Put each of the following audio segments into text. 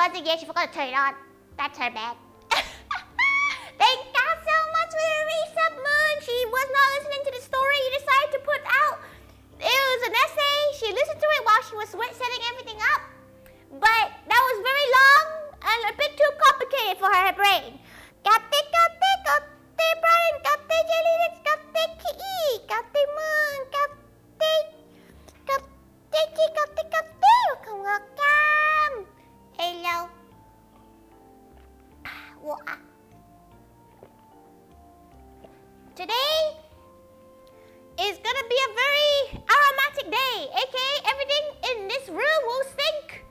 buzzing yet. She forgot to turn it on. That's her bad. Thank God so much for the resub, Moon. She was not listening to the story you decided to put out. It was an essay. She listened to it while she was setting everything up. But that was very long and a bit too complicated for her brain. Kate Brian, Kate Jelly, Kate Ki, Kate Moon, welcome. Hello. Today is gonna be a very aromatic day, aka everything in this room will stink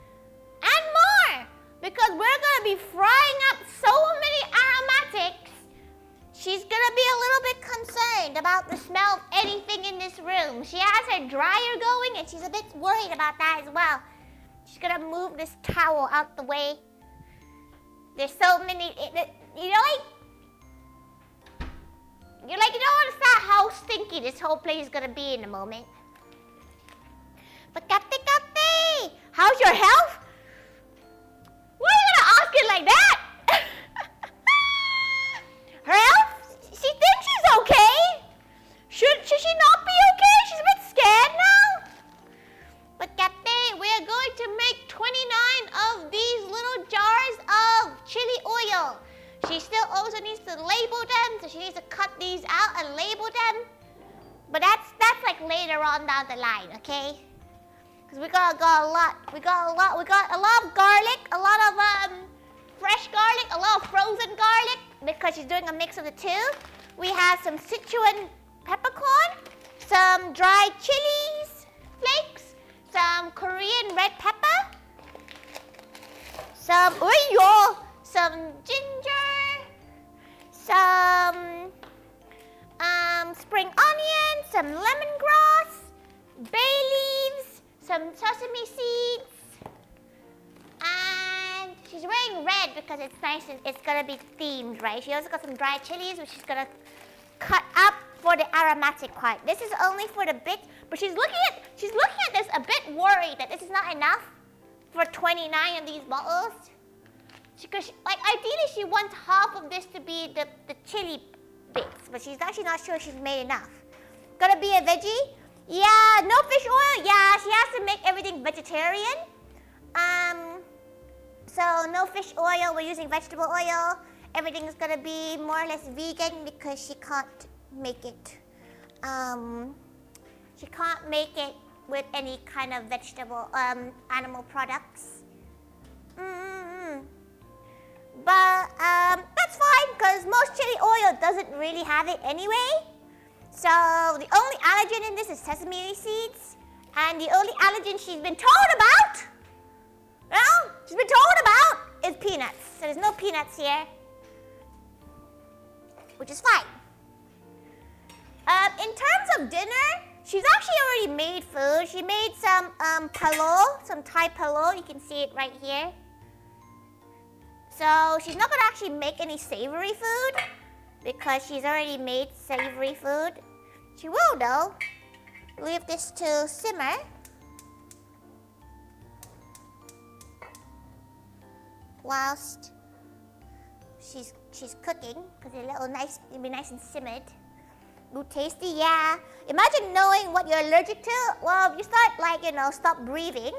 and more because we're gonna be frying up so many aromatics. She's gonna be a little bit concerned about the smell of anything in this room. She has her dryer going and she's a bit worried about that as well. She's gonna move this towel out the way. There's so many, you don't understand how stinky this whole place is gonna be in a moment. But Kate, how's your health? Why are you gonna ask it like that? Her health? She thinks she's okay. Should she not be okay? She's a bit scared now. But Kate, we are going to make 29 of these little jars of chili oil. She still also needs to label them, so she needs to cut these out and label them. But that's like later on down the line, okay? Because we got a lot. We got a lot of garlic, a lot of fresh garlic, a lot of frozen garlic because she's doing a mix of the two. We have some Sichuan peppercorn, some dried chilies flakes, some Korean red pepper, some ginger, some spring onion, some lemongrass, bay leaves, some sesame seeds, and she's wearing red because it's nice and it's gonna be themed, right? She also got some dried chilies which she's gonna cut up for the aromatic part. This is only for the bit, but she's looking at this a bit worried that this is not enough for 29 of these bottles. Because ideally she wants half of this to be the chili bits, but she's actually not sure she's made enough. Gonna be a veggie? Yeah, no fish oil? Yeah, she has to make everything vegetarian. So no fish oil, we're using vegetable oil. Everything's gonna be more or less vegan because she can't make it. She can't make it with any kind of vegetable, animal products. But that's fine because most chili oil doesn't really have it anyway. So the only allergen in this is sesame seeds, and the only allergen she's been told about, is peanuts. So there's no peanuts here, which is fine. In terms of dinner, she's actually already made food. She made some palo, some Thai palo. You can see it right here. So she's not gonna actually make any savory food because she's already made savory food. She will though. Leave this to simmer. Whilst she's cooking, because it'll be nice and simmered. Ooh, tasty, yeah. Imagine knowing what you're allergic to. Well, if you start stop breathing,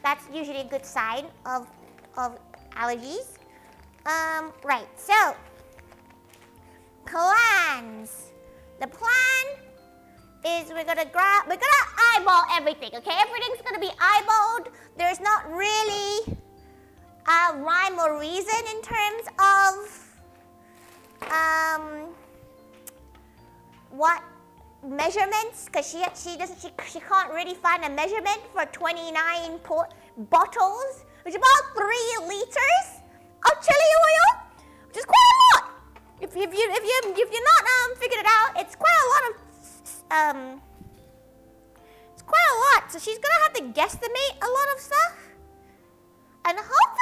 that's usually a good sign of allergies. Right, so plans. The plan is we're gonna eyeball everything, okay? Everything's gonna be eyeballed. There's not really a rhyme or reason in terms of what measurements, because she can't really find a measurement for 29 bottles, which is about 3 liters of chili oil, which is quite a lot. If you're not figured it out, it's quite a lot of it's quite a lot. So she's gonna have to guesstimate a lot of stuff, and hopefully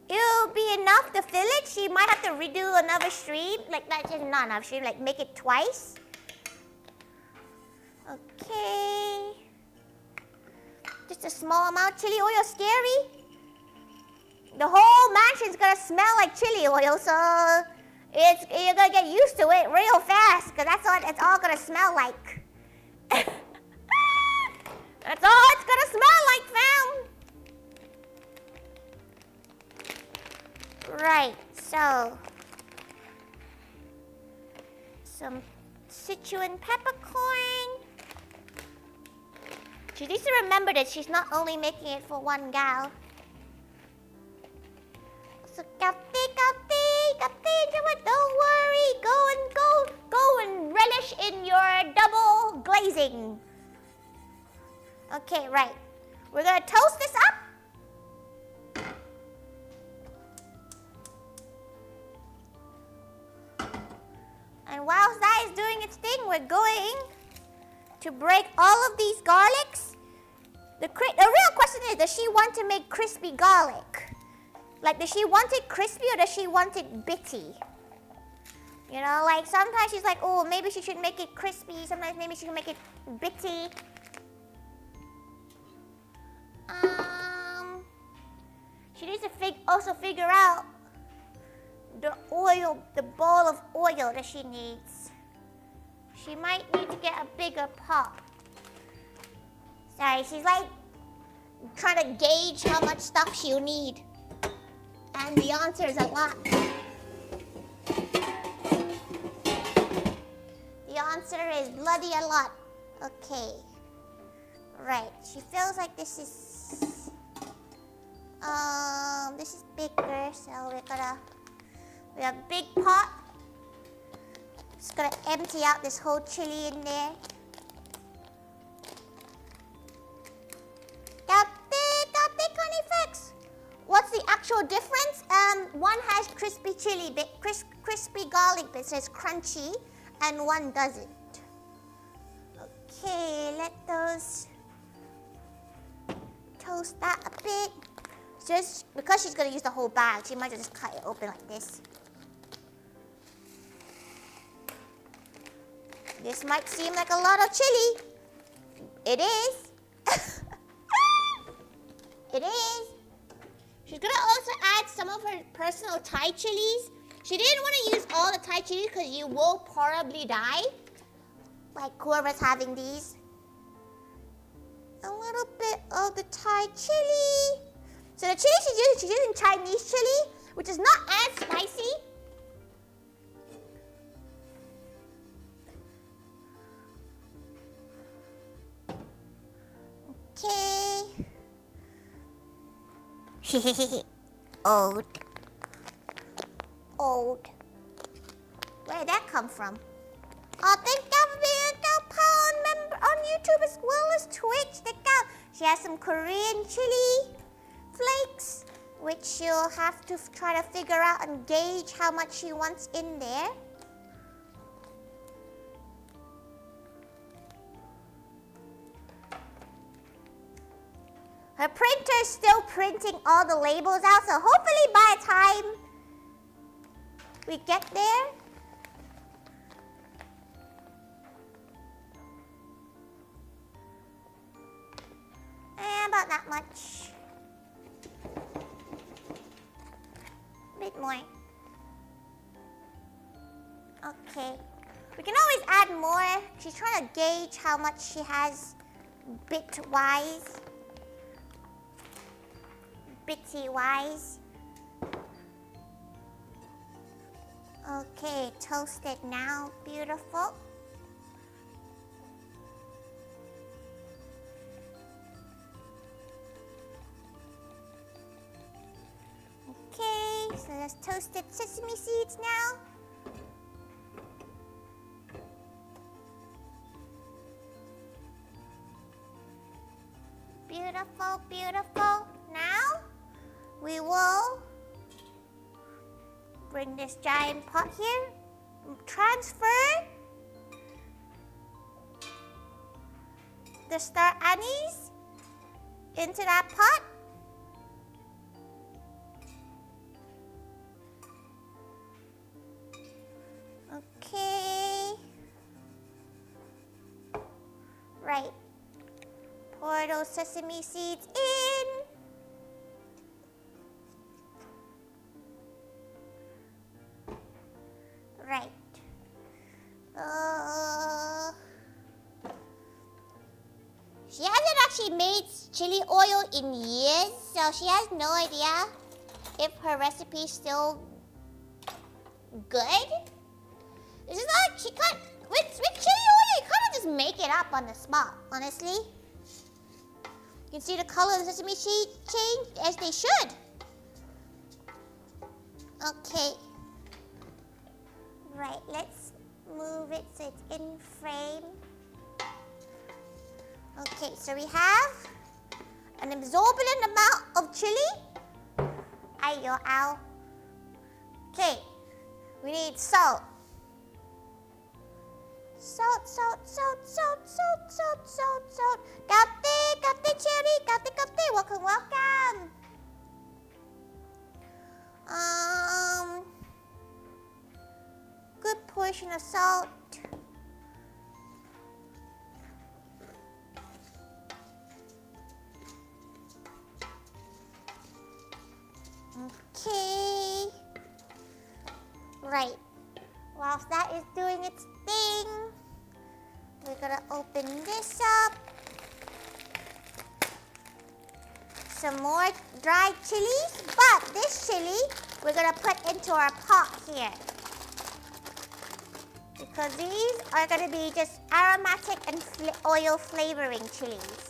it'll be enough to fill it. She might have to redo another stream, like not another stream, like make it twice. Okay. Just a small amount. Chili oil scary? The whole mansion's gonna smell like chili oil, so you're gonna get used to it real fast, because that's what it's all gonna smell like. That's all it's gonna smell like, fam. Right, so some Sichuan peppercorn. She needs to remember that she's not only making it for one gal. So don't worry. Go and relish in your double glazing. Okay, right. We're gonna toast this up. And whilst that is doing its thing, we're going to break all of these garlics. The real question is, does she want to make crispy garlic? Like, does she want it crispy or does she want it bitty? You know, like sometimes she's like, oh, maybe she should make it crispy. Sometimes maybe she should make it bitty. She needs to also figure out the oil, the ball of oil that she needs. She might need to get a bigger pot. Sorry, she's like trying to gauge how much stuff she'll need. And the answer is a lot. The answer is bloody a lot. Okay. Right, she feels like this is bigger, so we have a big pot. Just gonna empty out this whole chili in there. What's the actual difference? One has crispy chili bit, crispy garlic bits, so it's crunchy, and one doesn't. Okay, let those toast that a bit. Just because she's gonna use the whole bag, she might just cut it open like this. This might seem like a lot of chili. It is. It is. She's gonna also add some of her personal Thai chilies. She didn't want to use all the Thai chilies because you will probably die. Like whoever's having these. A little bit of the Thai chili. So the chili she's using Chinese chili, which is not as spicy. Okay. Old. Where did that come from? Oh, thank God for being a GoPon member on YouTube as well as Twitch. Thank God. She has some Korean chili flakes, which she'll have to try to figure out and gauge how much she wants in there. Her printer's still printing all the labels out, so hopefully by the time we get there, about that much. A bit more. Okay. We can always add more. She's trying to gauge how much she has bit-wise. Bitty-wise. Okay, toasted now. Beautiful. Okay, so there's toasted sesame seeds now. Beautiful, beautiful. Now, we will bring this giant pot here, transfer the star anise into that pot. Okay. Right. Pour those sesame seeds in. Right. She hasn't actually made chili oil in years, so she has no idea if her recipe is still good. This is like she can't with chili oil. You kind of just make it up on the spot, honestly. You can see the color of the sesame seed change as they should. Okay. Right, let's move it so it's in frame. Okay, so we have an exorbitant amount of chili. Ayo, ow. Okay, we need salt. Salt. Kate, cherry, kate. Welcome. Good portion of salt. Okay. Right. Whilst that is doing its thing, we're gonna open this up. Some more dried chilies, but this chili we're gonna put into our pot here. Because these are gonna be just aromatic and oil flavoring chilies.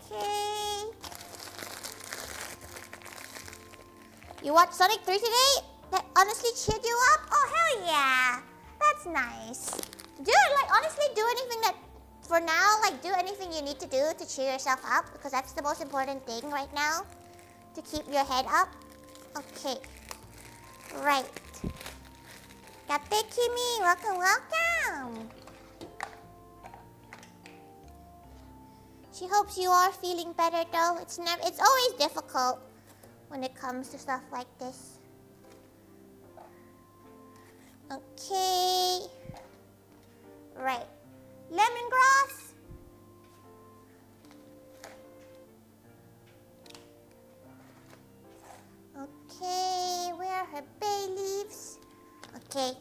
Okay. You watched Sonic 3 today? That honestly cheered you up? Oh, hell yeah. That's nice. Honestly, do anything that, for now, do anything you need to do to cheer yourself up, because that's the most important thing right now, to keep your head up. Okay. Right. Kate Kimi, welcome. She hopes you are feeling better though. It's always difficult when it comes to stuff like this. Okay. Right. Lemongrass. Okay, where are her bay leaves? Okay.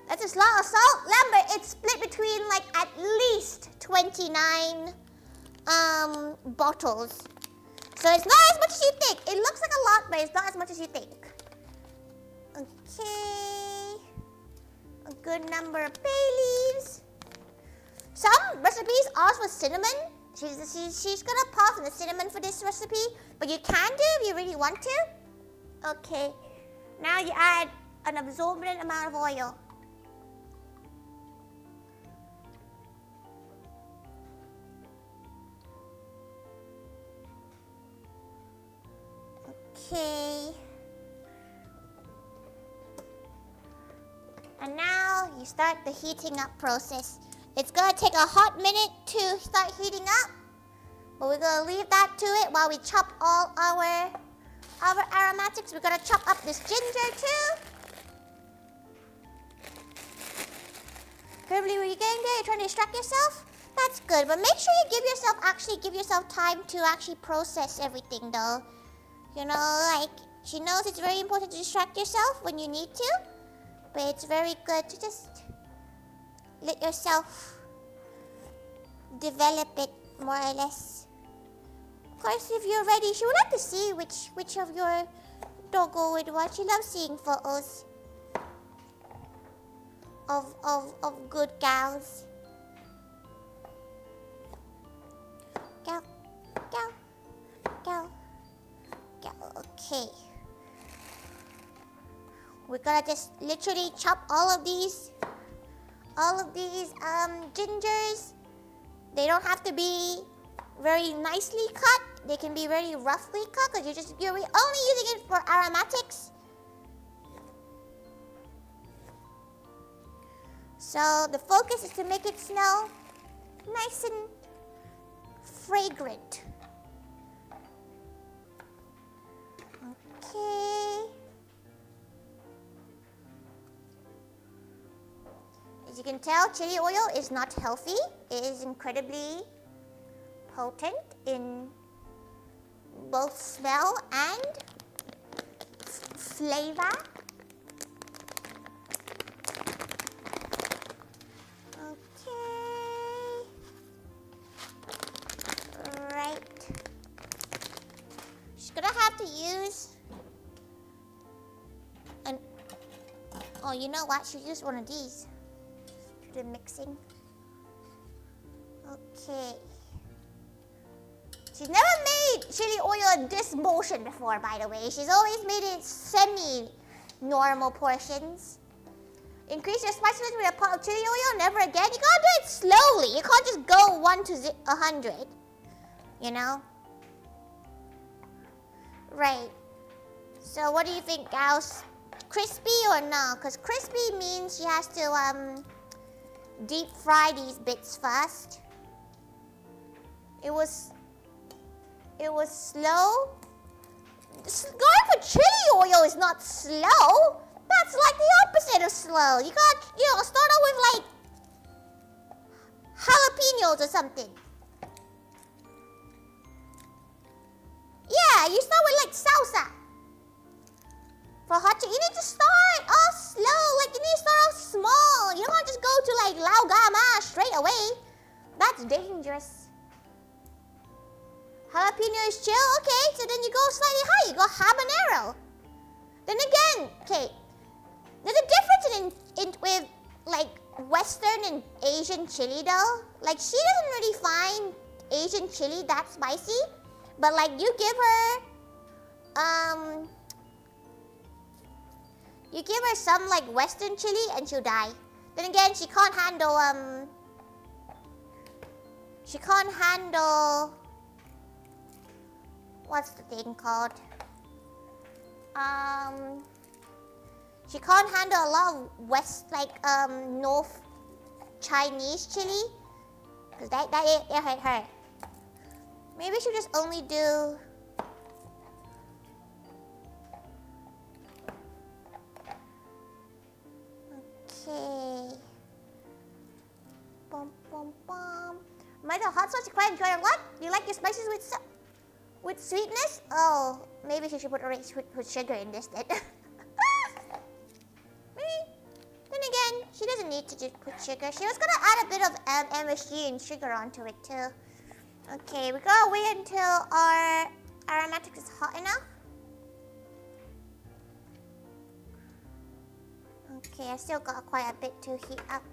That's a lot of salt. Lambert, it's split between at least 29 bottles. So it's not as much as you think. It looks like a lot, but it's not as much as you think. Okay. A good number of bay leaves. Some recipes ask for cinnamon. She's gonna pause on the cinnamon for this recipe, but you can do if you really want to. Okay. Now you add an absorbent amount of oil. Okay. And now you start the heating up process. It's gonna take a hot minute to start heating up, but we're gonna leave that to it while we chop all our aromatics. We're gonna chop up this ginger too. Currently, where you going there? You're trying to distract yourself? That's good, but make sure you give yourself time to actually process everything though. She knows it's very important to distract yourself when you need to, but it's very good to just let yourself develop it more or less. Of course, if you're ready, she would like to see which of your doggo would watch. She loves seeing photos of good gals. Gal. Okay. We're gonna just literally chop all of these gingers. They don't have to be very nicely cut. They can be very roughly cut because you're only using it for aromatics. So the focus is to make it smell nice and fragrant. Okay. As you can tell, chili oil is not healthy. It is incredibly potent in both smell and flavor. Okay. Right. She's gonna have to use an... Oh, you know what? She'll use one of these to do mixing. Okay. She's never made chili oil in this motion before, by the way. She's always made it semi-normal portions. Increase your spiciness with a pot of chili oil, never again. You gotta do it slowly. You can't just go 1 to 100. You know? Right. So what do you think, Gauss? Crispy or no? Because crispy means she has to deep fry these bits first. It was slow. Going for chili oil is not slow. That's like the opposite of slow. You got, start out with like jalapenos or something. Yeah, you start with like salsa. For hot chili, you need to start off slow. Like you need to start off small. You don't want to just go to like LaoGAOma straight away. That's dangerous. Jalapeno is chill, okay, so then you go slightly higher, you go habanero. Then again, okay, there's a difference with like Western and Asian chili though. Like she doesn't really find Asian chili that spicy, but like you give her some like Western chili and she'll die. Then again, she can't handle what's the thing called? She can't handle a lot of North Chinese chili, because that hurt her. Maybe she'll just only do okay. Bum bum bum. Might the hot sauce you quite enjoy a lot? Do you like your spices with sweetness? Oh, maybe she should put sugar in this then. Maybe. Then again, she doesn't need to just put sugar. She was gonna add a bit of MSG and sugar onto it too. Okay, we gotta wait until our aromatics is hot enough. Okay, I still got quite a bit to heat up.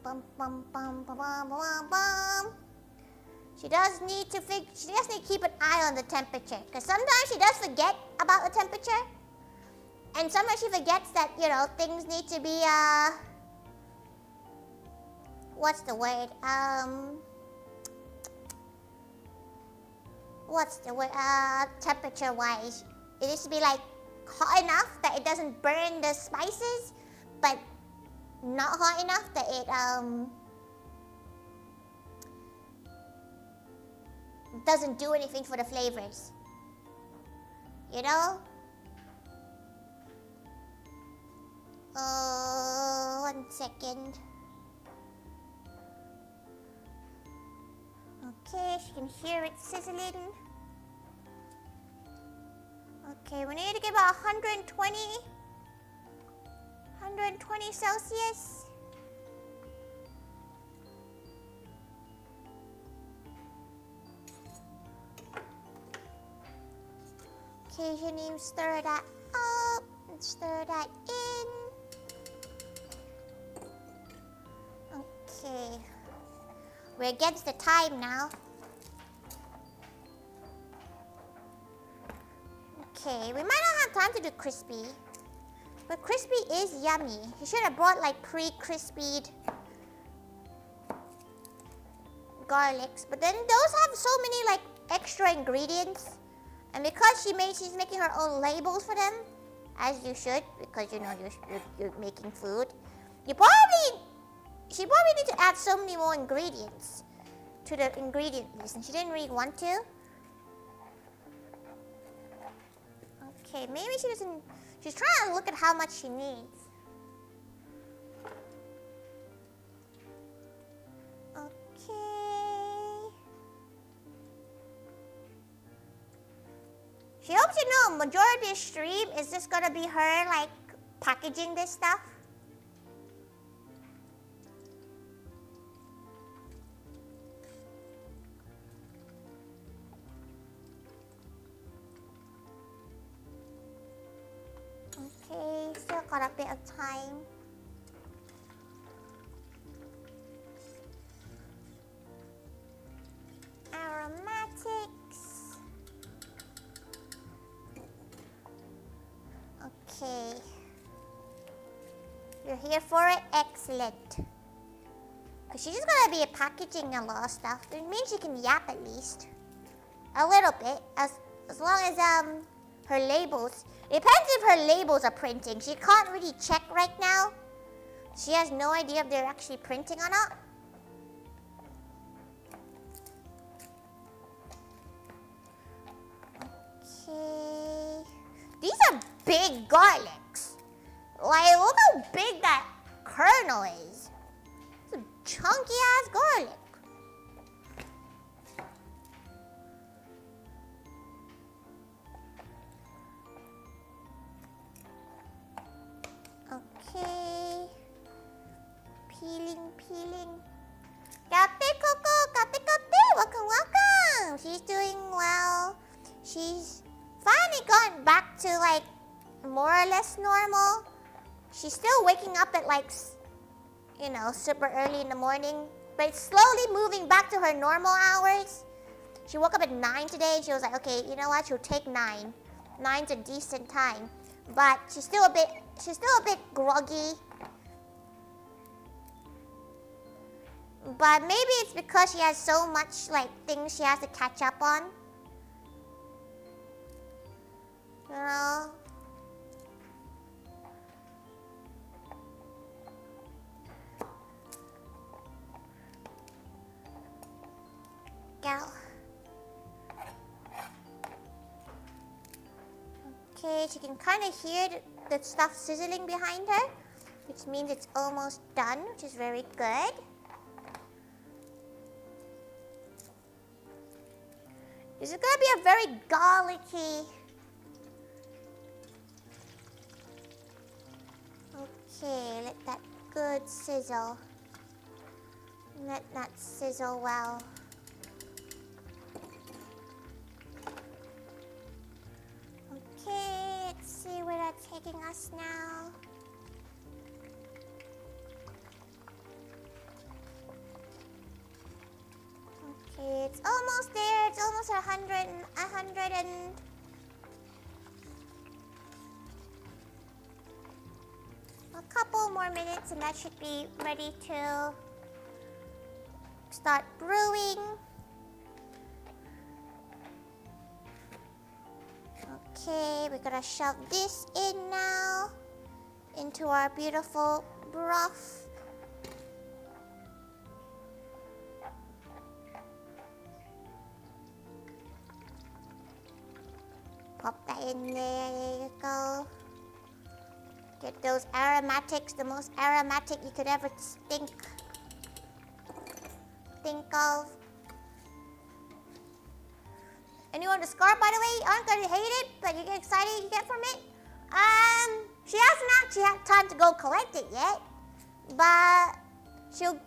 Bum, bum, bum, bum, bum, bum, bum. She does need to keep an eye on the temperature, because sometimes she does forget about the temperature, and sometimes she forgets that things need to be what's the word? Temperature wise, it needs to be like hot enough that it doesn't burn the spices, but not hot enough that it doesn't do anything for the flavors. 1 second. Okay, she can hear it sizzling. Okay, we need to give about 120 Celsius. Occasionally stir that up and stir that in. Okay, we're against the time now. Okay, we might not have time to do crispy, but crispy is yummy. You should have brought like pre-crispied garlics, but then those have so many like extra ingredients, and because she's making her own labels for them, as you should, because you're making food. She probably need to add so many more ingredients to the ingredient list, and she didn't really want to. Okay, maybe she doesn't. She's trying to look at how much she needs. Okay. She hopes majority of the stream is just gonna be her like packaging this stuff. Okay, still got a bit of time. Aromatics. Okay. You're here for it? Excellent. Because she's just gonna be packaging a lot of stuff. It means she can yap at least. A little bit. As long as her labels. It depends if her labels are printing. She can't really check right now. She has no idea if they're actually printing or not. Okay. These are big garlics. Like, look how big that kernel is. It's a chunky ass garlic. Okay. Peeling. Kate Coco, Kate, welcome. She's doing well. She's finally gotten back to like more or less normal. She's still waking up at like, super early in the morning, but it's slowly moving back to her normal hours. She woke up at 9 today and she was like, okay, you know what, she'll take 9. 9's a decent time, but she's still a bit groggy. But maybe it's because she has so much like things she has to catch up on. Gal. Okay, she can kind of hear the stuff sizzling behind her, which means it's almost done, which is very good. This is gonna be a very garlicky. Okay, let that good sizzle. Let that sizzle well. Okay, let's see where that's taking us now. Okay, it's almost there. It's almost 100 and a couple more minutes and that should be ready to start brewing. Okay, we're gonna shove this in now into our beautiful broth. Pop that in there you go. Get those aromatics, the most aromatic you could ever think of. Anyone with a scar, by the way, aren't gonna hate it, but you get excited you get from it. She hasn't actually had time to go collect it yet, but she'll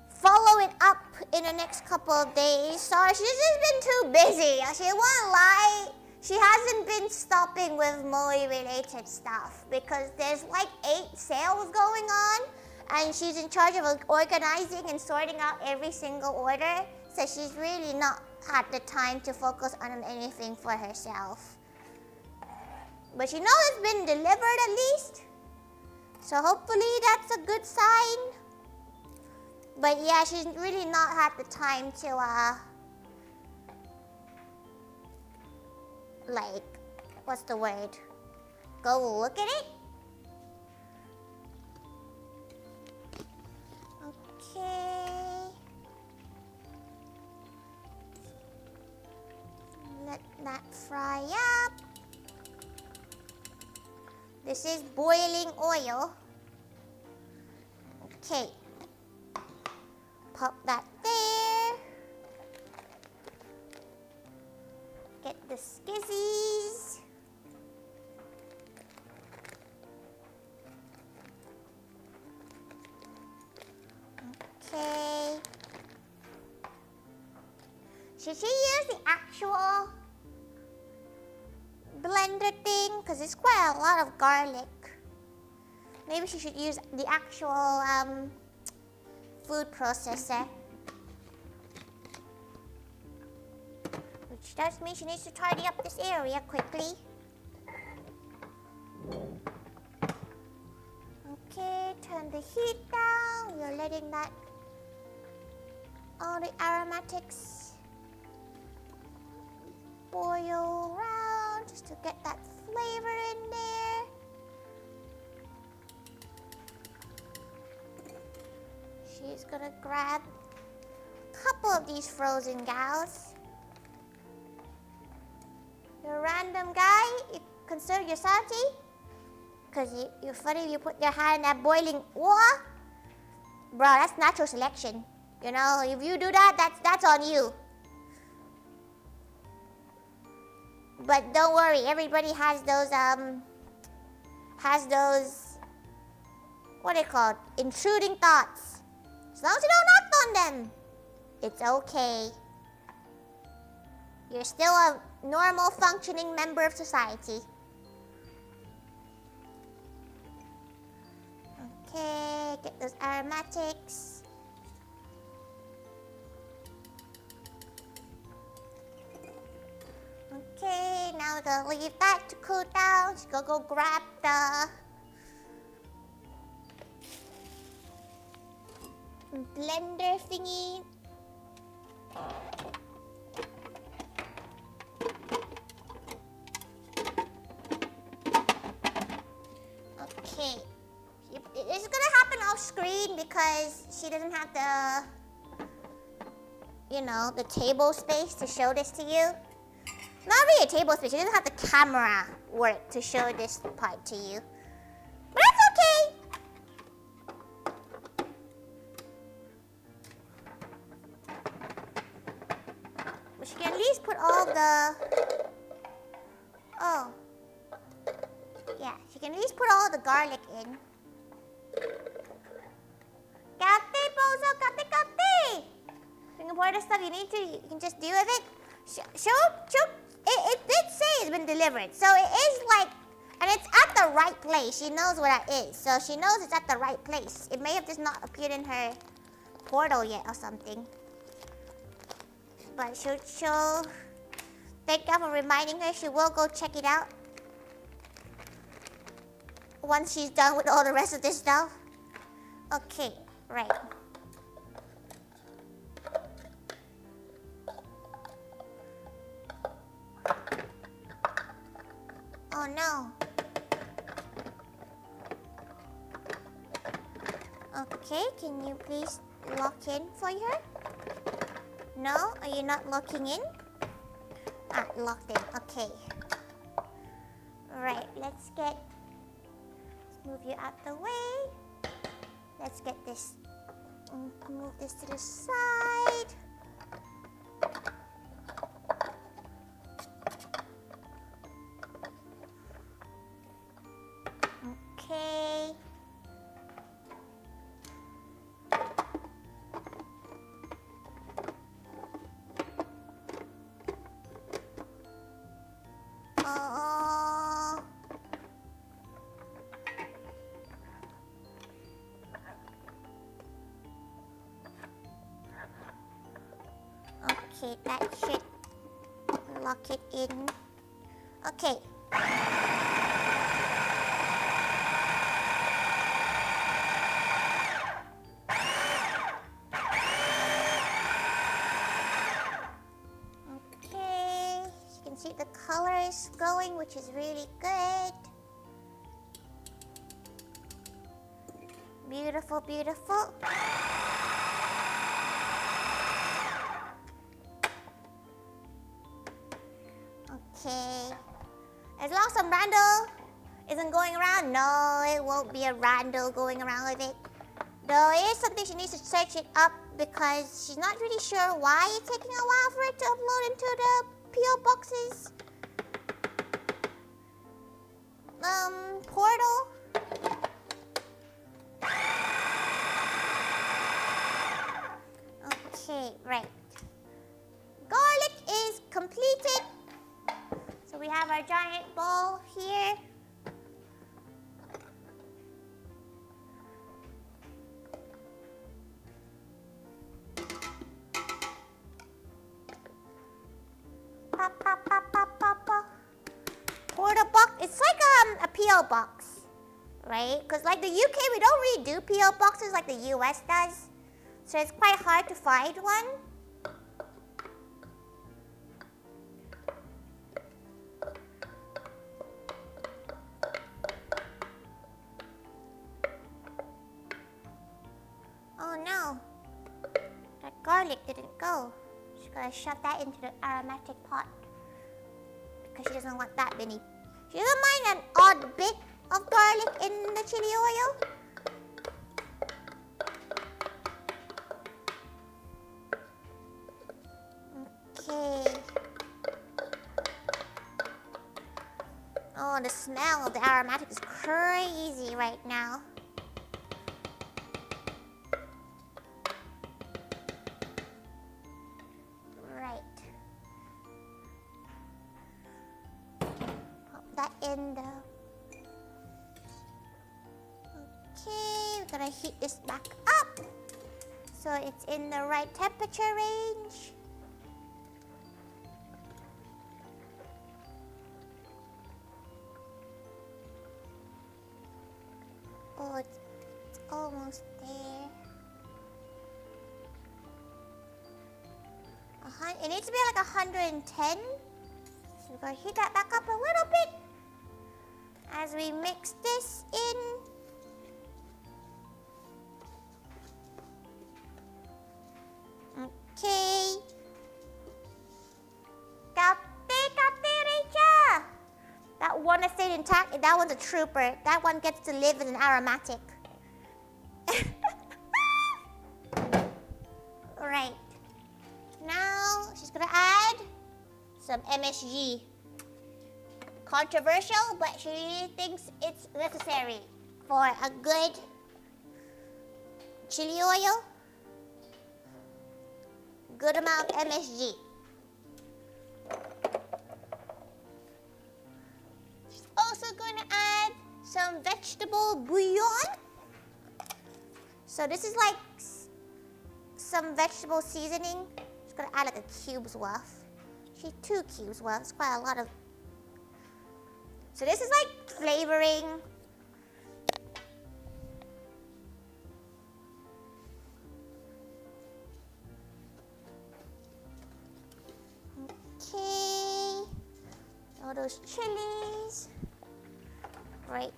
follow it up in the next couple of days. Sorry, she's just been too busy. She won't lie. She hasn't been stopping with Moe related stuff because there's like 8 sales going on and she's in charge of organizing and sorting out every single order. So she's really not had the time to focus on anything for herself. But she knows it's been delivered at least. So hopefully that's a good sign. But yeah, she's really not had the time to, what's the word? go look at it. Okay. Let that fry up. This is boiling oil. Okay. Pop that there. Get the skizzies. Okay. Should she use the actual blender thing? Because it's quite a lot of garlic. Maybe she should use the actual food processor. Which does mean she needs to tidy up this area quickly. Okay, turn the heat down. You're letting that all the aromatics boil around just to get that flavor in there. She's gonna grab a couple of these frozen gals. You're a random guy, you consider your salty? Because you're funny, you put your hand in that boiling water. Bro, that's natural selection. You know, if you do that, that's on you. But don't worry, everybody has those, what are they called? Intruding thoughts. As long as you don't act on them, it's okay. You're still a normal functioning member of society. Okay, get those aromatics. Okay, now we're gonna leave that to cool down. She's gonna go grab the blender thingy. Okay. This is gonna happen off screen because she doesn't have the, you know, the table space to show this to you. Not really a table space, she doesn't have the camera work to show this part to you. But that's okay. But she can at least put all the, oh. Yeah, she can at least put all the garlic in. Kate, Bozo, Kate. You can pour the stuff you need to, you can just deal with it. It did say it's been delivered. So it is like, and it's at the right place. She knows where that is. So she knows it's at the right place. It may have just not appeared in her portal yet or something. But she'll thank God for reminding her. She will go check it out once she's done with all the rest of this stuff. Okay, right. Oh no. Okay, can you please lock in for her? No? Are you not locking in? Ah, locked in. Okay. Right, let's move you out the way. Let's get this, move this to the side. Okay. Okay, that should lock it in. Okay. Okay, you can see the color is going, which is really good. Beautiful, beautiful. Okay. As long as some randall isn't going around, no, it won't be a randall going around with it. Though it is something she needs to search it up because she's not really sure why it's taking a while for it to upload into the P.O. boxes. Portal. Okay, right. Garlic is completed. So we have our giant bowl here. Pop, pop, pop, pop, pop, pop. Portal box. It's like a P.O. box, right? Because like the UK, we don't really do P.O. boxes like the US does. So it's quite hard to find one. Oh no, that garlic didn't go. She's gonna shove that into the aromatic pot because she doesn't want that many. She doesn't mind an odd bit of garlic in the chili oil. Okay. Oh, the smell of the aromatic is crazy right now. Right. Pop that in the... Okay, we're gonna heat this back up so it's in the right temperature range. Oh, it's almost there. It needs to be like 110. So we're going to heat that back up a little bit as we mix this in. Okay. That one has stayed intact. That one's a trooper. That one gets to live in an aromatic. Alright. Now she's gonna add some MSG. Controversial, but she thinks it's necessary for a good chili oil. Good amount of MSG. Also going to add some vegetable bouillon. So this is like some vegetable seasoning. Just going to add like a cube's worth. Actually 2 cubes worth. It's quite a lot of. So this is like flavoring. Okay. All those chilies. Right,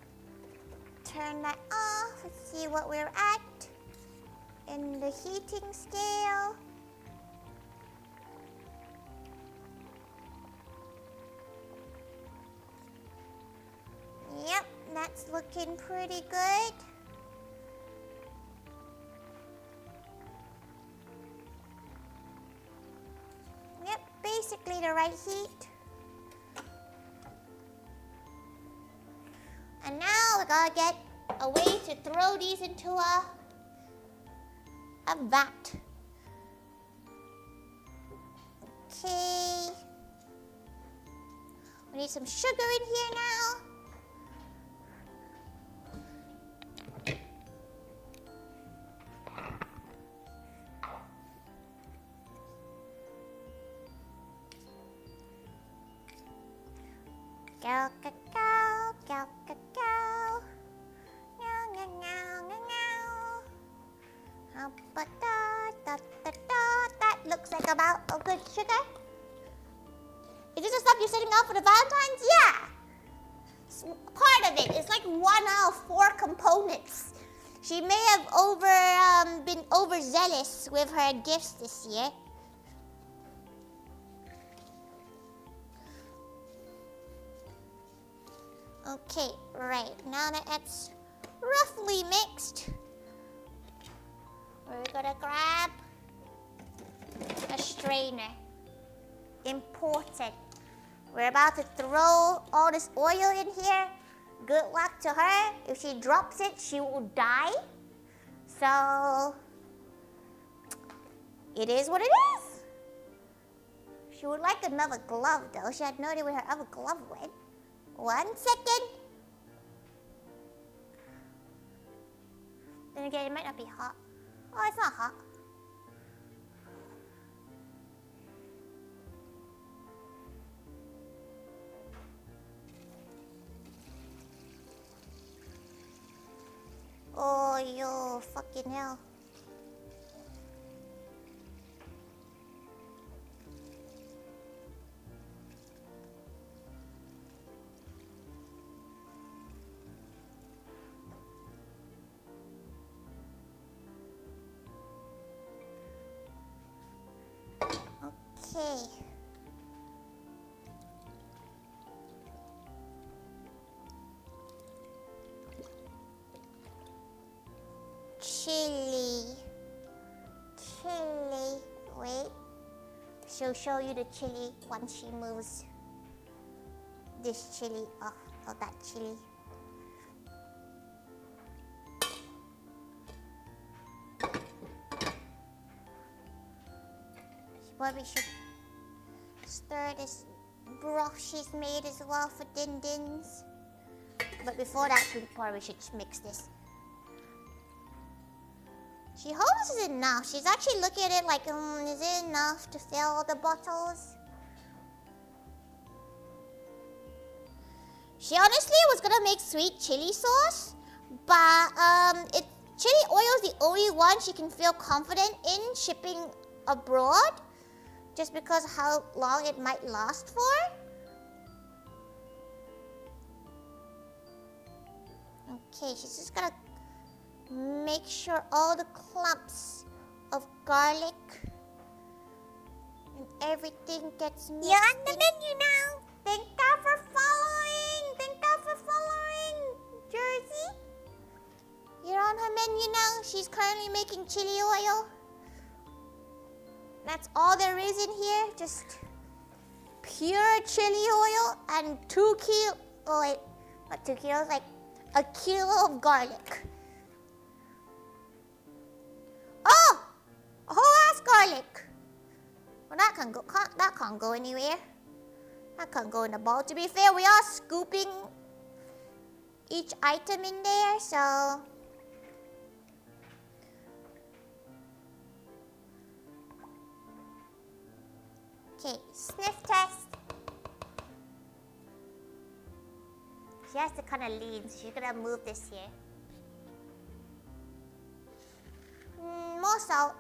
turn that off. Let's see what we're at in the heating scale. Yep, that's looking pretty good. Yep, basically the right heat. And now we're gonna get a way to throw these into a vat. Okay. We need some sugar in here now. Go, cacao, go, cacao. Meow, meow, meow, meow, meow. How about that, that, that, that? That looks like about a good sugar. Is this the stuff you're setting out for the Valentine's? Yeah. Part of it. It's like 1 out of 4 components. She may have been overzealous with her gifts this year. Okay, right. Now that that's roughly mixed, we're gonna grab a strainer. Important. We're about to throw all this oil in here. Good luck to her. If she drops it, she will die. So, it is what it is. She would like another glove though. She had no idea where her other glove went. 1 second. Then again, it might not be hot. Oh, it's not hot. Oh, yo, fucking hell. Okay. Chilli. Wait. She'll show you the chilli once she moves this chilli off of that chilli. She probably should stir this broth she's made as well for Din Dins. But before that, she probably should mix this. She hopes this is enough. She's actually looking at it like, is it enough to fill the bottles? She honestly was gonna make sweet chili sauce, but chili oil is the only one she can feel confident in shipping abroad, just because of how long it might last for. Okay, she's just gonna make sure all the clumps of garlic and everything gets mixed. You're on the menu now. Thank God for following. Thank God for following, Jersey. You're on her menu now. She's currently making chili oil. That's all there is in here. Just pure chili oil and 2 kilos. Oh wait, not 2 kilos. Like a kilo of garlic. Oh, a whole ass garlic. Well, that can't go anywhere. That can't go in the bowl. To be fair, we are scooping each item in there, so. Okay, sniff test. She has to kind of lean, so she's gonna move this here. More salt.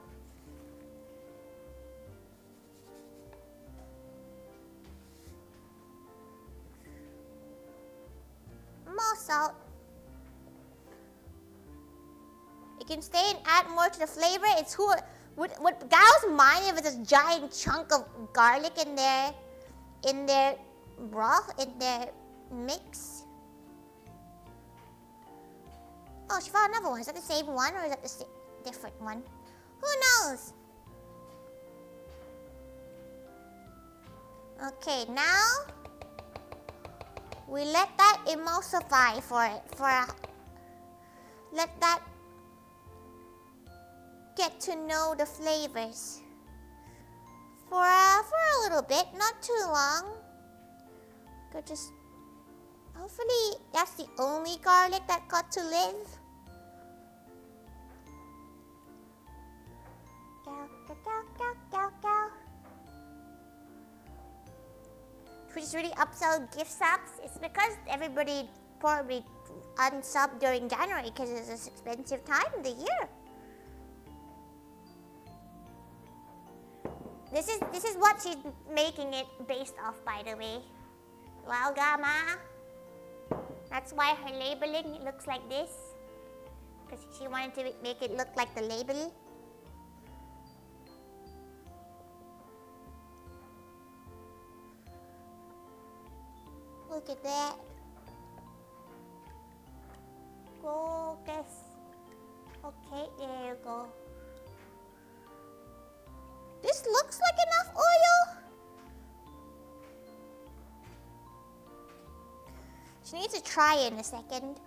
More salt. You can stay and add more to the flavor. It's who would Gao's mind if it's a giant chunk of garlic in their broth, in their mix. Oh, she found another one. Is that the same one or is that the different one? Who knows? Okay, now we let that emulsify let that get to know the flavors for a little bit, not too long. Could just hopefully that's the only garlic that got to live. We just really upsell gift subs. It's because everybody probably unsubbed during January because it's an expensive time of the year. This is what she's making it based off, by the way. LaoGaMa. That's why her labeling looks like this. Because she wanted to make it look like the label. Look at that. Focus. Okay, there you go. This looks like enough oil. She needs to try it in a second.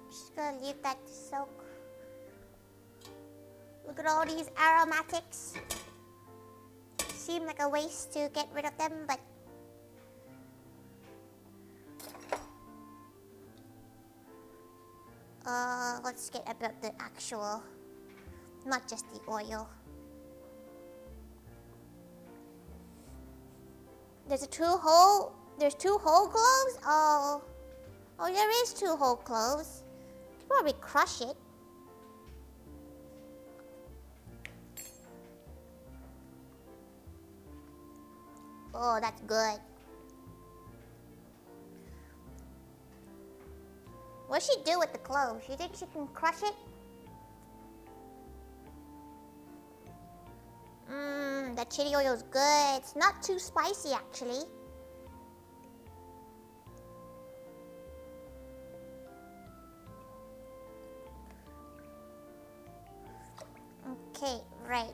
Just gonna leave that to soak. Look at all these aromatics. Seem like a waste to get rid of them, but let's get about the actual, not just the oil. There's two whole cloves? Oh, there is 2 whole cloves. Probably crush it. Oh, that's good. What's she do with the cloves? You think she can crush it? That chili oil is good. It's not too spicy, actually. Okay, right.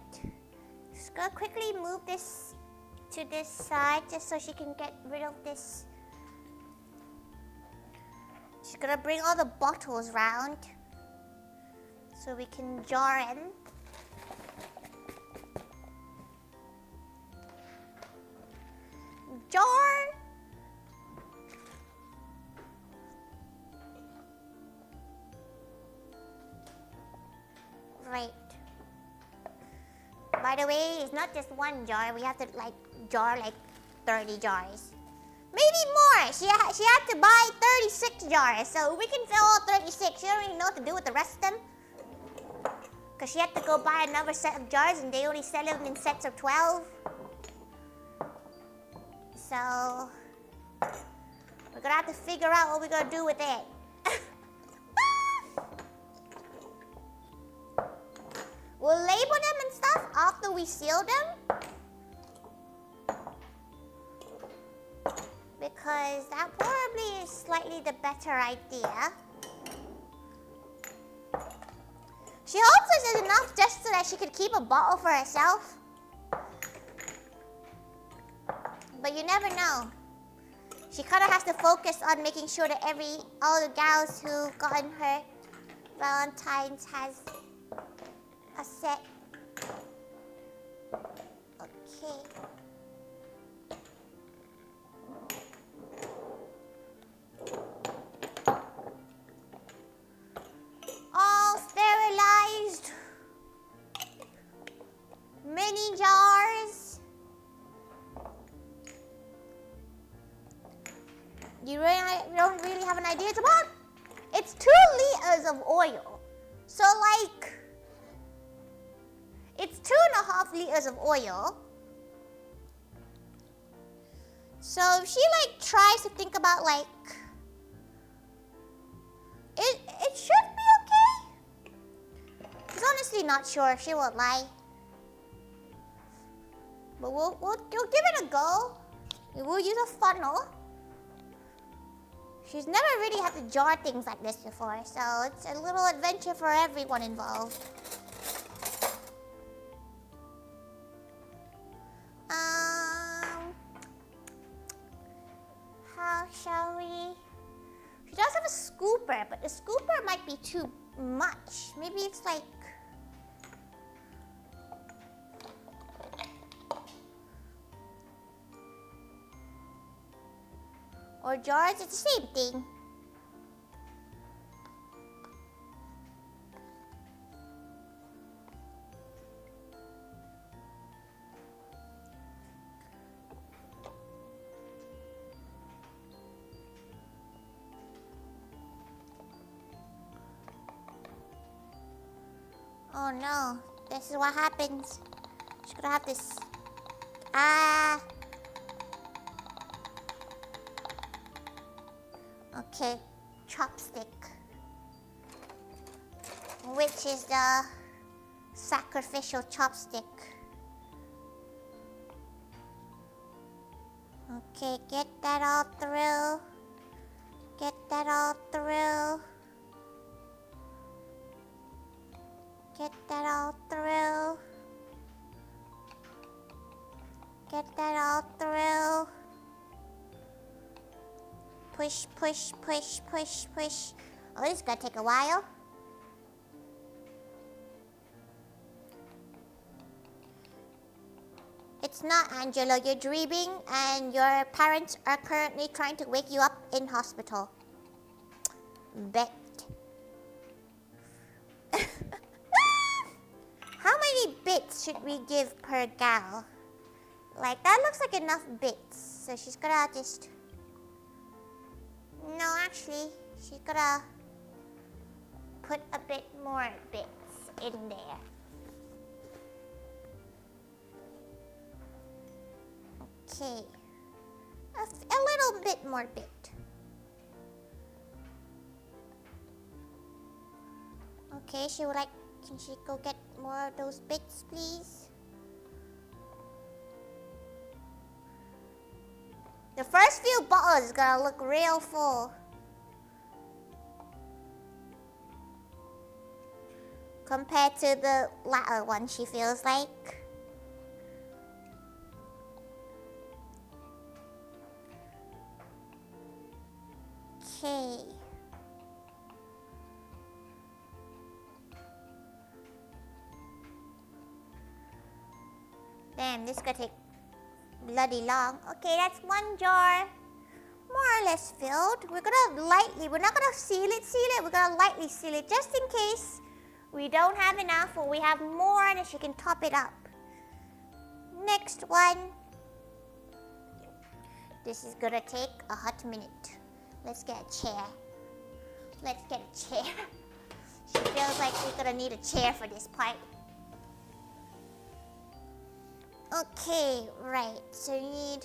Just gonna quickly move this to this side just so she can get rid of this. She's gonna bring all the bottles round so we can jar in. Jar! Right. By the way, it's not just one jar. We have to jar 30 jars. Maybe more. She had to buy 36 jars, so we can fill all 36. She don't really know what to do with the rest of them. Because she had to go buy another set of jars, and they only sell them in sets of 12. So we're gonna have to figure out what we're gonna do with it. We'll label them and stuff after we seal them. Because that probably is slightly the better idea. She hopes there's enough just so that she could keep a bottle for herself. But you never know. She kind of has to focus on making sure that all the gals who've gotten her Valentine's has a set. Okay. All sterilized. Mini jars. You don't really have an idea? It's 2 liters of oil. So it's 2.5 liters of oil. So if she tries to think about it should be okay. She's honestly not sure. She won't lie. But we'll give it a go. We'll use a funnel. She's never really had to jar things like this before, so it's a little adventure for everyone involved. How shall we? She does have a scooper, but the scooper might be too much. Maybe it's or jars, it's the same thing. Oh no, This is what happens. She's gonna have this. Okay, chopstick. Which is the sacrificial chopstick? Okay, get that all through. Get that all through. Get that all through. Get that all through. Push, push, push, push, push. Oh, this is gonna take a while. It's not, Angelo. You're dreaming and your parents are currently trying to wake you up in hospital. Bet. How many bits should we give per gal? Like, that looks like enough bits. So she's gonna just... No, actually, she's gonna put a bit more bits in there. Okay. A little bit more bit. Okay, she would like... Can she go get more of those bits, please? The first few bottles is gonna look real full. Compared to the latter one, she feels like. Okay. Damn, this is gonna take bloody long. Okay, that's one jar more or less filled. We're gonna lightly, we're not gonna seal it, we're gonna lightly seal it just in case we don't have enough or we have more and she can top it up. Next one. This is gonna take a hot minute. Let's get a chair. Let's get a chair. She feels like we're gonna need a chair for this part. Okay, right, so you need...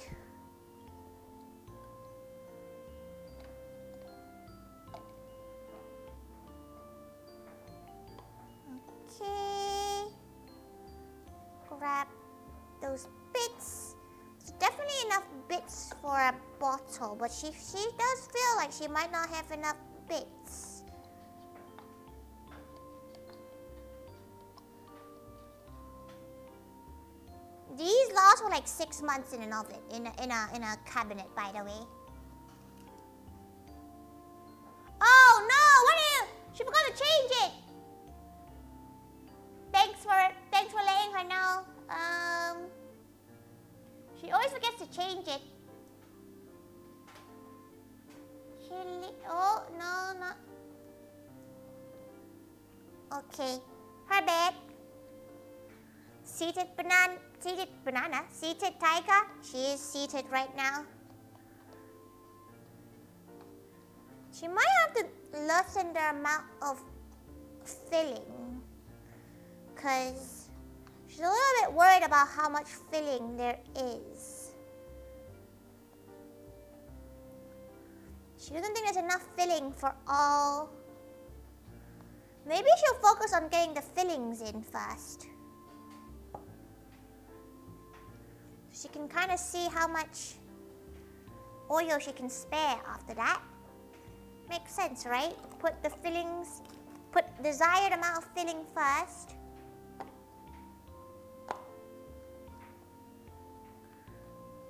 Okay. Grab those bits. There's definitely enough bits for a bottle, but she does feel like she might not have enough bits. These last were like 6 months in an oven, in a cabinet, by the way. Oh no! What are you? She forgot to change it. Thanks for letting her know. She always forgets to change it. Chilli. Oh no. Okay, her bed. Seated Thaiga. She is seated right now. She might have to lessen the amount of filling, because she's a little bit worried about how much filling there is. She doesn't think there's enough filling for all. Maybe she'll focus on getting the fillings in first. She can kind of see how much oil she can spare after that. Makes sense, right? Put the fillings, put desired amount of filling first.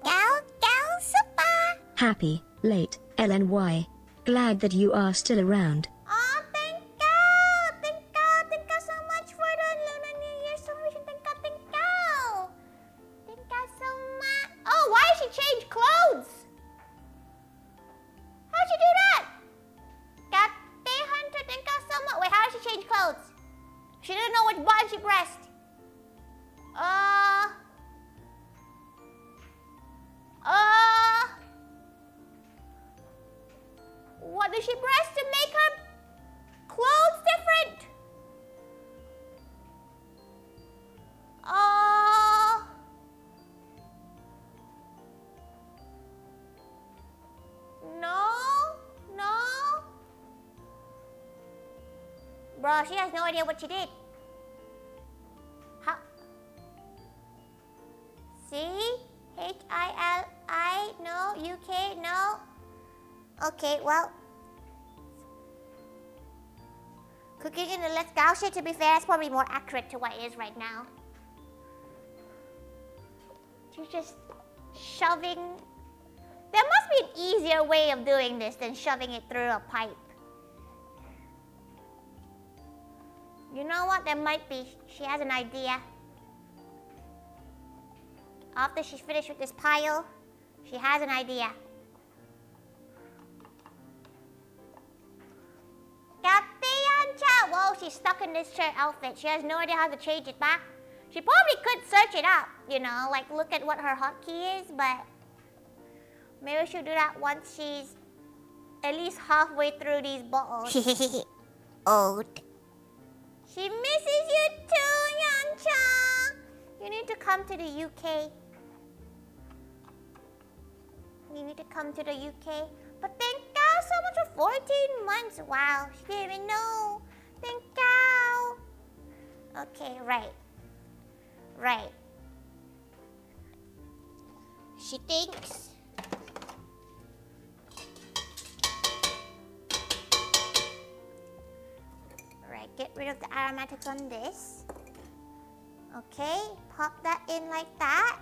Gal, super. Happy, late, LNY. Glad that you are still around. Oh, thank you so much for the Lunar New Year celebration. Thank you so much. Oh, why did she change clothes? How'd she do that? Gatte Hunter, thank you so much. Wait, how did she change clothes? She didn't know which button she pressed. What did she press to make her clothes different? Bro, she has no idea what she did. How? See? H-I-L-I, no. U-K, no. Okay, well. Cooking in the Let's Go shit, to be fair, that's probably more accurate to what it is right now. She's just shoving. There must be an easier way of doing this than shoving it through a pipe. You know what? There might be. She has an idea. After she's finished with this pile, she has an idea. Whoa, she's stuck in this shirt outfit. She has no idea how to change it back. She probably could search it up, you know, like look at what her hotkey is, but maybe she'll do that once she's at least halfway through these bottles. Old. She misses you too, Yancha. You need to come to the UK. You need to come to the UK. But thank God so much for 14 months. Wow, she didn't even know. Thank God. Okay, right. Right. She thinks. Right, get rid of the aromatics on this. Okay, pop that in like that.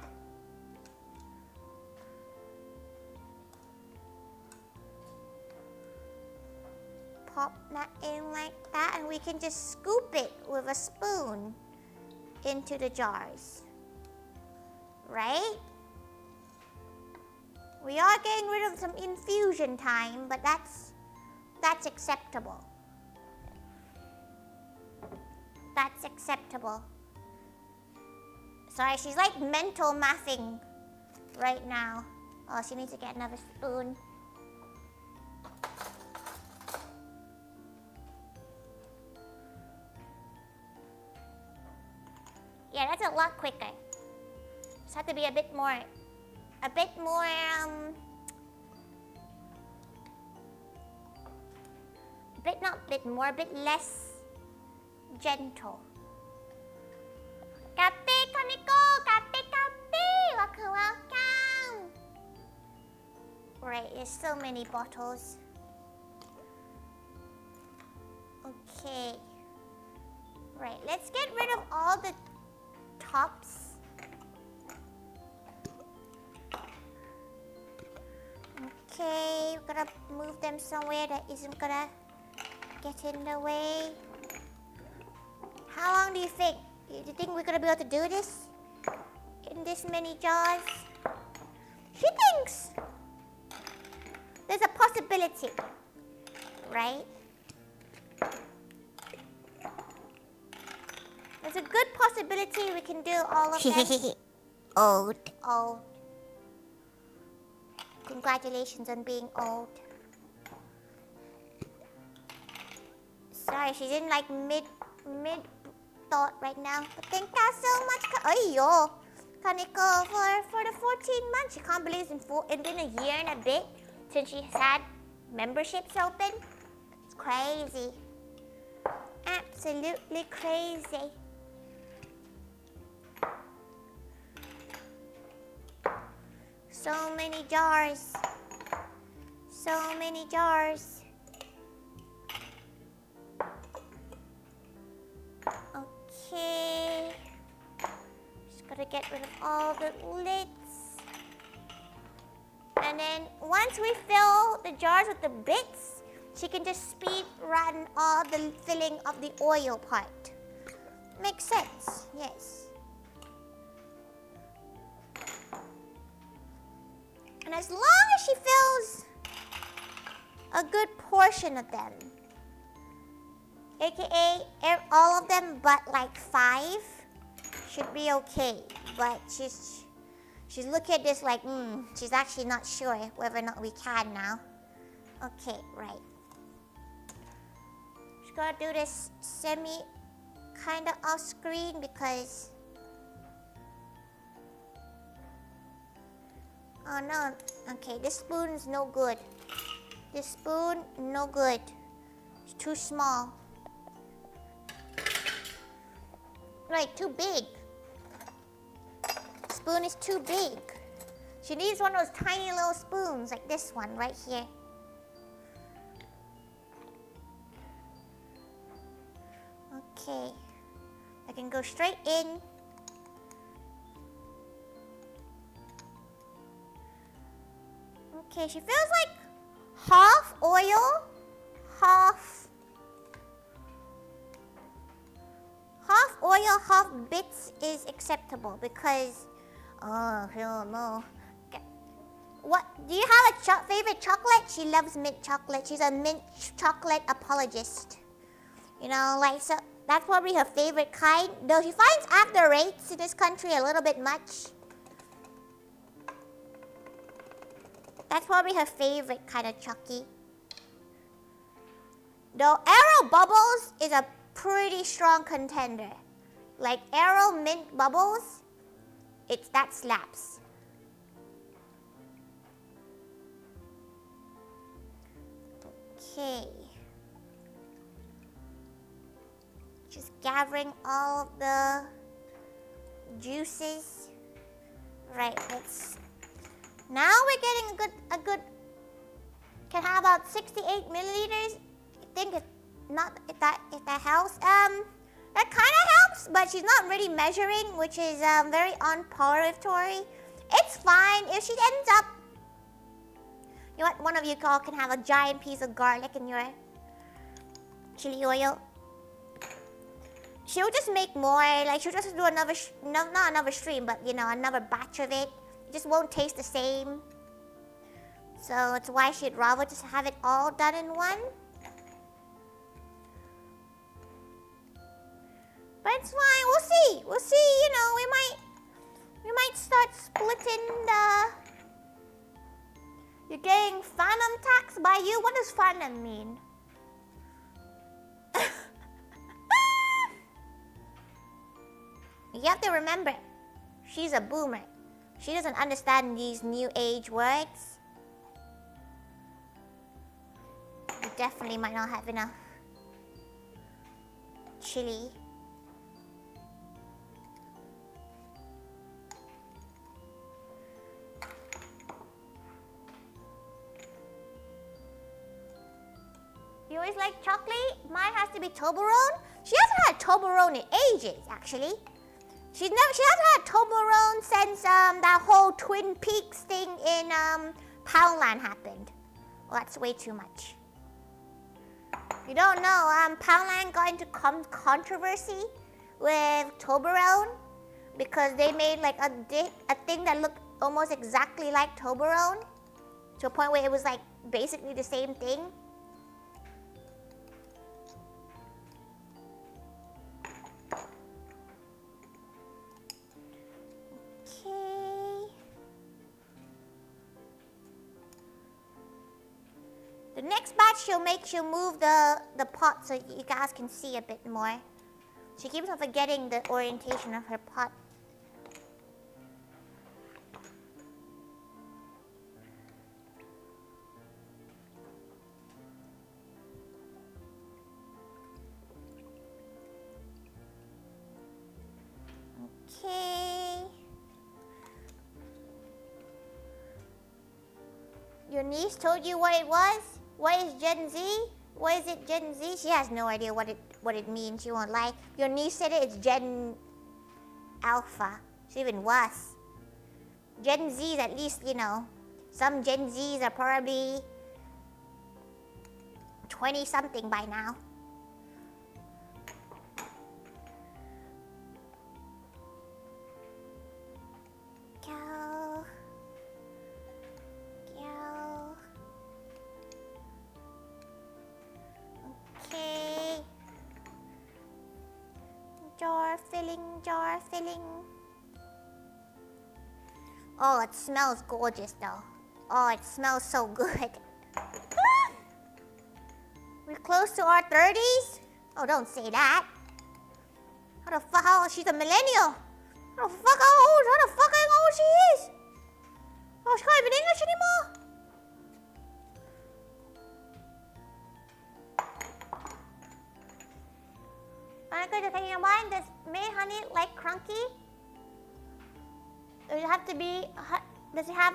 Pop that in like that, and we can just scoop it with a spoon into the jars. Right? We are getting rid of some infusion time, but that's acceptable. That's acceptable. Sorry, she's like mental mathing right now. Oh, she needs to get another spoon. Yeah, that's a lot quicker. Just have to be a bit more less gentle. Kapi, Kaniko, kapi. Welcome. Right, there's so many bottles. Okay. Right, let's get rid of all the tops. Okay, we're gonna move them somewhere that isn't gonna get in the way. How long do you think? Do you think we're gonna be able to do this? In this many jars? She thinks there's a possibility, right? There's a good possibility we can do all of them. Old. Congratulations on being old. Sorry, she's in like mid thought right now. But thank you so much. Ayo, Kaneko, for the 14 months. She can't believe it's been a year and a bit since she's had memberships open. It's crazy. Absolutely crazy. So many jars. So many jars. Okay. Just gotta get rid of all the lids. And then once we fill the jars with the bits, she can just speed run all the filling of the oil part. Makes sense, yes. And as long as she fills a good portion of them, aka all of them but like 5, should be okay. But she's looking at this like, she's actually not sure whether or not we can now. Okay, right. Just gotta do this semi kind of off screen because oh no, okay, this spoon's no good. This spoon, no good. It's too small. Like, too big. Spoon is too big. She needs one of those tiny little spoons, like this one right here. Okay. I can go straight in. Okay, she feels like half oil, half bits is acceptable because, oh, I don't know. What, do you have a favorite chocolate? She loves mint chocolate. She's a mint chocolate apologist. You know, like, so that's probably her favorite kind. Though she finds after rates in this country a little bit much. That's probably her favorite kind of Chucky. Though Aero Bubbles is a pretty strong contender. Like Aero Mint Bubbles, that slaps. Okay. Just gathering all of the juices. Right, now we're getting a good, can have about 68 milliliters. I think if that helps. That kind of helps, but she's not really measuring, which is very on par with Tori. It's fine if she ends up, you know what, one of you all can have a giant piece of garlic in your chili oil. She'll just make more, like she'll just do another, not another stream, but you know, another batch of it. It just won't taste the same. So it's why she'd rather just have it all done in one. But it's fine, we'll see, you know, we might start splitting the, you're getting phantom tax by you? What does phantom mean? You have to remember, she's a boomer. She doesn't understand these new age words. You definitely might not have enough chili. You always like chocolate? Mine has to be Toblerone. She hasn't had Toblerone in ages, actually. She hasn't had Toblerone since that whole Twin Peaks thing in Poundland happened. Well, that's way too much. You don't know, Poundland got into controversy with Toblerone because they made like a thing that looked almost exactly like Toblerone to a point where it was like basically the same thing. The next batch she'll move the pot so you guys can see a bit more. She keeps on forgetting the orientation of her pot. Okay. Your niece told you what it was? What is Gen Z? What is it, Gen Z? She has no idea what it means. She won't lie. Your niece said it's Gen Alpha. It's even worse. Gen Zs, at least, you know, some Gen Zs are probably 20-something by now. Jar filling. Oh, it smells gorgeous though. Oh, it smells so good. We're close to our 30s? Oh, don't say that. How old? She's a millennial. How the fuck old she is? Oh, she can't even English anymore. I go to take your mind? Does May honey like crunchy? Does it have to be? Does it have?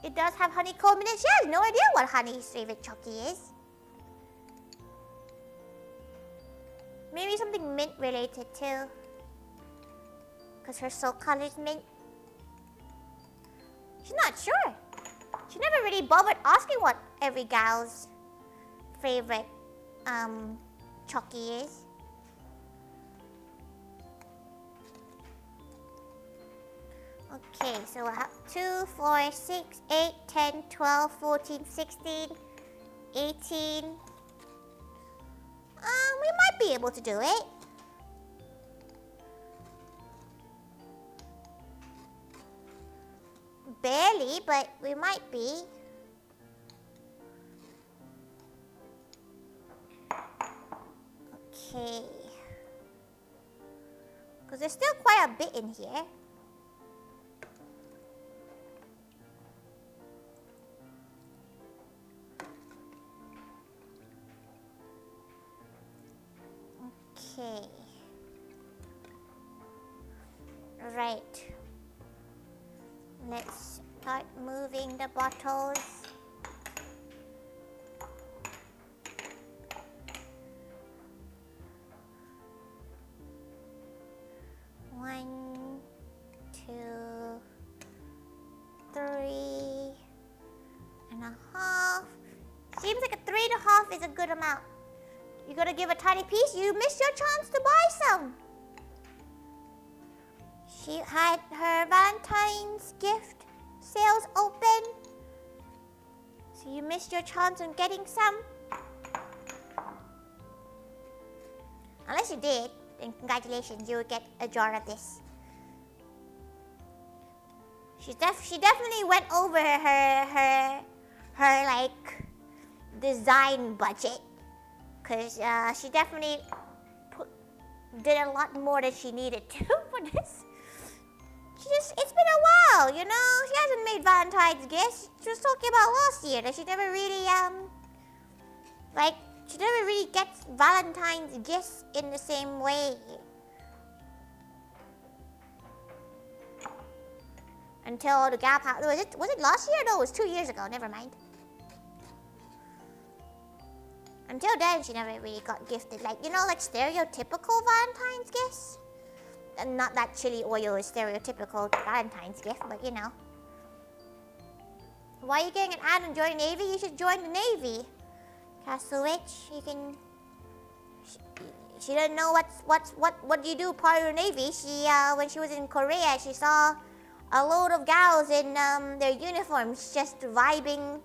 It does have honeycomb in it. She has no idea what honey's favorite chocolate is. Maybe something mint related too. Because her soul color is mint. She's not sure. She never really bothered asking what every gal's favorite chocolate is. Okay, so we'll have 2, 4, 6, 8, 10, 12, 14, 16, 18. We might be able to do it. Barely, but we might be. Okay. Because there's still quite a bit in here. Okay. Right. Let's start moving the bottles. One, 2, 3 and a half. Seems like a 3.5 is a good amount. You gotta give a tiny piece. You missed your chance to buy some. She had her Valentine's gift sales open. So you missed your chance on getting some. Unless you did, then congratulations, you will get a jar of this. She definitely went over her like design budget. Because she definitely did a lot more than she needed to for this. It's been a while, you know. She hasn't made Valentine's gifts. She was talking about last year that she never really, she never really gets Valentine's gifts in the same way. Until the gap happened. Was it last year? No, it was 2 years ago. Never mind. Until then, she never really got gifted, like stereotypical Valentine's gifts. And not that chili oil is stereotypical Valentine's gift, but you know. Why are you getting an ad and join the Navy? You should join the Navy. Castle Witch, you can. She didn't know what you do part of the Navy. She when she was in Korea, she saw a load of gals in their uniforms just vibing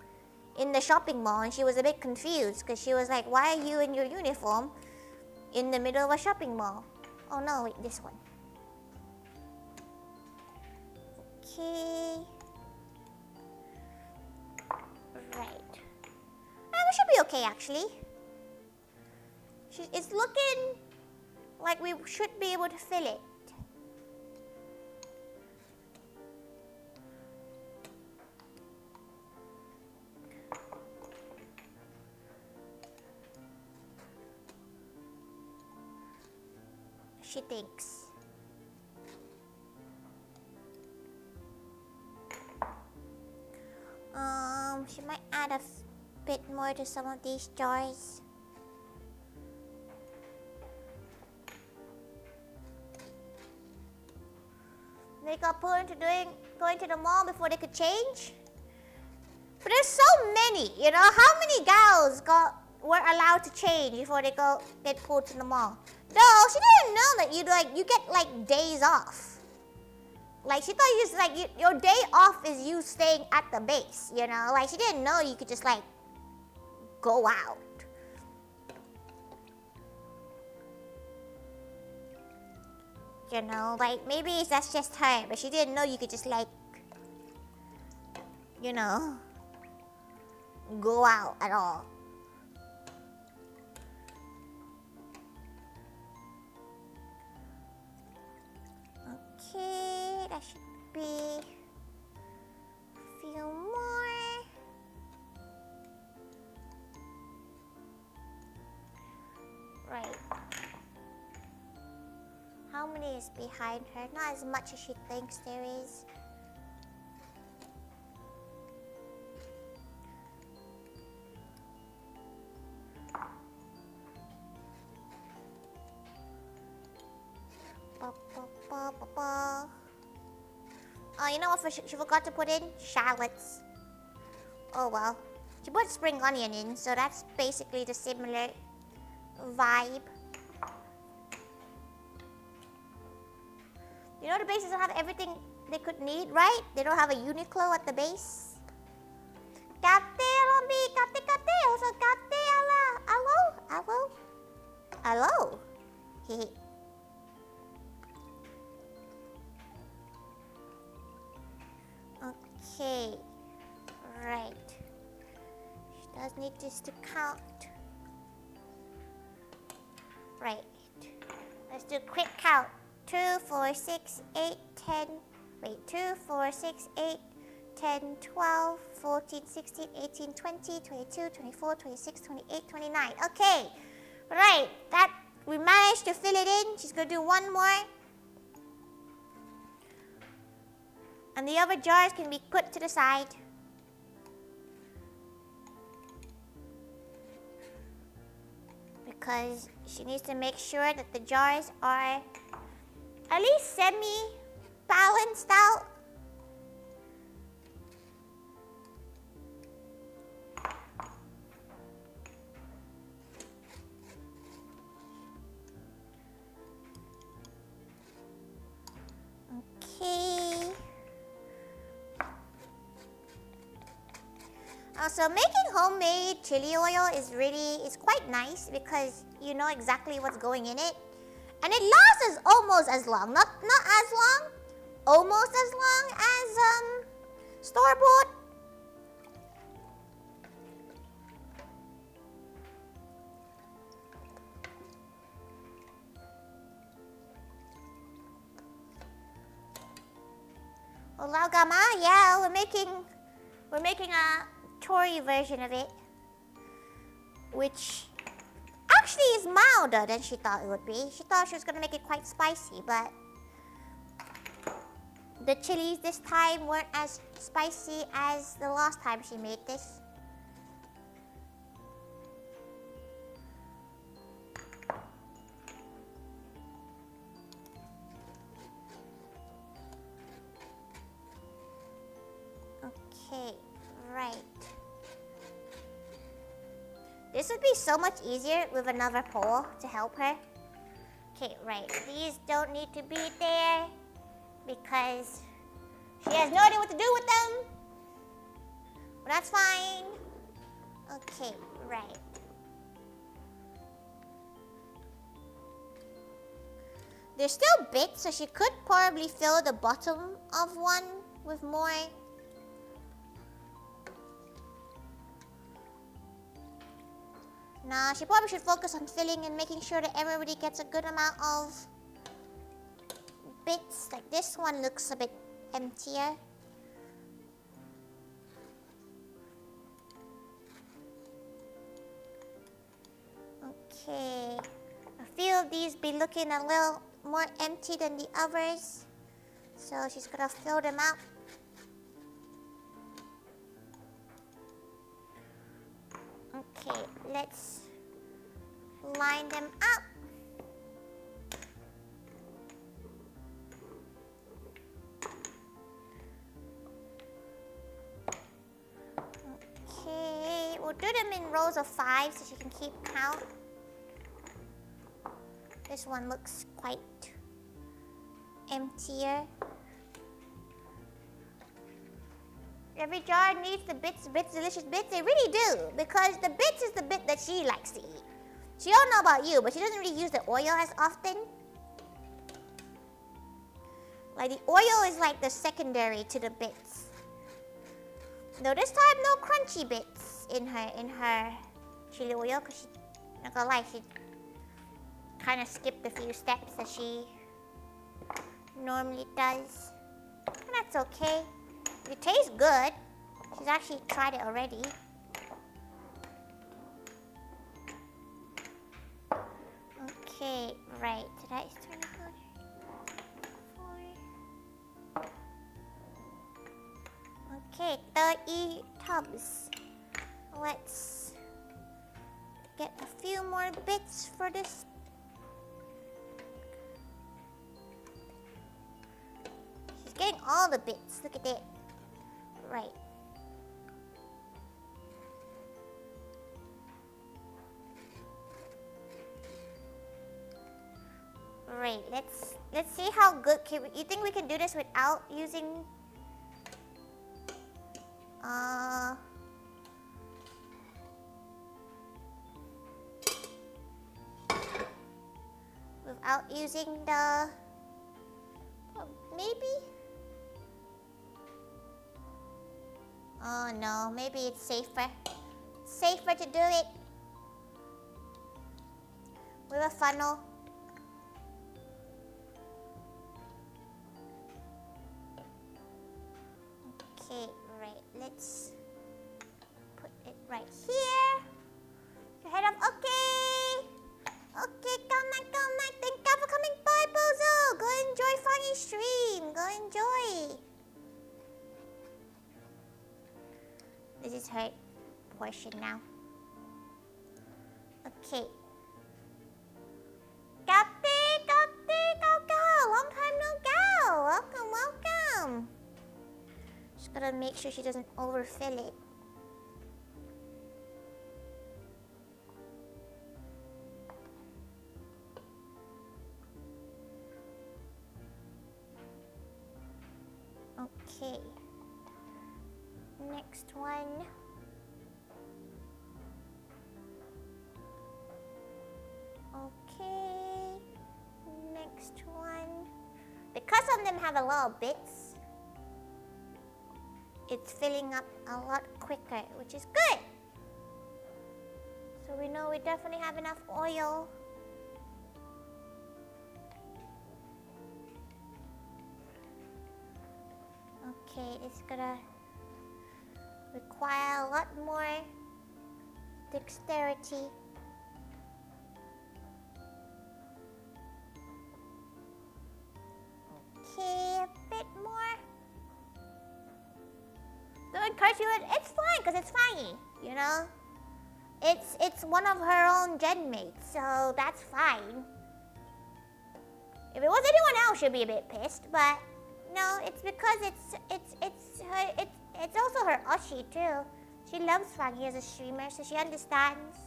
in the shopping mall, and she was a bit confused because she was like, why are you in your uniform in the middle of a shopping mall? Oh no, wait, this one. Okay. Right. We should be okay actually. It's looking like we should be able to fill it. She thinks. She might add a bit more to some of these jars. They got pulled into going to the mall before they could change. But there's so many, you know. How many gals were allowed to change before they get pulled to the mall? No, she didn't know that you get days off. Like she thought your day off is you staying at the base, you know. Like she didn't know you could just go out. You know, maybe that's just her, but she didn't know you could just you know, go out at all. Okay, that should be a few more. Right. how many is behind her? Not as much as she thinks there is. Oh, you know what she forgot to put in? Shallots. Oh well. She put spring onion in, so that's basically the similar vibe. You know the bases don't have everything they could need, right? They don't have a Uniqlo at the base. Kate, Rombi, kate, also kate, hello. Hehe. Okay, right. She does need this to count. Right. Let's do a quick count. 2, 4, 6, 8, 10. Wait, 2, 4, 6, 8, 10, 12, 14, 16, 18, 20, 22, 24, 26, 28, 29. Okay. Right. That we managed to fill it in. She's going to do one more. And the other jars can be put to the side. Because she needs to make sure that the jars are at least semi-balanced out. Okay. Also, making homemade chili oil is quite nice because you know exactly what's going in it. And it lasts almost as long. Not as long, almost as long as store-bought. Oh, LaoGAMa, yeah, we're making a Tori version of it, which actually is milder than she thought it would be. She thought she was gonna make it quite spicy, but the chilies this time weren't as spicy as the last time she made this. Okay, right. This would be so much easier with another pole to help her. Okay, right. These don't need to be there because she has no idea what to do with them. But that's fine. Okay, right. There's still bits, so she could probably fill the bottom of one with more. Nah, she probably should focus on filling and making sure that everybody gets a good amount of bits. Like this one looks a bit emptier. Okay. I feel these be looking a little more empty than the others. So she's gonna fill them out. Okay, let's line them up. Okay, we'll do them in rows of 5 so she can keep count. This one looks quite emptier. Every jar needs the bits, delicious bits. They really do, because the bits is the bit that she likes to eat. She don't know about you, but she doesn't really use the oil as often. Like the oil is like the secondary to the bits. No, this time no crunchy bits in her chili oil, because she, not gonna lie, she kind of skipped a few steps that she normally does. And that's okay. It tastes good. She's actually tried it already. Okay, right. Did I turn it on? Okay, 30 tubs. Let's get a few more bits for this. She's getting all the bits. Look at it. Right. Right, let's see how good you think we can do this without using without using the maybe? Oh no, maybe it's safer. Safer to do it with a funnel. Okay, right, let's put it right here. Your head up, okay. Okay, come on. Thank God for coming by, Bozo. Go enjoy Funny stream. Go enjoy. This is her portion now. Okay. Gapi, go. Long time no go. Welcome. Just gotta make sure she doesn't overfill it. Okay. Next one. Okay. Next one. Because some of them have a lot of bits, it's filling up a lot quicker, which is good. So we know we definitely have enough oil. Okay, it's gonna require a lot more dexterity. Okay, a bit more. Don't encourage you, it's fine, because it's funny, you know? It's one of her own gen mates, so that's fine. If it was anyone else, she'd be a bit pissed, but no, it's because it's also her Oshi too. She loves Funny as a streamer, so she understands.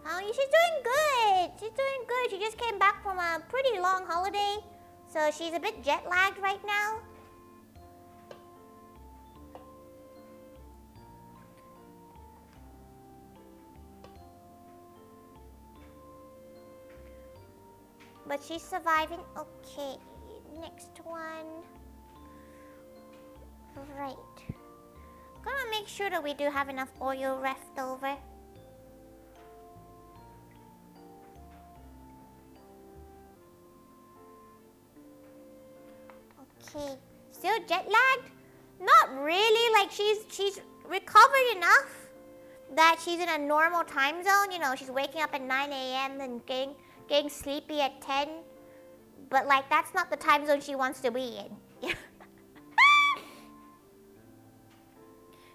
Oh, she's doing good. She's doing good. She just came back from a pretty long holiday, so she's a bit jet lagged right now. But she's surviving. Okay, next one. Right. Gonna make sure that we do have enough oil left over. Okay, still jet lagged? Not really, like she's recovered enough that she's in a normal time zone. You know, she's waking up at 9 a.m. and getting sleepy at 10. But like, that's not the time zone she wants to be in.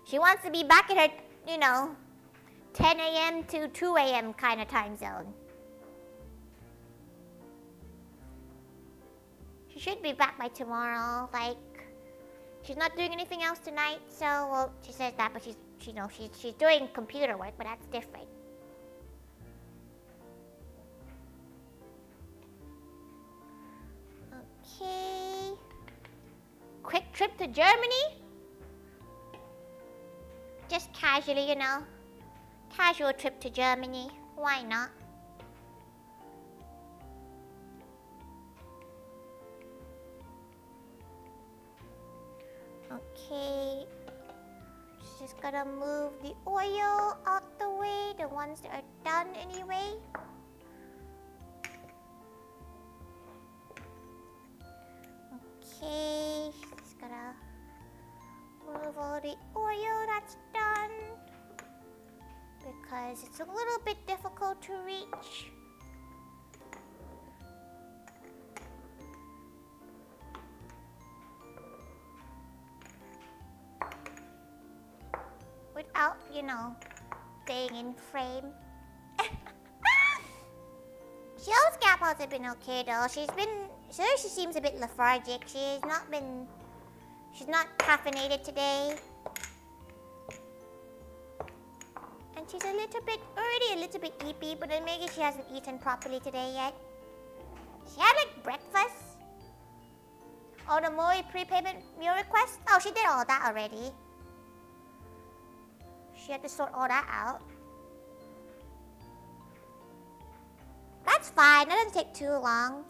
She wants to be back in her, 10 a.m. to 2 a.m. kind of time zone. She should be back by tomorrow. Like, she's not doing anything else tonight, so, well, she says that, but she's doing computer work, but that's different. Okay. Quick trip to Germany? Just casually, Casual trip to Germany. Why not? Okay. Just gotta move the oil out the way, the ones that are done anyway. Okay, just gotta move all the oil that's done because because it's a little bit difficult to reach. Without, staying in frame. LaoGAOma has been okay though. She seems a bit lethargic. She's not caffeinated today. And she's already a little bit eepy, but then maybe she hasn't eaten properly today yet. She had like breakfast. Oh, the Moe prepayment meal request? Oh, she did all that already. She had to sort all that out. That's fine, that doesn't take too long.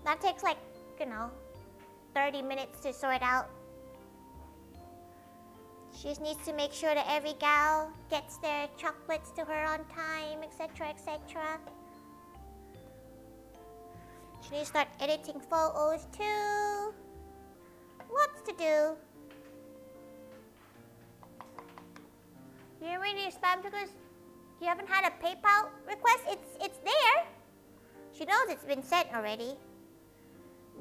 That takes like, 30 minutes to sort out. She just needs to make sure that every gal gets their chocolates to her on time, etc, etc. She needs to start editing photos too. Lots to do. You didn't read your spam because you haven't had a PayPal request? It's there. She knows it's been sent already.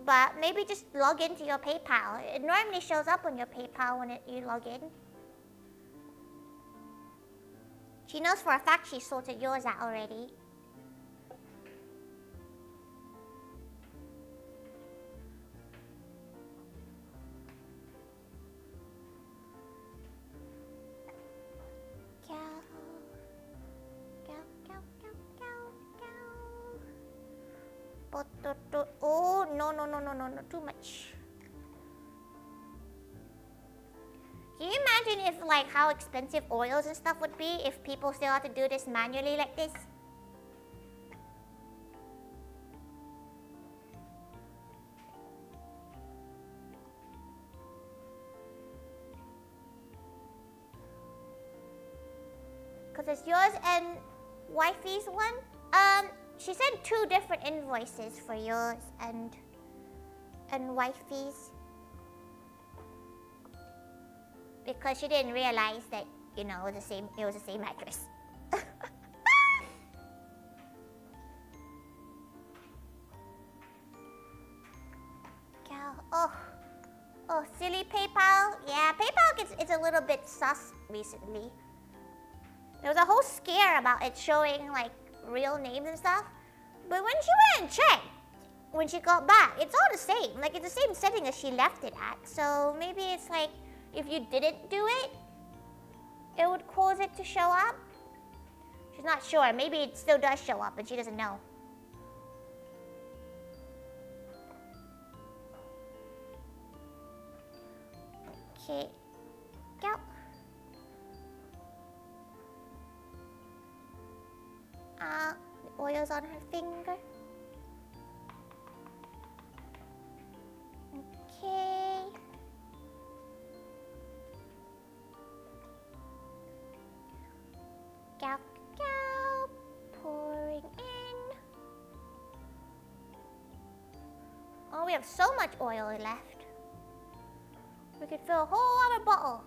But maybe just log into your PayPal. It normally shows up on your PayPal when you log in. She knows for a fact she sorted yours out already. Oh, no, too much. Can you imagine if, like, how expensive oils and stuff would be if people still had to do this manually like this? Because it's yours and wifey's one. She sent 2 different invoices for yours and wifey's. Because she didn't realize that, it was the same address. Oh, silly PayPal. Yeah, PayPal it's a little bit sus recently. There was a whole scare about it showing like real names and stuff. But when she went and checked, when she got back, it's all the same. Like, it's the same setting as she left it at. So maybe it's like, if you didn't do it, it would cause it to show up. She's not sure. Maybe it still does show up, but she doesn't know. Okay. Go. The oil's on her finger. Okay. Gao, gao. Pouring in. Oh, we have so much oil left. We could fill a whole other bottle.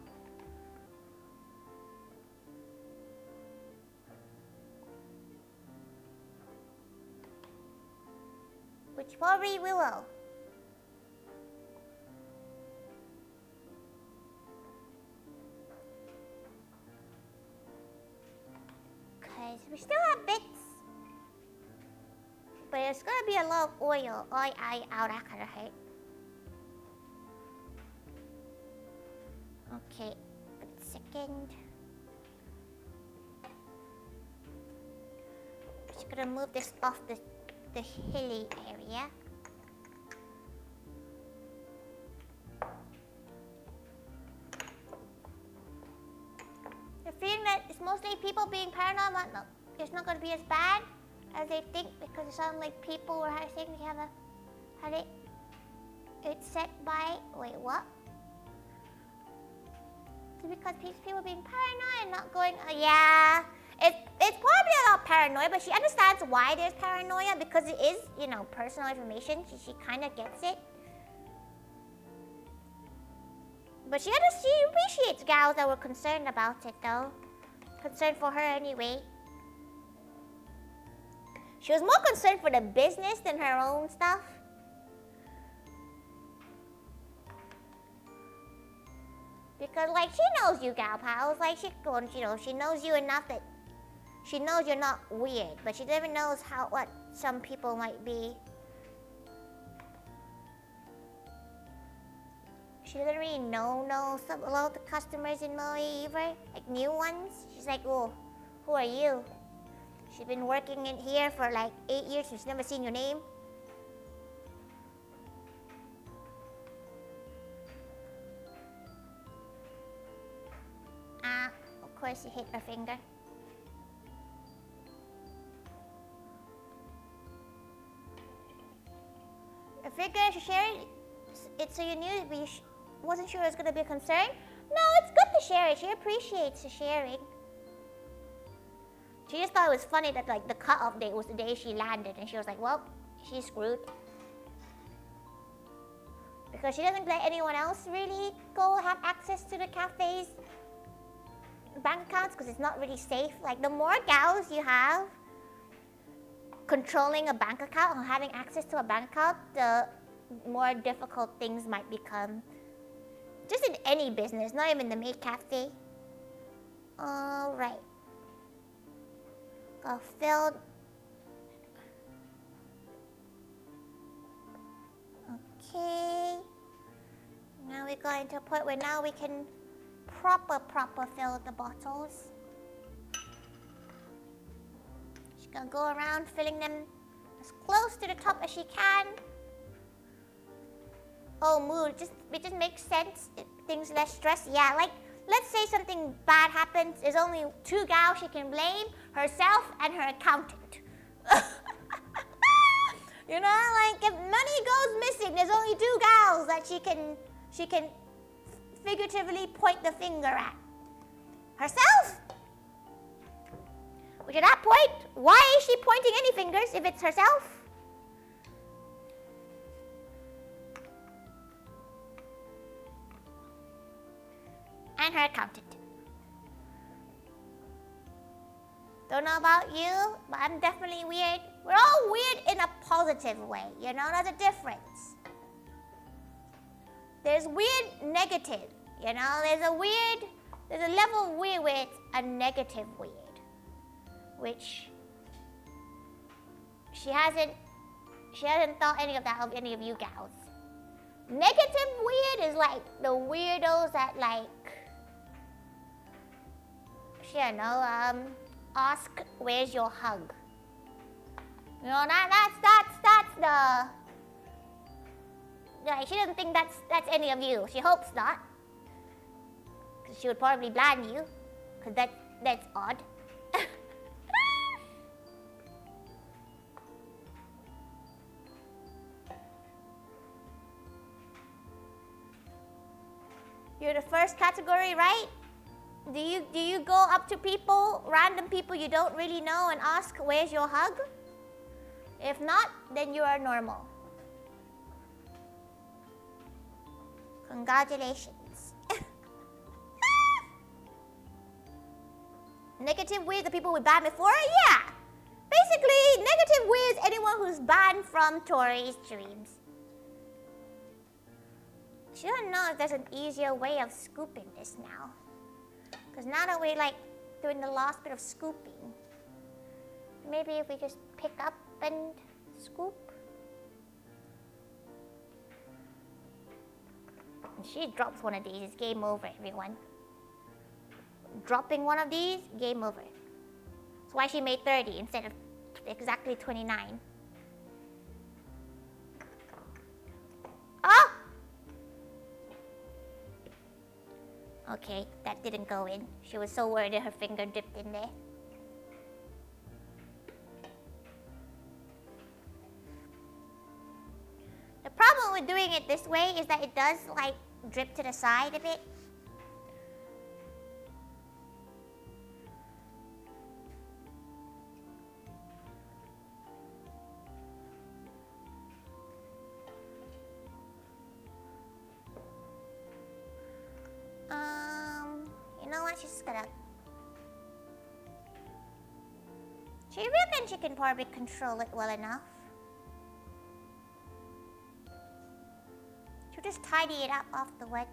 Which probably we will. Because we still have bits. But there's gonna be a lot of oil. That kind of hurt. Okay, a second. Just gonna move this off the hilly area. The feeling that it's mostly people being paranoid, no, it's not going to be as bad as they think, because it sounds like people were saying they had it set by, wait, what? It's because people being paranoid and not going, yeah. It's probably a lot of paranoia, but she understands why there's paranoia, because it is, personal information. She kind of gets it. But she appreciates gals that were concerned about it, though. concerned for her anyway. She was more concerned for the business than her own stuff. Because, like, she knows you, gal pals. Like, she knows you enough that she knows you're not weird, but she never knows what some people might be. She doesn't really know a lot of the customers in MOEtakus, like new ones. She's like, oh, who are you? She's been working in here for like 8 years. She's never seen your name. Of course she hit her finger. I figured I should share it so you knew, but you wasn't sure it was going to be a concern. No, it's good to share it. She appreciates the sharing. She just thought it was funny that like the cutoff date was the day she landed, and she was like, well, she's screwed. Because she doesn't let anyone else really go have access to the cafe's bank accounts because it's not really safe. Like the more gals you have controlling a bank account or having access to a bank account, the more difficult things might become. Just in any business, not even the maid cafe. Alright. Got filled. Okay. Now we got into a point where now we can proper fill the bottles. She's gonna go around filling them as close to the top as she can. Oh, mood. It just makes sense. Things less stress. Yeah, like, let's say something bad happens. There's only two gals she can blame, herself and her accountant. You know, like, if money goes missing, there's only two gals that she can figuratively point the finger at. Herself. Which at that point, why is she pointing any fingers if it's herself? And her accountant. Don't know about you, but I'm definitely weird. We're all weird in a positive way, you know, there's a difference. There's weird negative, you know, there's a level of weird where it's a negative weird. Which she hasn't thought any of that of any of you gals. Negative weird is like the weirdos that like, she don't know, ask where's your hug. You know, that's the, like, she doesn't think that's any of you. She hopes not, because she would probably blind you, because that's odd. You're the first category, right? Do you go up to people, random people you don't really know, and ask, where's your hug? If not, then you are normal. Congratulations. Negative weird, the people we banned before? Yeah. Basically, negative weird is anyone who's banned from Tori's streams. She doesn't know if there's an easier way of scooping this now. Because now that we're like doing the last bit of scooping, maybe if we just pick up and scoop. And she drops one of these, it's game over, everyone. Dropping one of these, game over. That's why she made 30 instead of exactly 29. Oh! Okay, that didn't go in. She was so worried that her finger dipped in there. The problem with doing it this way is that it does like drip to the side a bit. You know what? She's just gonna She reckons she can probably control it well enough. She'll just tidy it up afterwards.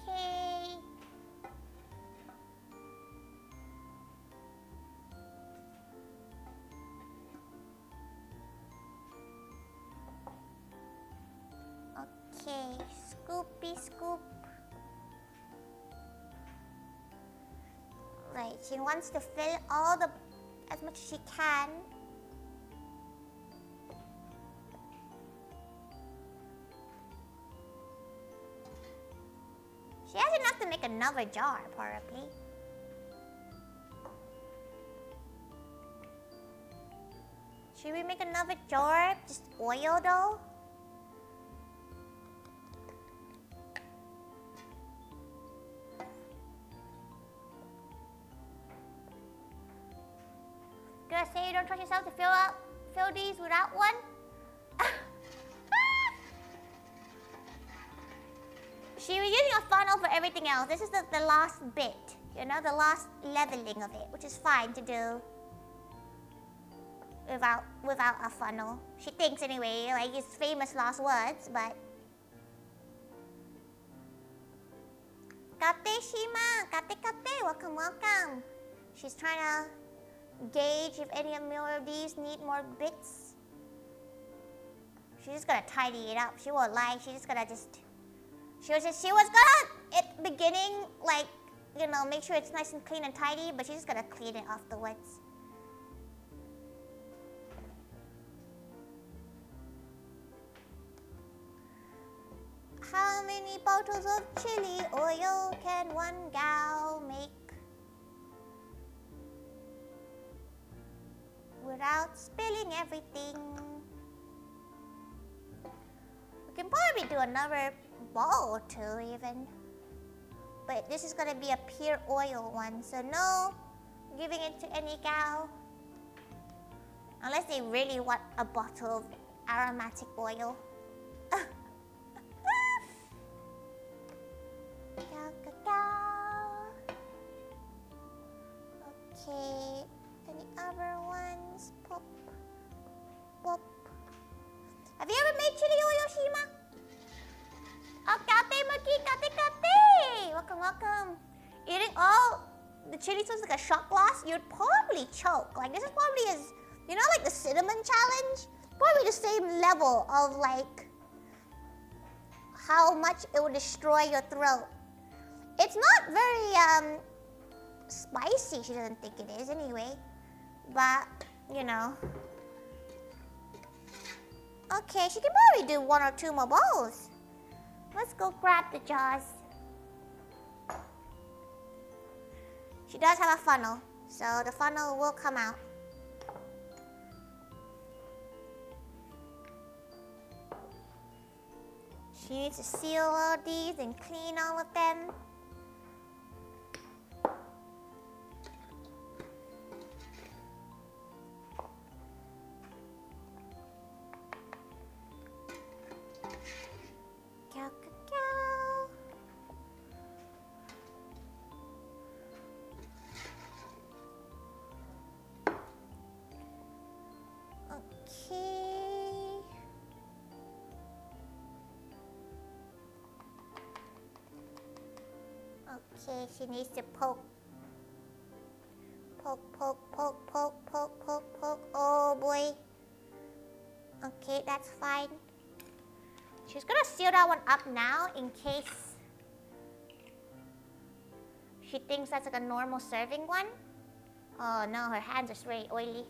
Okay. Okay, scoopy scoop. Right, she wants to fill as much as she can. She has enough to make another jar, probably. Should we make another jar? Just oil, though? Gonna say you don't trust yourself to fill these without one? She was using a funnel for everything else. This is the last bit, you know, the last leveling of it, which is fine to do without a funnel. She thinks anyway, like it's famous last words, but... Kate Shima, Kate, welcome. She's trying to gauge if any more of these need more bits. She's just gonna tidy it up. She won't lie, she's just gonna She was gonna, at the beginning, like, you know, make sure it's nice and clean and tidy, but she's just gonna clean it afterwards. How many bottles of chili oil can one gal make without spilling everything? We can probably do another ball or two even, but this is gonna be a pure oil one, so no giving it to any gal unless they really want a bottle of aromatic oil. Okay, any other ones? Pop, pop. Have you ever made chili oil, Shima? Oh, Kate Maki, Kate! Welcome. Eating all the chili sauce like a shot glass, you'd probably choke. Like, this is probably you know, like the cinnamon challenge? Probably the same level of, like, how much it would destroy your throat. It's not very, spicy, she doesn't think it is anyway. But, you know. Okay, she can probably do 1 or 2 more bowls. Let's go grab the jars. She does have a funnel, so the funnel will come out. She needs to seal all these and clean all of them. Okay, she needs to poke. Poke. Oh boy. Okay, that's fine. She's gonna seal that one up now in case she thinks that's like a normal serving one. Oh no, her hands are really oily.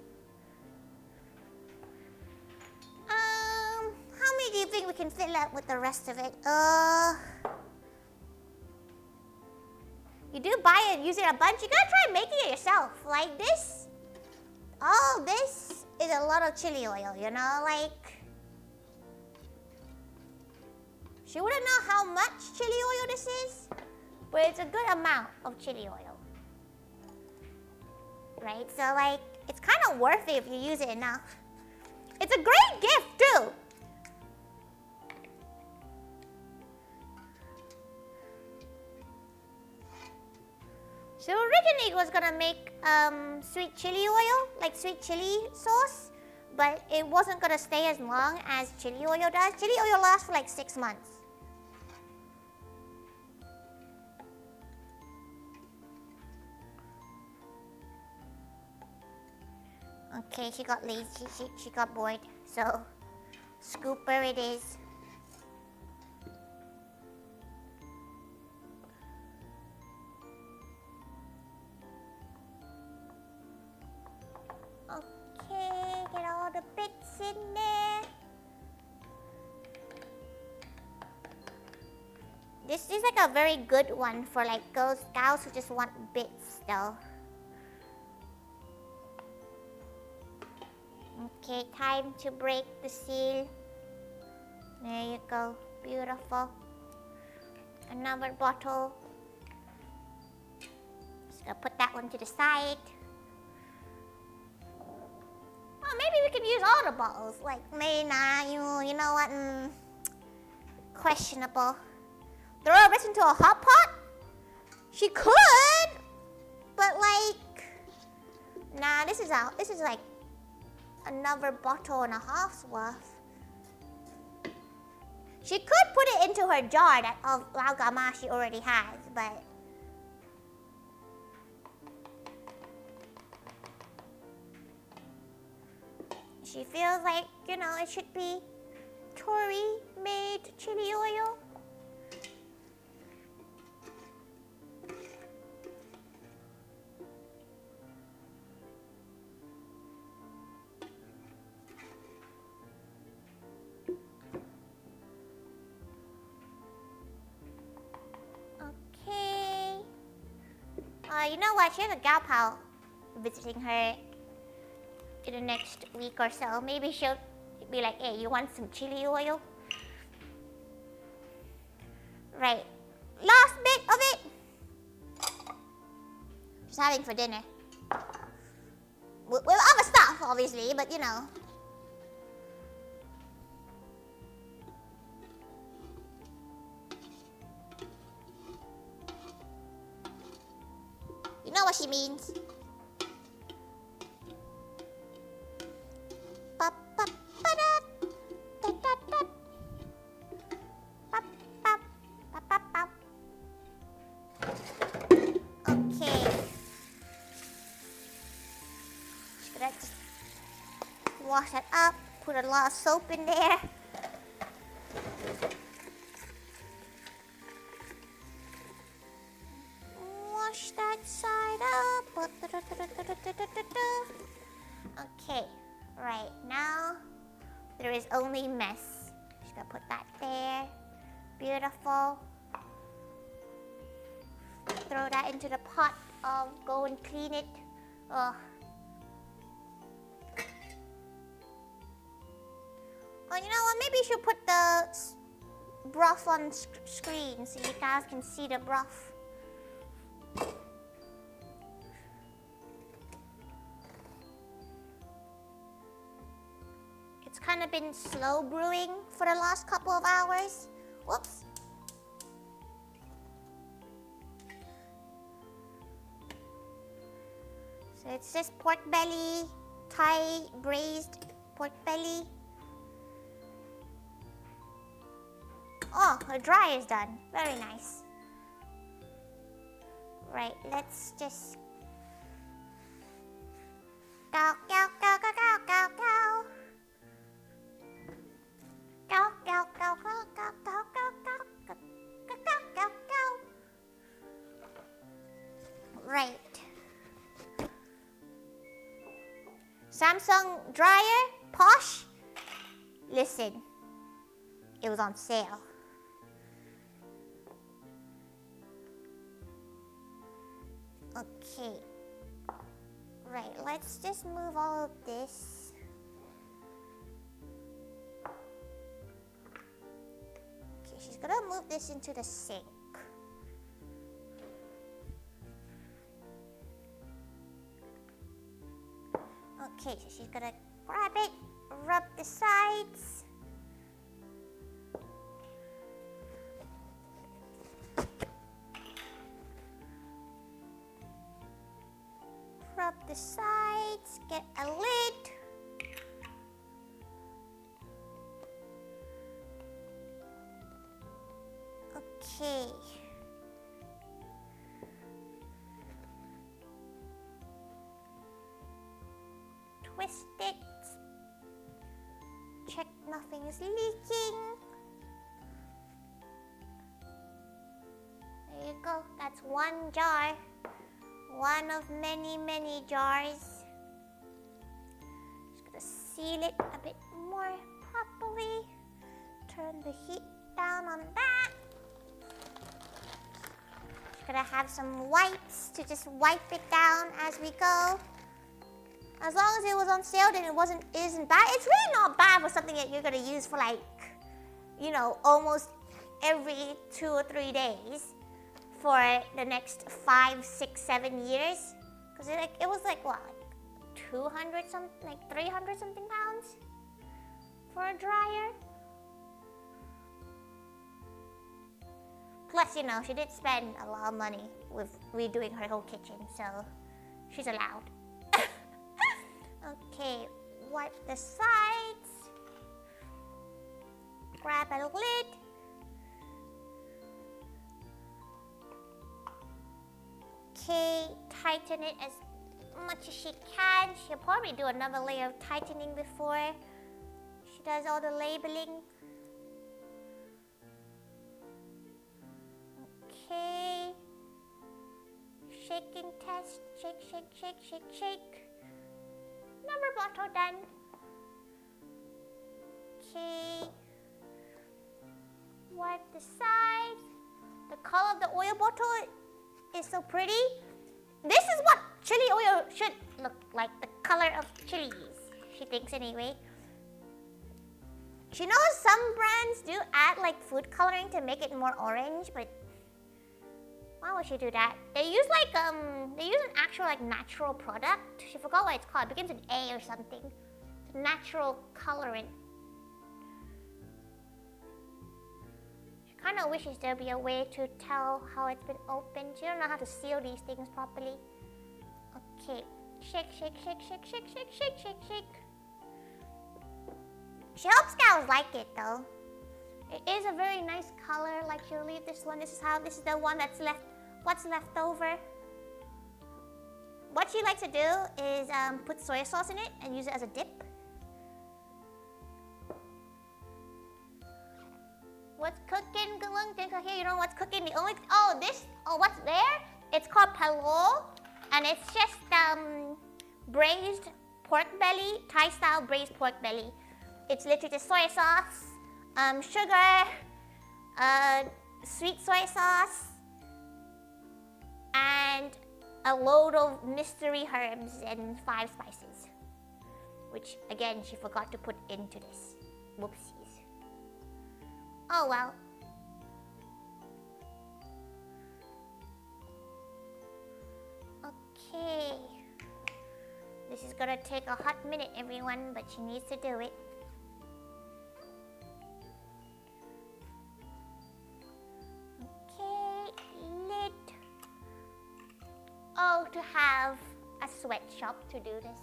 How many do you think we can fill up with the rest of it? You do buy it using a bunch, you gotta try making it yourself. Like this, all this is a lot of chili oil, you know, like. She wouldn't know how much chili oil this is, but it's a good amount of chili oil. Right, so like, it's kind of worth it if you use it enough. It's a great gift too. So originally it was gonna make sweet chili oil, like sweet chili sauce, but it wasn't gonna stay as long as chili oil does. Chili oil lasts for like 6 months. Okay, she got lazy, she got bored, so scooper it is. Okay, get all the bits in there. This is like a very good one for like gals who just want bits though. Okay, time to break the seal. There you go, beautiful. Another bottle. Just gonna put that one to the side. Oh, maybe we can use all the bottles. Like, maybe nah, you know what? Questionable. Throw this into a hot pot? She could, but like, nah. This is like another bottle and a half's worth. She could put it into her jar of LaoGAOma she already has, but she feels like, you know, it should be Tori made chili oil. You know what? She has a gal pal visiting her in the next week or so. Maybe she'll be like, hey, you want some chili oil? Right. Last bit of it. She's having for dinner. With other stuff, obviously, but you know. You know what she means. Okay. Let's wash that up. Put a lot of soap in there. Wash that side up. Okay, right now there is only mess. Just gonna put that there. Beautiful. Throw that into the pot. Go and clean it. Oh, you know what? Maybe you should put the broth on screen so you guys can see the broth. It's kind of been slow brewing for the last couple of hours. Whoops. So it's just pork belly, Thai braised pork belly. Oh, her dry is done. Very nice. Right, let's just go, go, go, go, go, go, go. Go, go, go, go, go, go, go, go, go, go, go, go. Right. Samsung dryer, posh. Listen, it was on sale. Okay. Right, let's just move all of this. Okay, she's gonna move this into the sink. Okay, so she's gonna grab it, rub the sides. the sides, get a lid. Okay. Twist it. Check nothing is leaking. There you go. That's one jar. One of many, many jars. Just gonna seal it a bit more properly. Turn the heat down on that. Just gonna have some wipes to just wipe it down as we go. As long as it was on sale, then isn't bad. It's really not bad for something that you're gonna use for like, you know, almost every 2 or 3 days for the next 5, 6, 7 years. Cause it was like what, like 200 something, like 300 something pounds for a dryer. Plus, you know, she did spend a lot of money with redoing her whole kitchen, so she's allowed. Okay, wipe the sides. Grab a lid. Okay, tighten it as much as she can. She'll probably do another layer of tightening before she does all the labeling. Okay. Shaking test. Shake, shake, shake, shake, shake. Number bottle done. Okay. Wipe the sides. The color of the oil bottle is so pretty. This is what chili oil should look like. The color of chilies, she thinks anyway. She knows some brands do add like food coloring to make it more orange, but why would she do that? They use like they use an actual like natural product. She forgot what it's called. It begins with A or something. It's natural colorant. She kind of wishes there'd be a way to tell how it's been opened. She don't know how to seal these things properly. Okay, shake, shake, shake, shake, shake, shake, shake, shake, shake. She hopes cows like it though. It is a very nice color. Like she'll leave this one. This is the one that's left. What's left over. What she likes to do is put soy sauce in it and use it as a dip. What's cooking, Galung? Here, you know what's cooking? What's there? It's called palo, and it's just braised pork belly, Thai style braised pork belly. It's literally just soy sauce, sugar, sweet soy sauce, and a load of mystery herbs and 5 spices, which again she forgot to put into this. Whoopsies. Oh well. Okay. This is gonna take a hot minute, everyone, but she needs to do it. Oh, to have a sweatshop to do this.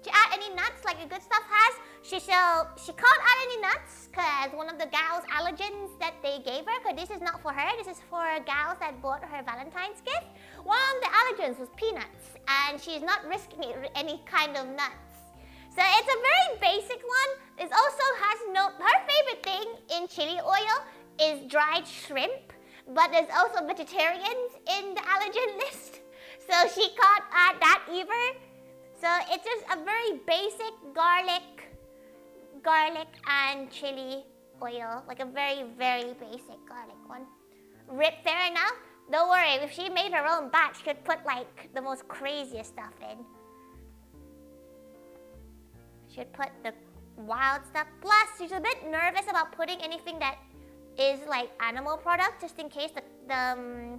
To add any nuts like the good stuff has, she can't add any nuts because one of the gals' allergens that they gave her, because this is not for her, this is for gals that bought her Valentine's gift. One of the allergens was peanuts, and she's not risking it with any kind of nuts. So it's a very basic one. It also has her favorite thing in chili oil is dried shrimp, but there's also vegetarians in the allergen list, so she can't add that either. So it's just a very basic garlic and chili oil, like a very, very basic garlic one. Fair enough. Don't worry, if she made her own batch, she could put like the most craziest stuff in. She'd put the wild stuff. Plus, she's a bit nervous about putting anything that is like animal product, just in case the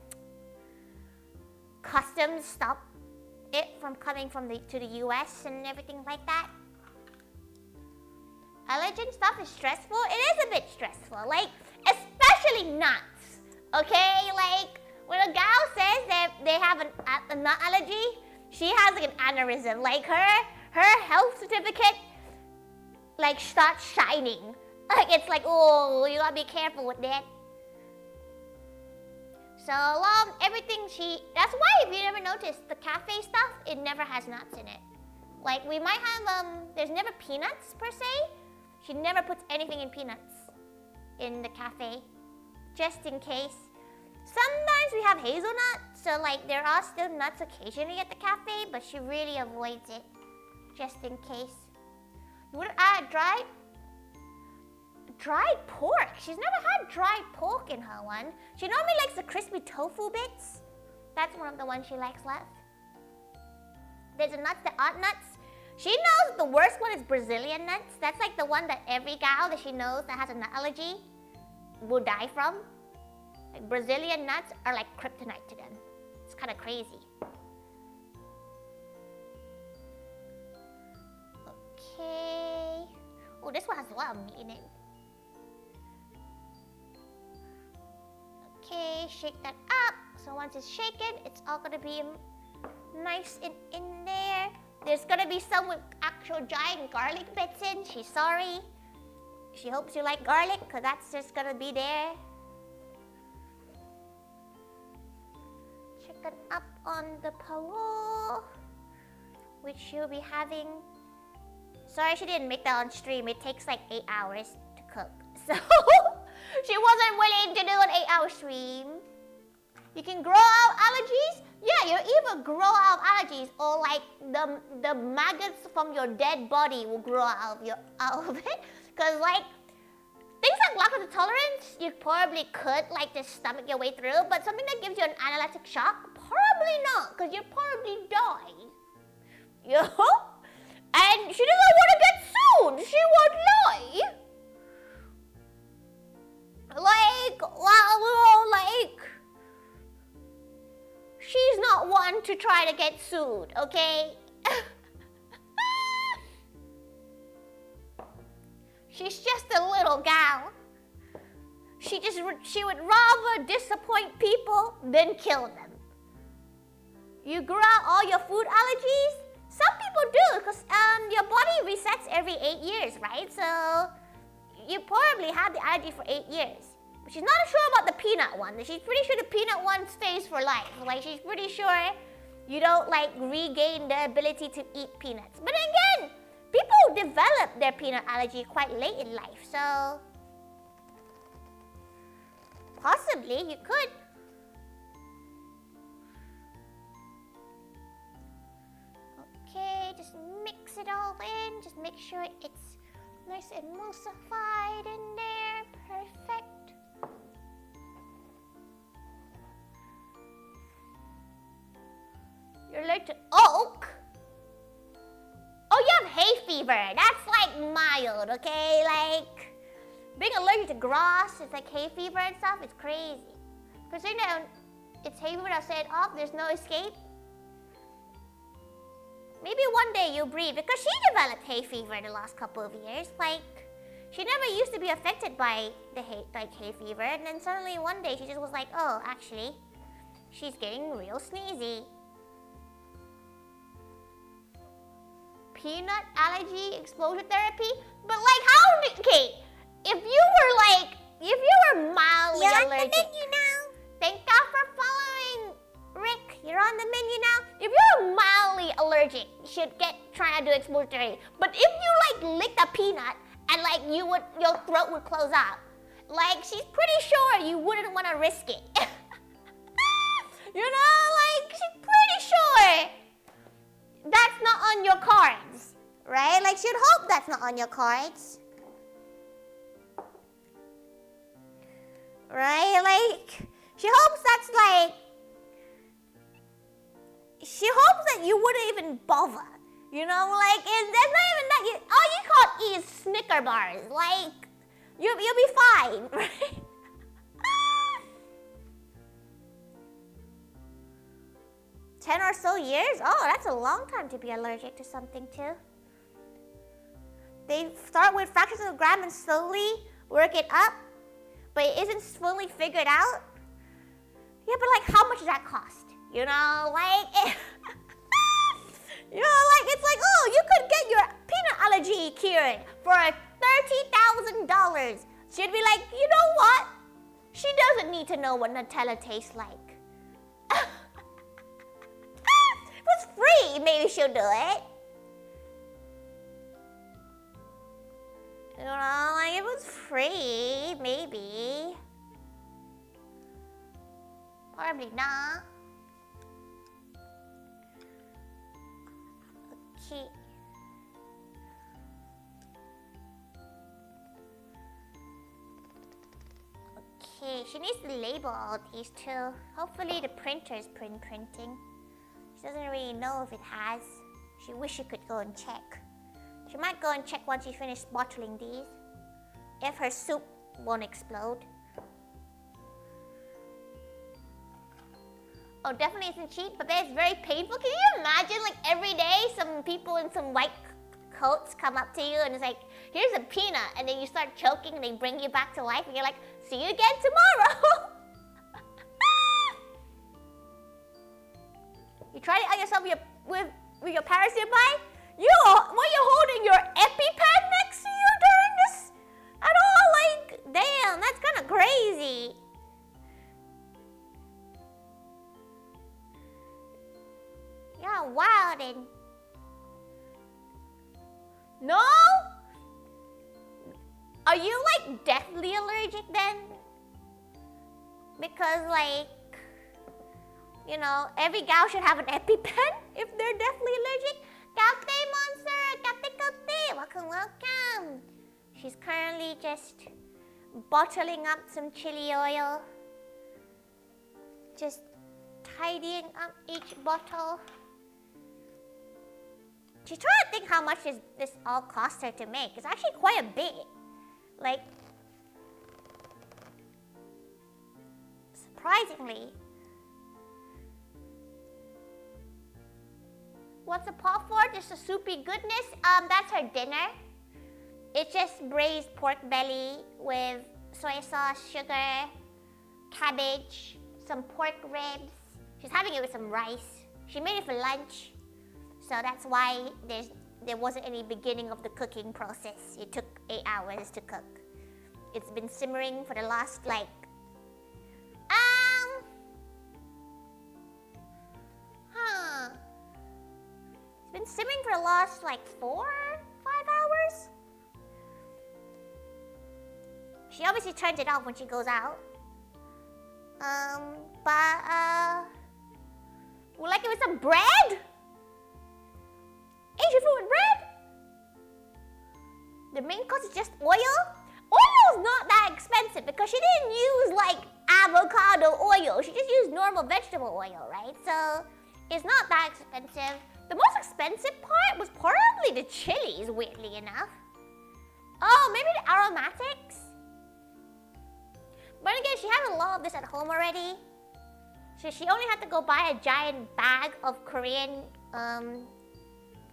customs stop it from coming to the US and everything like that. Allergen stuff is stressful. It is a bit stressful, like especially nuts. Okay, like when a gal says that they have a nut allergy, she has like an aneurysm. Like her health certificate like starts shining. Like it's like, oh, you gotta be careful with that. So everything that's why if you never noticed, the cafe stuff, it never has nuts in it. Like we might have, there's never peanuts per se. She never puts anything in peanuts in the cafe, just in case. Sometimes we have hazelnut, so like there are still nuts occasionally at the cafe, but she really avoids it, just in case. You would add dried pork. She's never had dried pork in her one. She normally likes the crispy tofu bits. That's one of the ones she likes left. There's the nuts that aren't nuts. She knows the worst one is Brazilian nuts. That's like the one that every gal that she knows that has a nut allergy will die from. Like Brazilian nuts are like kryptonite to them. It's kind of crazy. Okay. Oh, this one has a lot of meat in it. Okay, shake that up. So once it's shaken, it's all gonna be nice and in there. There's gonna be some with actual giant garlic bits in. She's sorry. She hopes you like garlic, because that's just gonna be there. Chicken up on the palo, which she'll be having. Sorry she didn't make that on stream. It takes like 8 hours to cook. So she wasn't willing to do an 8-hour stream. You can grow out allergies. Yeah, you either grow out allergies or like the maggots from your dead body will grow out of it. Cause like things like lactose intolerance, you probably could like just stomach your way through, but something that gives you an anaphylactic shock, probably not, cause you'll probably die. You know? And she doesn't want to get sued. She won't lie. Like, well, like, she's not one to try to get sued, okay? She's just a little gal. She would rather disappoint people than kill them. You grow out all your food allergies? Some people do, because your body resets every 8 years, right? So you probably had the allergy for 8 years. But she's not sure about the peanut one. She's pretty sure the peanut one stays for life. Like, she's pretty sure you don't, like, regain the ability to eat peanuts. But again, people develop their peanut allergy quite late in life, so possibly you could. Okay, just mix it all in. Just make sure it's nice and emulsified in there. Perfect. You're allergic to oak? Oh, you have hay fever. That's like mild, okay? Like, being allergic to grass, it's like hay fever and stuff. It's crazy. Considering that it's hay fever that set off, there's no escape. Maybe one day you'll breathe, because she developed hay fever in the last couple of years. Like, she never used to be affected by the hay fever, and then suddenly one day she just was like, oh, actually, she's getting real sneezy. Peanut allergy exposure therapy? But like, how okay, if you were mildly allergic. You're on the menu now. Thank God for following, Rick. You're on the menu now. If you're mildly allergic, you should try to do exposure therapy. But if you like licked a peanut and like your throat would close up, like she's pretty sure you wouldn't want to risk it. You know, like she's pretty sure that's not on your cards, right? Like she'd hope that's not on your cards. Right? Like, she hopes that's like, she hopes that you wouldn't even bother. You know, like, there's not even that, all you can't eat is Snicker bars. Like, you'll be fine, right? 10 or so years? Oh, that's a long time to be allergic to something too. They start with fractions of a gram and slowly work it up, but it isn't fully figured out. Yeah, but like, how much does that cost? You know, like, you know, like, it's like, oh, you could get your peanut allergy cured for $30,000. She'd be like, you know what? She doesn't need to know what Nutella tastes like. If it was free, maybe she'll do it. You know, like, if it was free, maybe. Probably not. Okay. Okay, she needs to label all these too. Hopefully the printer's printing. She doesn't really know if it has. She wish she could go and check. She might go and check once she finishes bottling these. If her soup won't explode. Oh, definitely isn't cheap, but it's very painful. Can you imagine, like, every day some people in some white coats come up to you and it's like, here's a peanut, and then you start choking and they bring you back to life and you're like, see you again tomorrow. You tried it on yourself with your parents nearby? Were you holding your EpiPen next to you during this at all? Like, damn, that's kind of crazy. Yeah, wild and... No? Are you, like, deathly allergic then? Because, like, you know, every gal should have an EpiPen if they're deathly allergic. Kate Monster, Kate, welcome. She's currently just bottling up some chili oil. Just tidying up each bottle. She's trying to think how much this all cost her to make. It's actually quite a bit. Like, surprisingly. What's the pot for? Just a soupy goodness. That's her dinner. It's just braised pork belly with soy sauce, sugar, cabbage, some pork ribs. She's having it with some rice. She made it for lunch. So that's why there wasn't any beginning of the cooking process. It took 8 hours to cook. It's been simmering for the last, like, It's been simmering for the last, like, 4 or 5 hours. She obviously turns it off when she goes out. Would like it with some bread? Asian food with bread? The main course is just oil? Oil's not that expensive because she didn't use, like, avocado oil. She just used normal vegetable oil, right? So it's not that expensive. The most expensive part was probably the chilies, weirdly enough. Oh, maybe the aromatics? But again, she has a lot of this at home already. So she only had to go buy a giant bag of Korean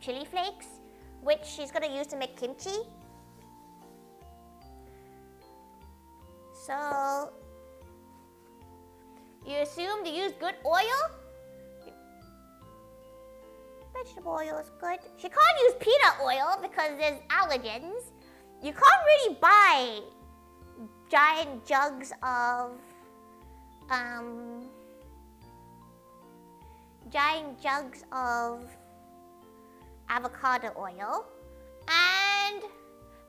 chili flakes, which she's gonna use to make kimchi. So, you assume to use good oil? Vegetable oil is good. She can't use peanut oil because there's allergens. You can't really buy giant jugs of avocado oil, and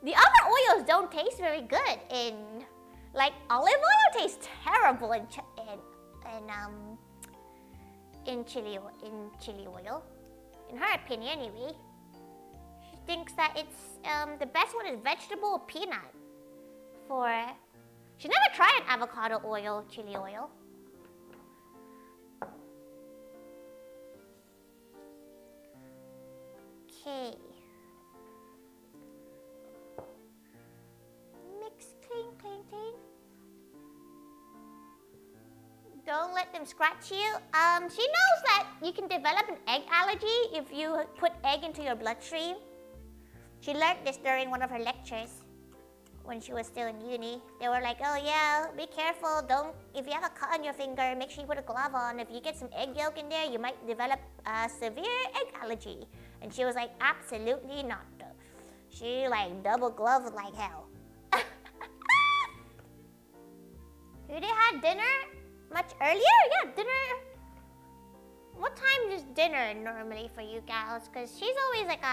the other oils don't taste very good. Like olive oil tastes terrible in chili oil. In her opinion, anyway. She thinks that it's the best one is vegetable or peanut. She's never tried an avocado oil, chili oil. Okay. Mix, clean. Don't let them scratch you. She knows that you can develop an egg allergy if you put egg into your bloodstream. She learned this during one of her lectures. when she was still in uni. They were like, oh yeah, be careful, if you have a cut on your finger, make sure you put a glove on. If you get some egg yolk in there, you might develop a severe egg allergy. And she was like, absolutely not. She like double gloved like hell. You did have dinner much earlier? Yeah, dinner. What time is dinner normally for you gals? Because she's always like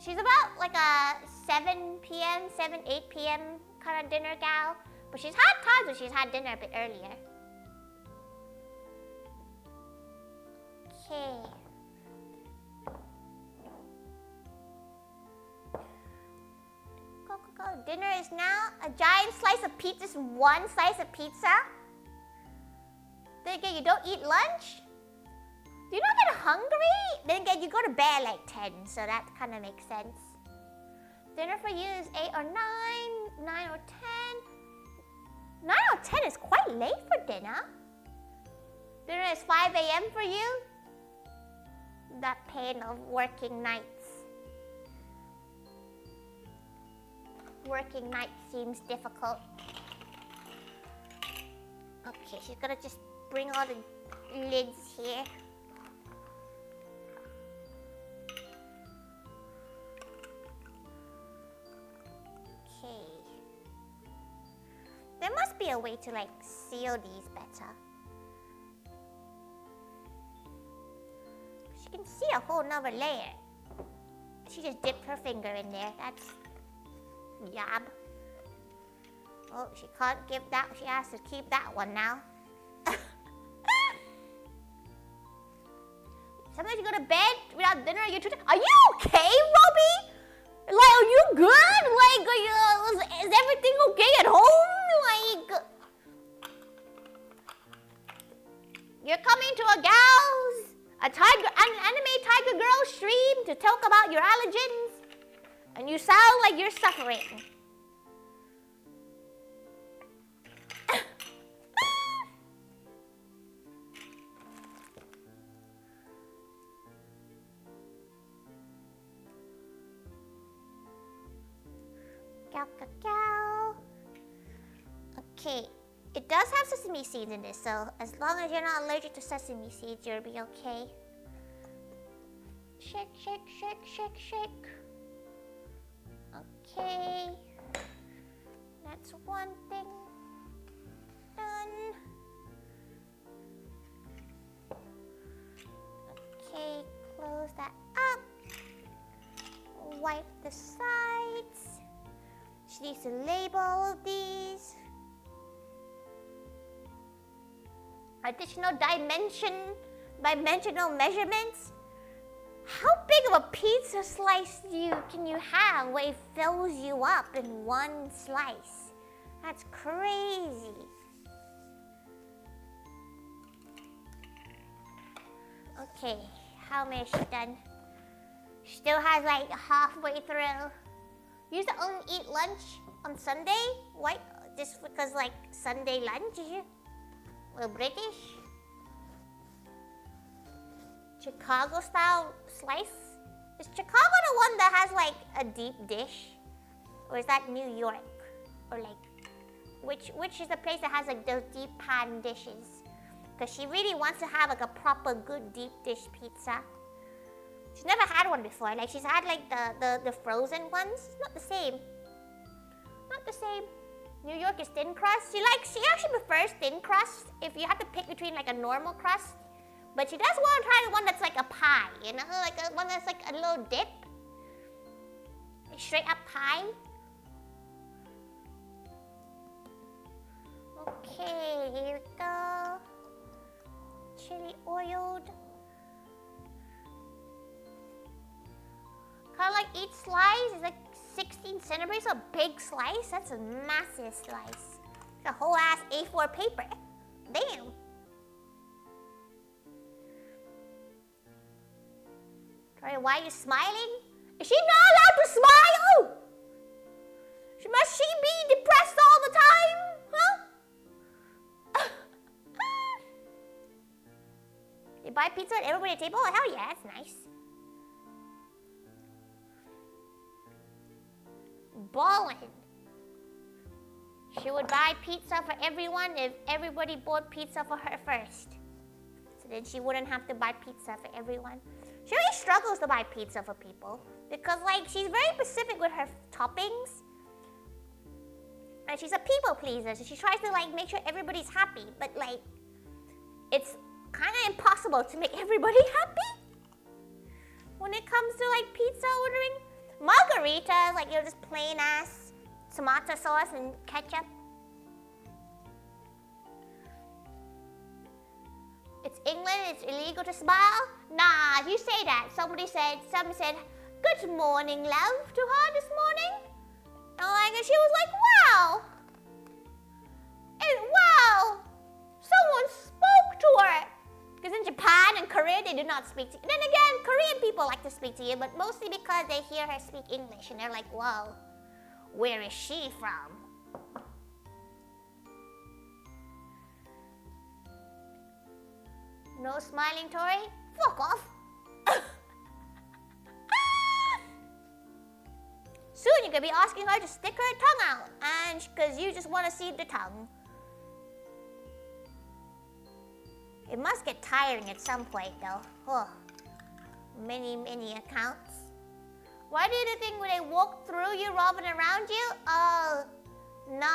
she's about like a 7 p.m., 8 p.m. kind of dinner gal. But she's had times when she's had dinner a bit earlier. Okay. Go. Dinner is now a giant slice of pizza. Just one slice of pizza? Then again, you don't eat lunch? Do you not get hungry? Then again, you go to bed like 10, so that kind of makes sense. Dinner for you is 8 or 9, 9 or 10. 9 or 10 is quite late for dinner. Dinner is 5 a.m. for you? That pain of working nights. Working nights seems difficult. Okay, she's gonna just bring all the lids here. Okay. There must be a way to like seal these better. She can see a whole nother layer. She just dipped her finger in there. That's yab. Oh, she can't give that. She has to keep that one now. Sometimes you go to bed without dinner. Are you okay, Robbie? Like, are you good? Like, is everything okay at home? Like, you're coming to an anime tiger girl stream to talk about your allergens, and you sound like you're suffering. Okay, it does have sesame seeds in this, so as long as you're not allergic to sesame seeds, you'll be okay. Shake, shake, shake, shake, shake. Okay, that's one thing done. Okay, close that up. Wipe the sides. She needs to label all of these. Additional dimensional measurements. How big of a pizza slice can you have where it fills you up in one slice? That's crazy. Okay, how many is she done? She still has like halfway through. You used to only eat lunch on Sunday? Why? Just because like Sunday lunch? We're British? Chicago style slice? Is Chicago the one that has like a deep dish? Or is that New York? Or like, which is the place that has like those deep pan dishes? Because she really wants to have like a proper good deep dish pizza. She's never had one before. Like she's had like the frozen ones. It's not the same. Not the same. New York is thin crust. She actually prefers thin crust if you have to pick between like a normal crust. But she does want to try the one that's like a pie, you know? Like one that's like a little dip. A straight up pie. Okay, here we go. Chili oiled. Kind of like each slice is like 16 centimeters, a big slice. That's a massive slice. It's a whole ass A4 paper. Damn. Tori, why are you smiling? Is she not allowed to smile? Must she be depressed all the time? Huh? You buy pizza at everybody at the table? Hell yeah, that's nice. ballin'. She would buy pizza for everyone if everybody bought pizza for her first. So then she wouldn't have to buy pizza for everyone. She really struggles to buy pizza for people because like she's very specific with her toppings. And she's a people pleaser, so she tries to like make sure everybody's happy, but like it's kind of impossible to make everybody happy when it comes to like pizza ordering. Margaritas, like just plain ass tomato sauce and ketchup. It's England, it's illegal to smile. Nah, if you say that, someone said, good morning, love, to her this morning. And she was like, wow. Wow. Someone spoke to her. Because in Japan and Korea, they do not speak to you. Then again, Korean people like to speak to you, but mostly because they hear her speak English and they're like, whoa, where is she from? No smiling, Tori? Fuck off. Soon you're gonna be asking her to stick her tongue out, and because you just want to see the tongue. It must get tiring at some point, though. Oh, many accounts. Why do you think when they walk through you rather than around you? Oh, no,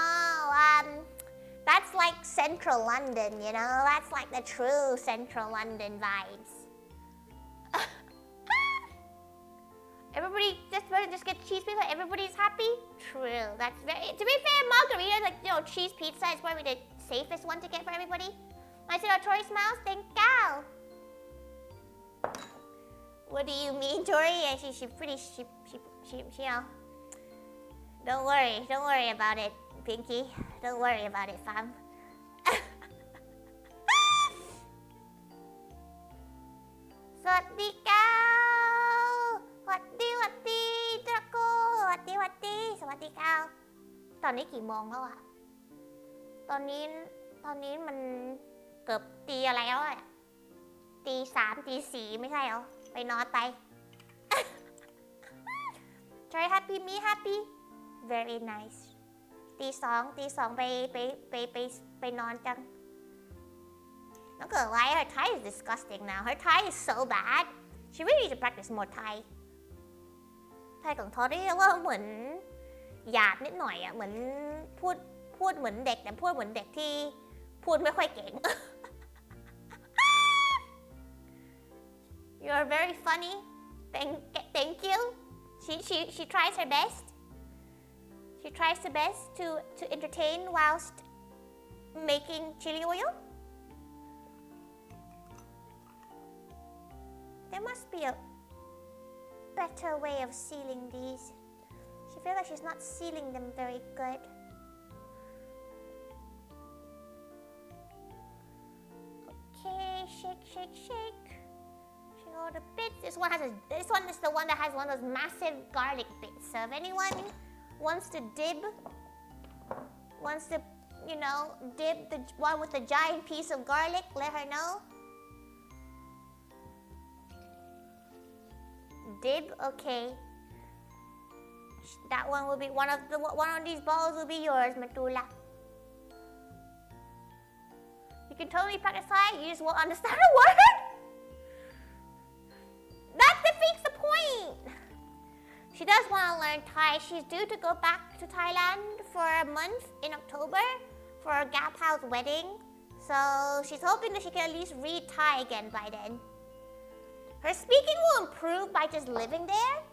that's like Central London, you know? That's like the true Central London vibes. Everybody just get cheese pizza, everybody's happy? True, that's very, to be fair, margarita, like, cheese pizza is probably the safest one to get for everybody. I said, Tori smiles, thank cow. What do you mean, Tori? Yeah, she pretty, don't worry about it, Pinky. Don't worry about it, fam. Sawatikaw. ตอนนี้กี่โมงแล้วอะตอนนี้มันเกือบตีอะไรแล้วอะตี3ตี4ไม่ใช่เหรอไปนอนไป Try happy me happy very nice ตี2ไปนอนจัง Not gonna lie, her Thai is disgusting now. Her Thai is so bad. She really needs to practice more Thai. Thai ของ Tori ว่าเหมือนหยาบนิดหน่อยอะเหมือนพูดเหมือนเด็กแต่พูดเหมือนเด็กที่พูดไม่ค่อยเก่ง You're very funny. Thank you. She tries her best. She tries her best to entertain whilst making chili oil. There must be a better way of sealing these. She feels like she's not sealing them very good. Okay, shake. Shake all the bits. This one is the one that has one of those massive garlic bits. So if anyone wants to dip the one with the giant piece of garlic, let her know. Dib, okay. That one will be one of these balls will be yours, Matula. You can totally practice Thai, you just won't understand a word. That defeats the point. She does want to learn Thai. She's due to go back to Thailand for a month in October for a Gap House wedding. So she's hoping that she can at least read Thai again by then. Her speaking will improve by just living there.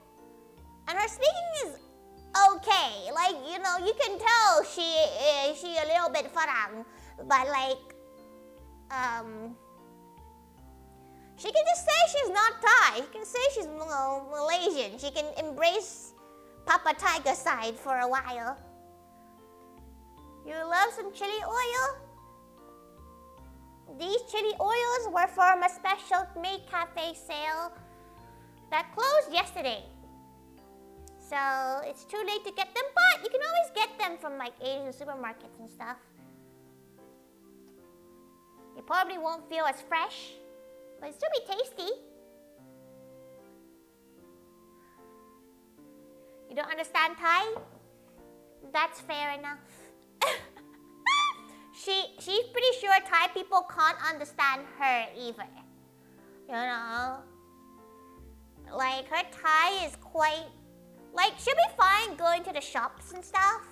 And her speaking is okay. Like, you can tell she a little bit farang. But like, she can just say she's not Thai. She can say she's Malaysian. She can embrace Papa Thaiga side for a while. You love some chili oil? These chili oils were from a special May Cafe sale that closed yesterday. So it's too late to get them, but you can always get them from like Asian supermarkets and stuff. It probably won't feel as fresh, but it'll still be tasty. You don't understand Thai? That's fair enough. She's pretty sure Thai people can't understand her either. You know? Like, her Thai is quite... Like, she'll be fine going to the shops and stuff.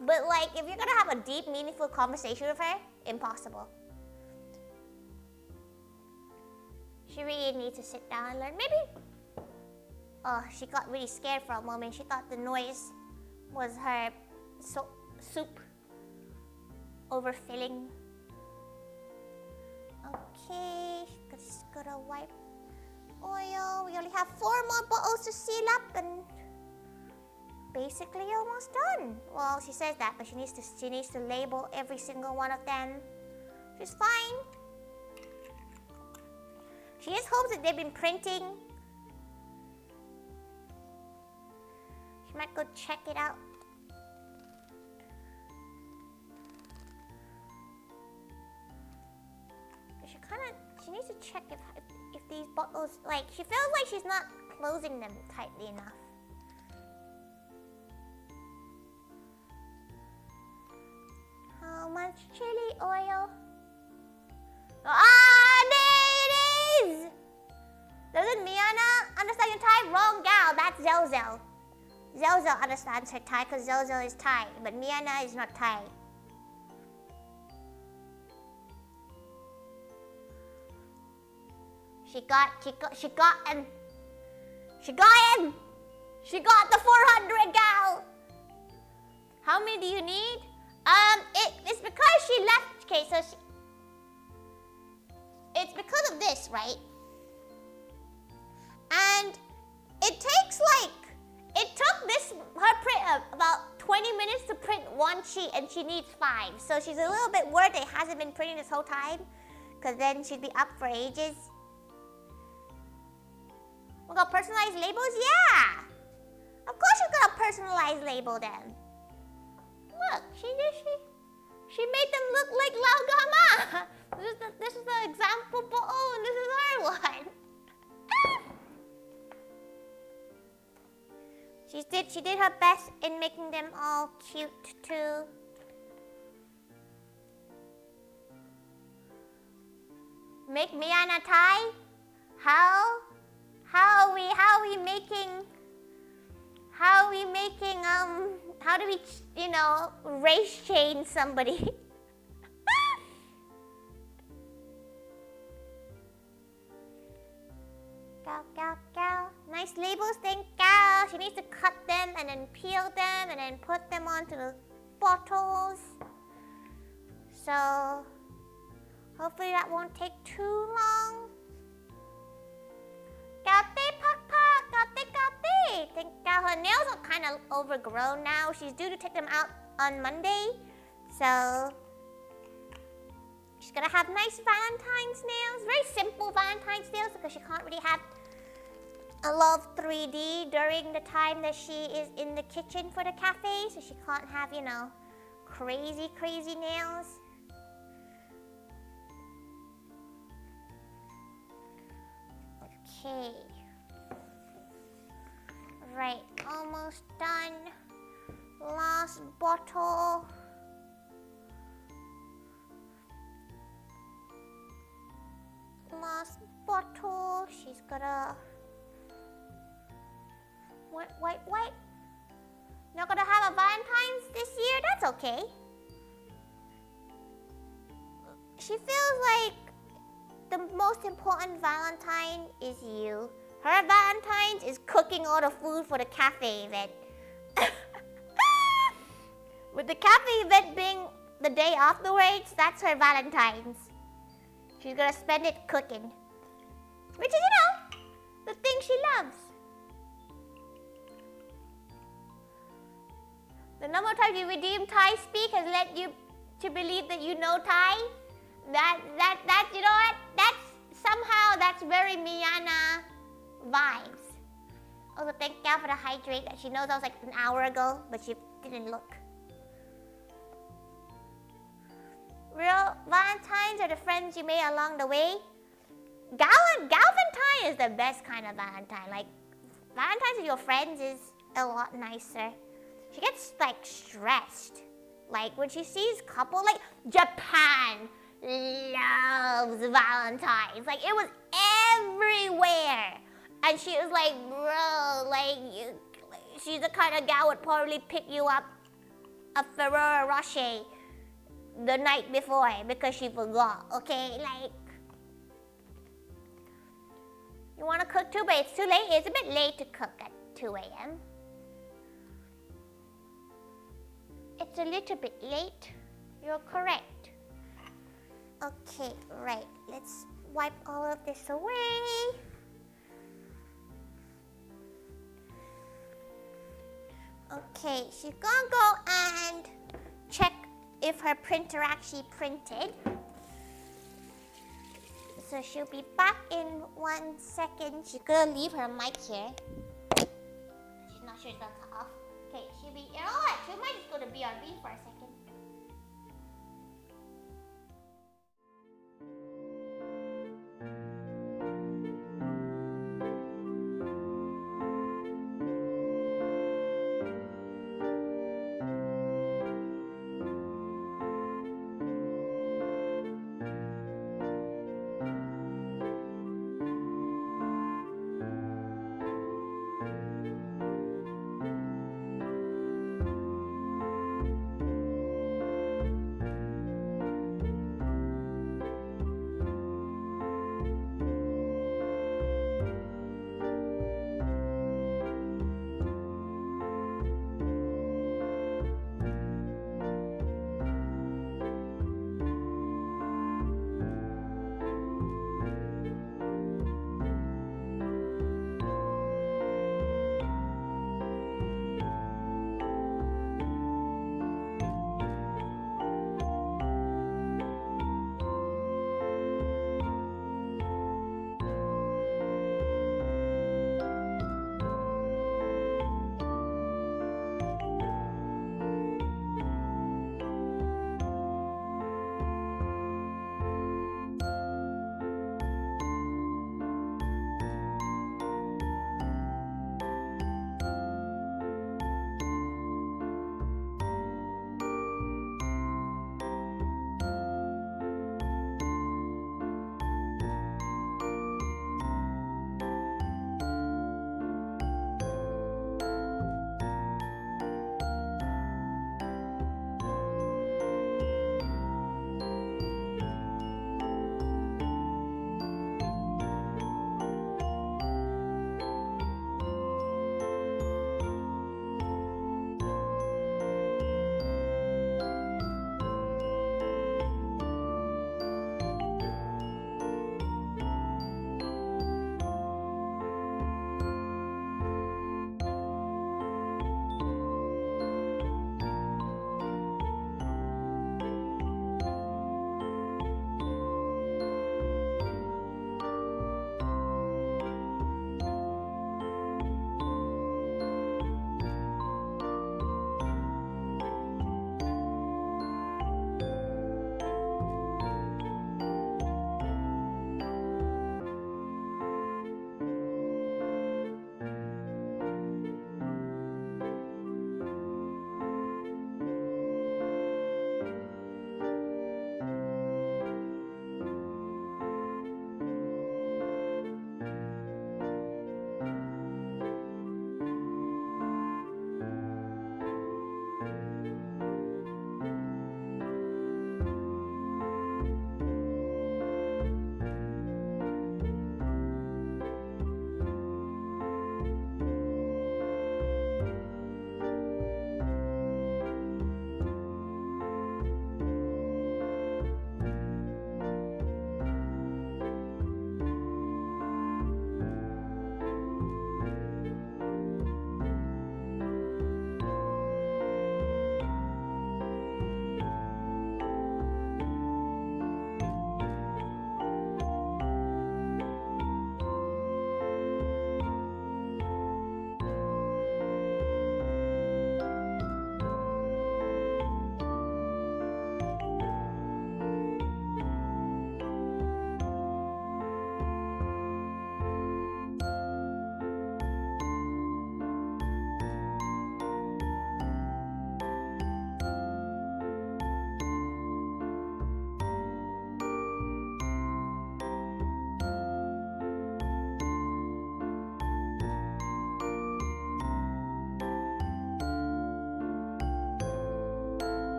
But, like, if you're gonna have a deep, meaningful conversation with her, impossible. She really needs to sit down and learn. Maybe... Oh, she got really scared for a moment. She thought the noise was her soup overfilling. Okay, just gotta wipe oil. We only have 4 more bottles to seal up and basically almost done. Well, she says that, but she needs to label every single one of them, which is fine. She just hopes that they've been printing. She might go check it out. She needs to check if these bottles, like, she feels like she's not closing them tightly enough. How much chili oil? Ah, there it is! Doesn't Miana understand your Thai? Wrong gal, that's Zelzel. Zelzel understands her Thai because Zelzel is Thai, but Miana is not Thai. She got him. She got the 400 gal. How many do you need? It's because she left. Okay, so it's because of this, right? And it took her print about 20 minutes to print 1 sheet, and she needs 5. So she's a little bit worried that it hasn't been printing this whole time, because then she'd be up for ages. We got personalized labels? Yeah! Of course she's got a personalized label then. Look, she made them look like LaoGaMa. This is the example bottle, and this is her one. She did her best in making them all cute too. Make Miana Thai? How do we, race chain somebody? Gal. Nice labels, thank gal. She needs to cut them and then peel them and then put them onto the bottles. So, hopefully that won't take too long. Think her nails are kind of overgrown now. She's due to take them out on Monday. So, she's gonna have nice Valentine's nails. Very simple Valentine's nails because she can't really have a lot of 3D during the time that she is in the kitchen for the cafe. So she can't have, crazy nails. Okay. Right, almost done. Last bottle. She's gonna... Wait. Not gonna have a Valentine's this year? That's okay. She feels like the most important Valentine is you. Her Valentine's is cooking all the food for the cafe event. With the cafe event being the day afterwards, that's her Valentine's. She's gonna spend it cooking. Which is, the thing she loves. The number of times you redeem Thai speak has led you to believe that you know Thai. That you know what? That's very Miana vibes. Also, thank God for the hydrate that she knows I was like an hour ago, but she didn't look. Real Valentines are the friends you made along the way. Galvantine is the best kind of Valentine. Like, Valentine's with your friends is a lot nicer. she gets like stressed. Like when she sees couple, like Japan loves Valentine's. Like it was everywhere. And she was like, bro, like she's the kind of gal would probably pick you up a Ferrero Rocher the night before because she forgot, okay? Like, you want to cook too, but it's too late. It's a bit late to cook at 2 a.m. It's a little bit late. You're correct. Okay, right. Let's wipe all of this away. Okay, she's gonna go and check if her printer actually printed. So she'll be back in 1 second. She's gonna leave her mic here. She's not sure it's gonna cut off. Okay, she'll be, you know what? She might just go to BRB for a second.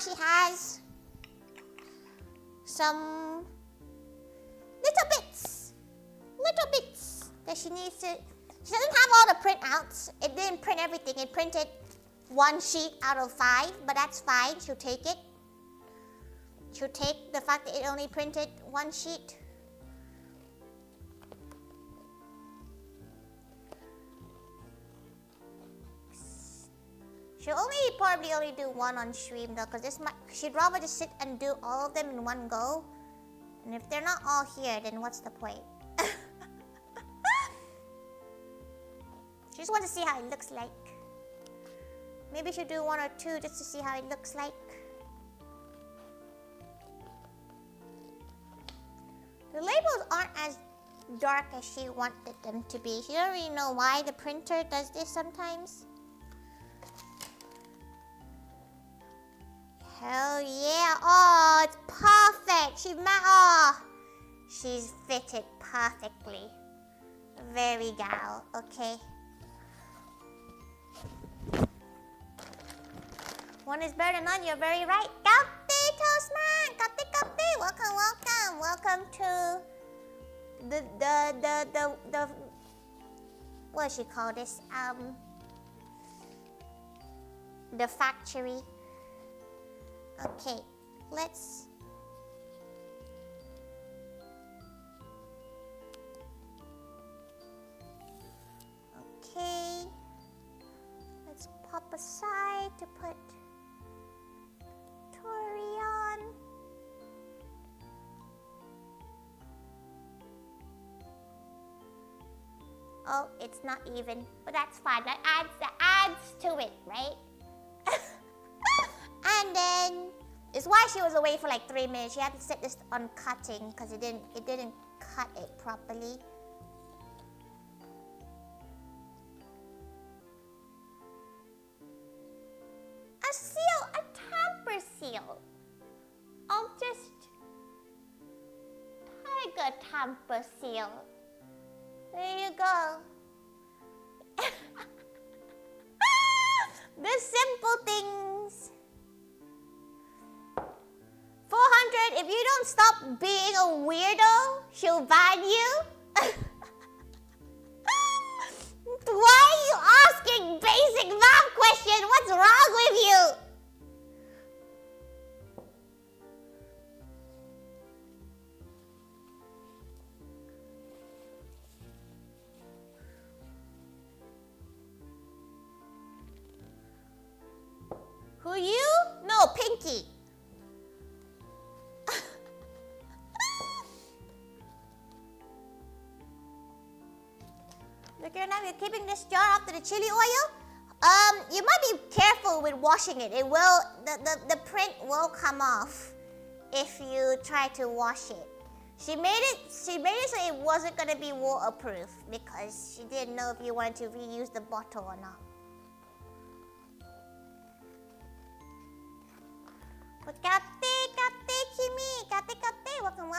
she has some little bits that she needs to. She doesn't have all the printouts. It didn't print everything. It printed 1 sheet out of 5, but that's fine. She'll take it. She'll take the fact that it only printed 1 sheet. She'll probably only do 1 on stream though, because she'd rather just sit and do all of them in one go. And if they're not all here, then what's the point? She just wants to see how it looks like. Maybe she'll do 1 or 2 just to see how it looks like. The labels aren't as dark as she wanted them to be. She doesn't really know why the printer does this sometimes. Hell yeah. Oh, it's perfect. She's fitted perfectly. Very gal. Okay. One is better than none. You're very right. Kapti Toastman. Kapti. Welcome to the what does she call this? The factory. Okay, let's pop aside to put Tori on. Oh, it's not even, but that's fine. That adds to it, right? And then it's why she was away for like 3 minutes. She had to set this on cutting because it didn't cut it properly. A tamper seal of just Thaiga tamper seal. There you go. The simple things. 400, if you don't stop being a weirdo, she'll ban you. Why are you asking basic math questions? What's wrong with you? Who you? No, Pinky. Look here now, you're keeping this jar after the chili oil? You might be careful with washing it. It will, the print will come off if you try to wash it. She made it so it wasn't gonna be waterproof because she didn't know if you wanted to reuse the bottle or not. But Kate, Kimi, Kate, welcome.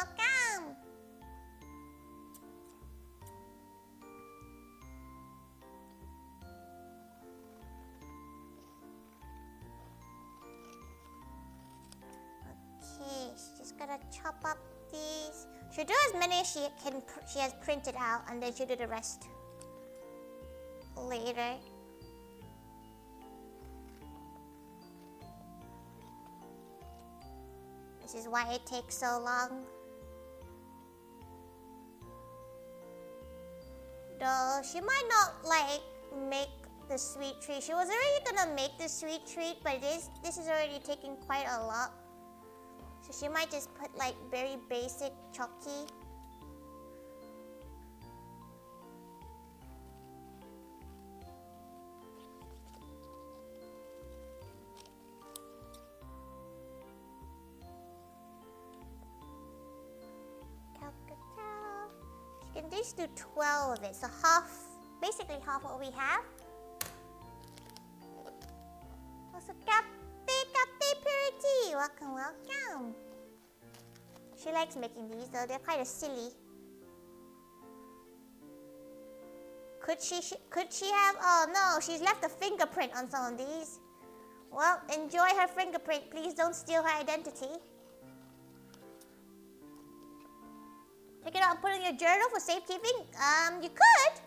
Okay, she's just gonna chop up these. She'll do as many as she has printed out, and then she'll do the rest later. This is why it takes so long. Though she might not like make the sweet treat. She was already gonna make the sweet treat, but this is already taking quite a lot. So she might just put like very basic chocky. She can just do 12 of it, so basically half what we have. Also, Captain Purity, welcome. She likes making these though, they're kind of silly. Could she have, oh no, she's left a fingerprint on some of these. Well, enjoy her fingerprint. Please don't steal her identity. Take it out and put it in your journal for safekeeping. You could.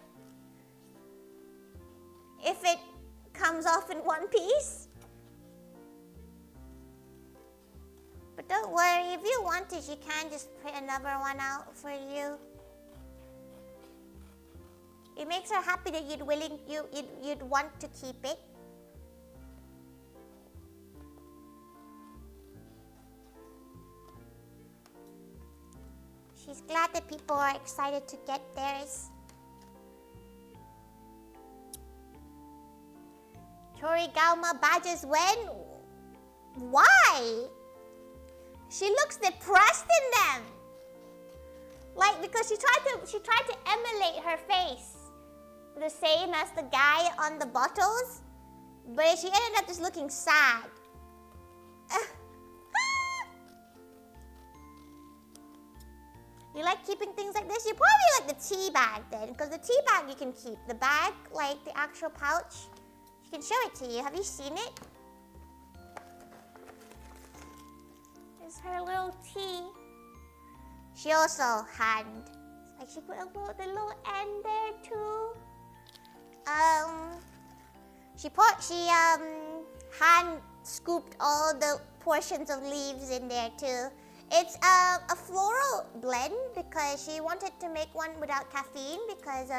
If it comes off in one piece. But don't worry, if you want to, she can just print another one out for you. It makes her happy that you'd want to keep it. She's glad that people are excited to get theirs. ToriGAOma badges when? Why? She looks depressed in them. Like, because she tried to emulate her face, the same as the guy on the bottles, but she ended up just looking sad. You like keeping things like this? You probably like the tea bag then, because the tea bag you can keep. The bag, like the actual pouch, she can show it to you. Have you seen it? It's her little tea. She also like she put the little end there too. She hand scooped all the portions of leaves in there too. It's a floral blend because she wanted to make one without caffeine because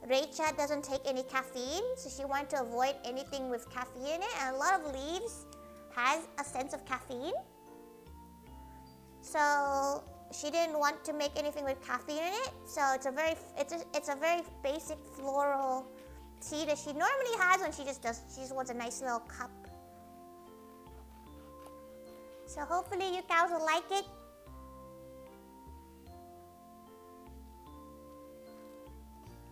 Rachel doesn't take any caffeine, so she wanted to avoid anything with caffeine in it. And a lot of leaves has a sense of caffeine, so she didn't want to make anything with caffeine in it. So it's a very basic floral tea that she normally has when she just wants a nice little cup. So hopefully you cows will like it.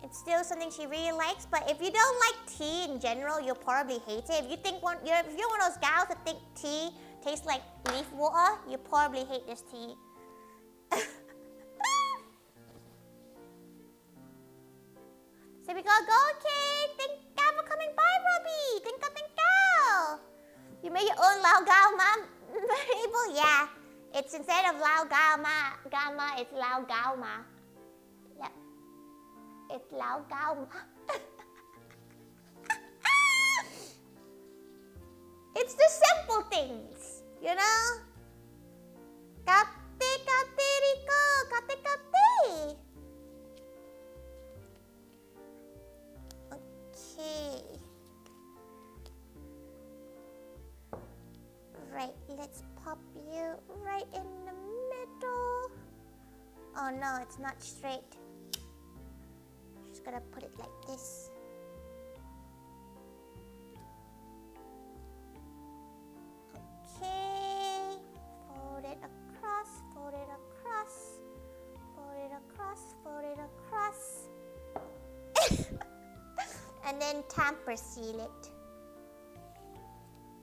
It's still something she really likes, but if you don't like tea in general, you'll probably hate it. If you're one of those gals that think tea tastes like leaf water, you probably hate this tea. So we gotta go, okay? Thank you for coming by, Robbie. Thank you. You made your own LaoGAOma variable? Yeah. It's instead of LaoGAMa, it's LaoGAOma. Yep. It's LaoGAOma. It's the simple things, you know? Kate, Rico. Kate. Okay. Right, let's pop you right in the middle. Oh no, it's not straight. Just gonna put it like this. Okay. Fold it across, fold it across, fold it across, fold it across. And then tamper seal it.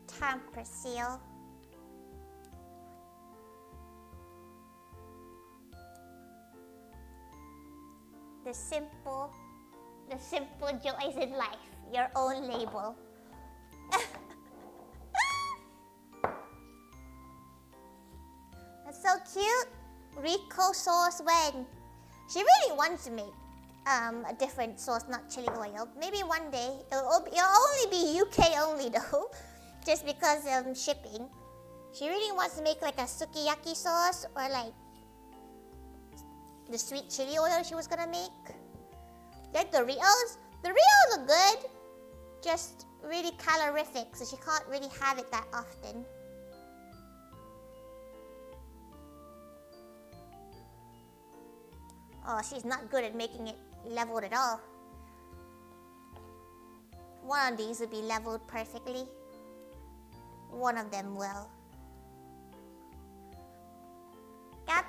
Tamper seal. The simple joys in life. Your own label. That's so cute. Rico sauce when? She really wants to make a different sauce, not chili oil. Maybe one day. It'll only be UK only though. Just because of shipping. She really wants to make like a sukiyaki sauce or like the sweet chili oil she was gonna make. Like the Doritos. The Doritos are good, just really calorific, so she can't really have it that often. Oh, she's not good at making it leveled at all. One of these would be leveled perfectly. One of them will. Kate.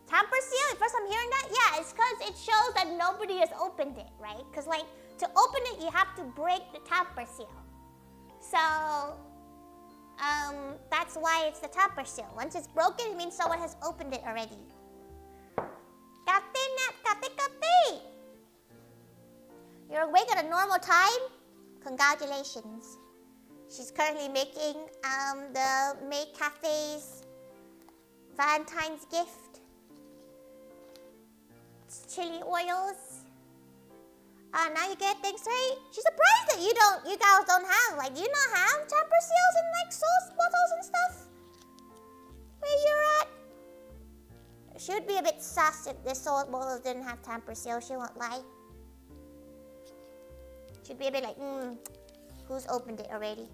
Tamper seal? First I'm hearing that? Yeah, it's because it shows that nobody has opened it, right? Because like, to open it, you have to break the tamper seal. So, that's why it's the tamper seal. Once it's broken, it means someone has opened it already. Kate. You're awake at a normal time? Congratulations. She's currently making the May Cafe's Valentine's gift. It's chili oils. Now you get things right. She's surprised that you guys don't have, like, do you not have tamper seals and like sauce bottles and stuff? Where you're at? She would be a bit sus if the sauce bottles didn't have tamper seals, she won't lie. She'd be a bit like, who's opened it already?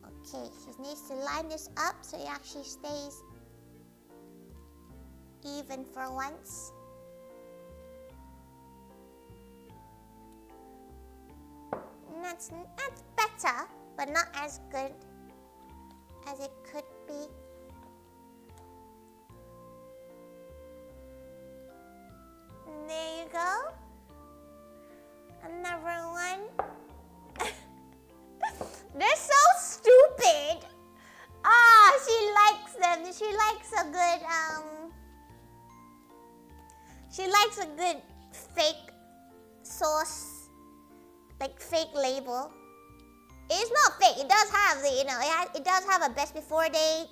Okay, she needs to line this up so it actually stays even for once. And that's better, but not as good as it could be. And there you go. Another one. They're so stupid. She likes them. She likes a good fake sauce, like fake label. It's not fake. It does have the, it does have a best before date.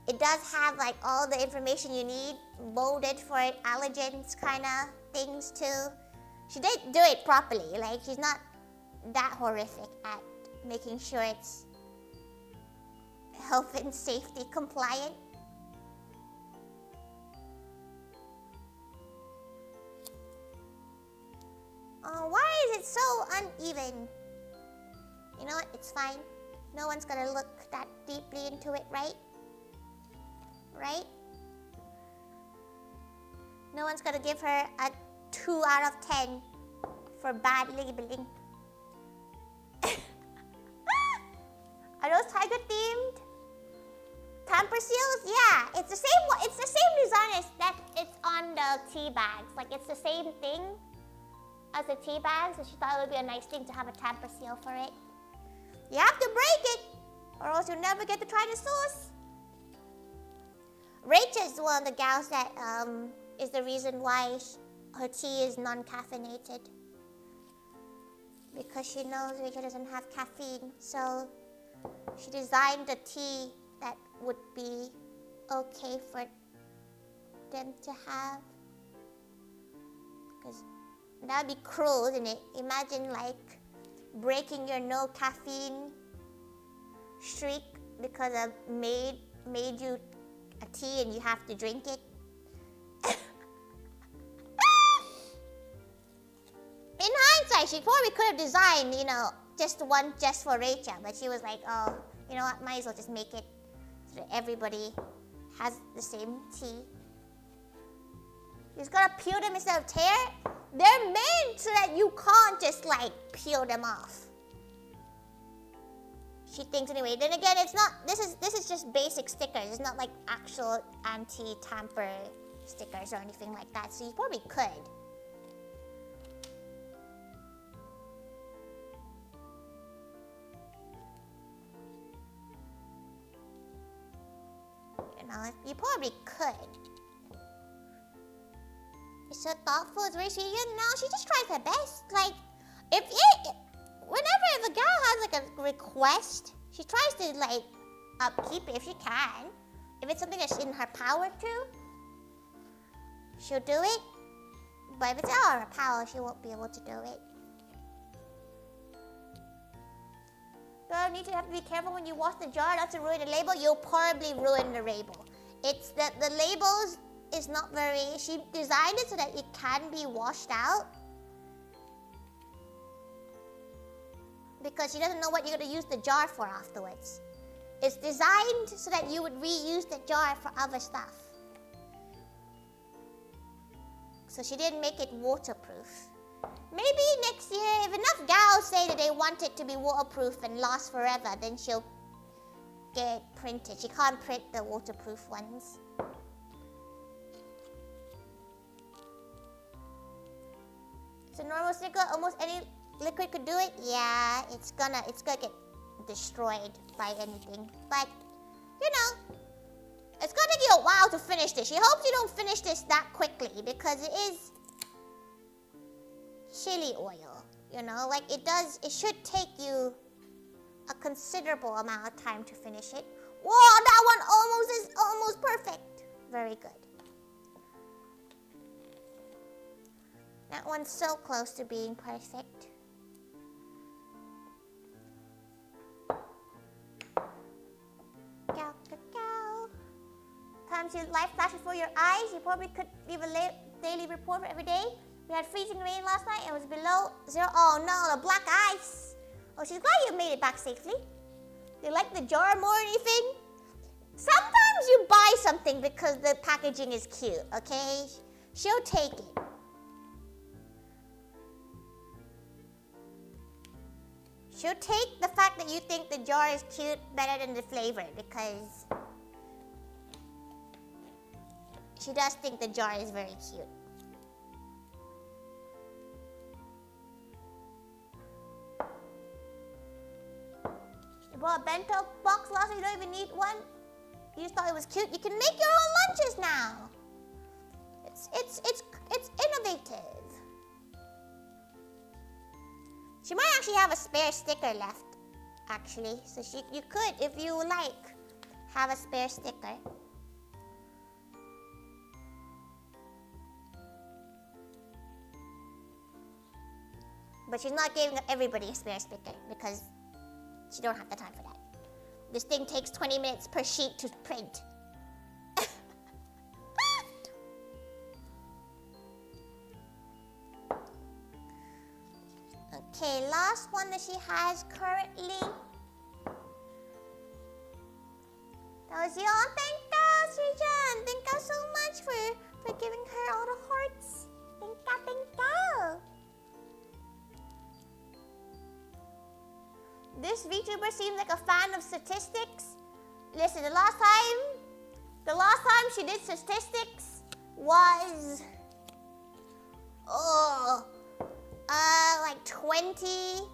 It does have like all the information you need, molded for allergens kind of things too. She did do it properly. Like, she's not that horrific at making sure it's health and safety compliant. Oh, why is it so uneven? You know what? It's fine. No one's gonna look that deeply into it, right? Right? No one's gonna give her a 2 out of 10 for bad labeling. Are those tiger themed? Tamper seals? Yeah, it's the same design as that it's on the tea bags. Like, it's the same thing as the tea bags, so she thought it would be a nice thing to have a tamper seal for it. You have to break it, or else you'll never get to try the sauce. Rachel is one of the gals that is the reason why her tea is non-caffeinated. Because she knows Rachel doesn't have caffeine, so she designed a tea that would be okay for them to have. Because that would be cruel, isn't it? Imagine like breaking your no caffeine streak because a maid made you a tea and you have to drink it. In hindsight, she probably could have designed, just one just for Rachel, but she was like, oh, you know what, might as well just make it so that everybody has the same tea. You just gotta peel them instead of tear. They're made so that you can't just like peel them off. She thinks anyway. Then again, it's not. This is just basic stickers. It's not like actual anti-tamper stickers or anything like that. So you probably could. You probably could. It's so thoughtful. It's very sweet. She just tries her best. Like, whenever if a gal has like a request, she tries to like upkeep it if she can. If it's something that's in her power to, she'll do it. But if it's out of her power, she won't be able to do it. You need to have to be careful when you wash the jar not to ruin the label. You'll probably ruin the label. It's that the labels is not very. She designed it so that it can be washed out because she doesn't know what you're going to use the jar for afterwards. It's designed so that you would reuse the jar for other stuff. So she didn't make it waterproof. Maybe next year, if enough gals say that they want it to be waterproof and last forever, then she'll get it printed. She can't print the waterproof ones. It's a normal sticker. Almost any liquid could do it. Yeah, it's gonna get destroyed by anything. But It's gonna take you a while to finish this. She hopes you don't finish this that quickly because it is chili oil. You know, like it should take you a considerable amount of time to finish it. Whoa, that one is almost perfect. Very good. That one's so close to being perfect. Times your life flashes before your eyes. You probably could leave a daily report for every day. We had freezing rain last night and it was below 0. Oh no, the black ice. Oh, she's glad you made it back safely. Do you like the jar more or anything? Sometimes you buy something because the packaging is cute, okay? She'll take it. She'll take the fact that you think the jar is cute better than the flavor because she does think the jar is very cute. You bought a bento box last night, you don't even need one. You just thought it was cute. You can make your own lunches now. It's innovative. She might actually have a spare sticker left, actually. So you could, if you like, have a spare sticker. But she's not giving everybody a spare sticker because she don't have the time for that. This thing takes 20 minutes per sheet to print. Okay, last one that she has currently. That was your thank you, Srijan. Thank you so much for giving her all the hearts. Thank you. This VTuber seems like a fan of statistics. Listen, the last time she did statistics was like 20,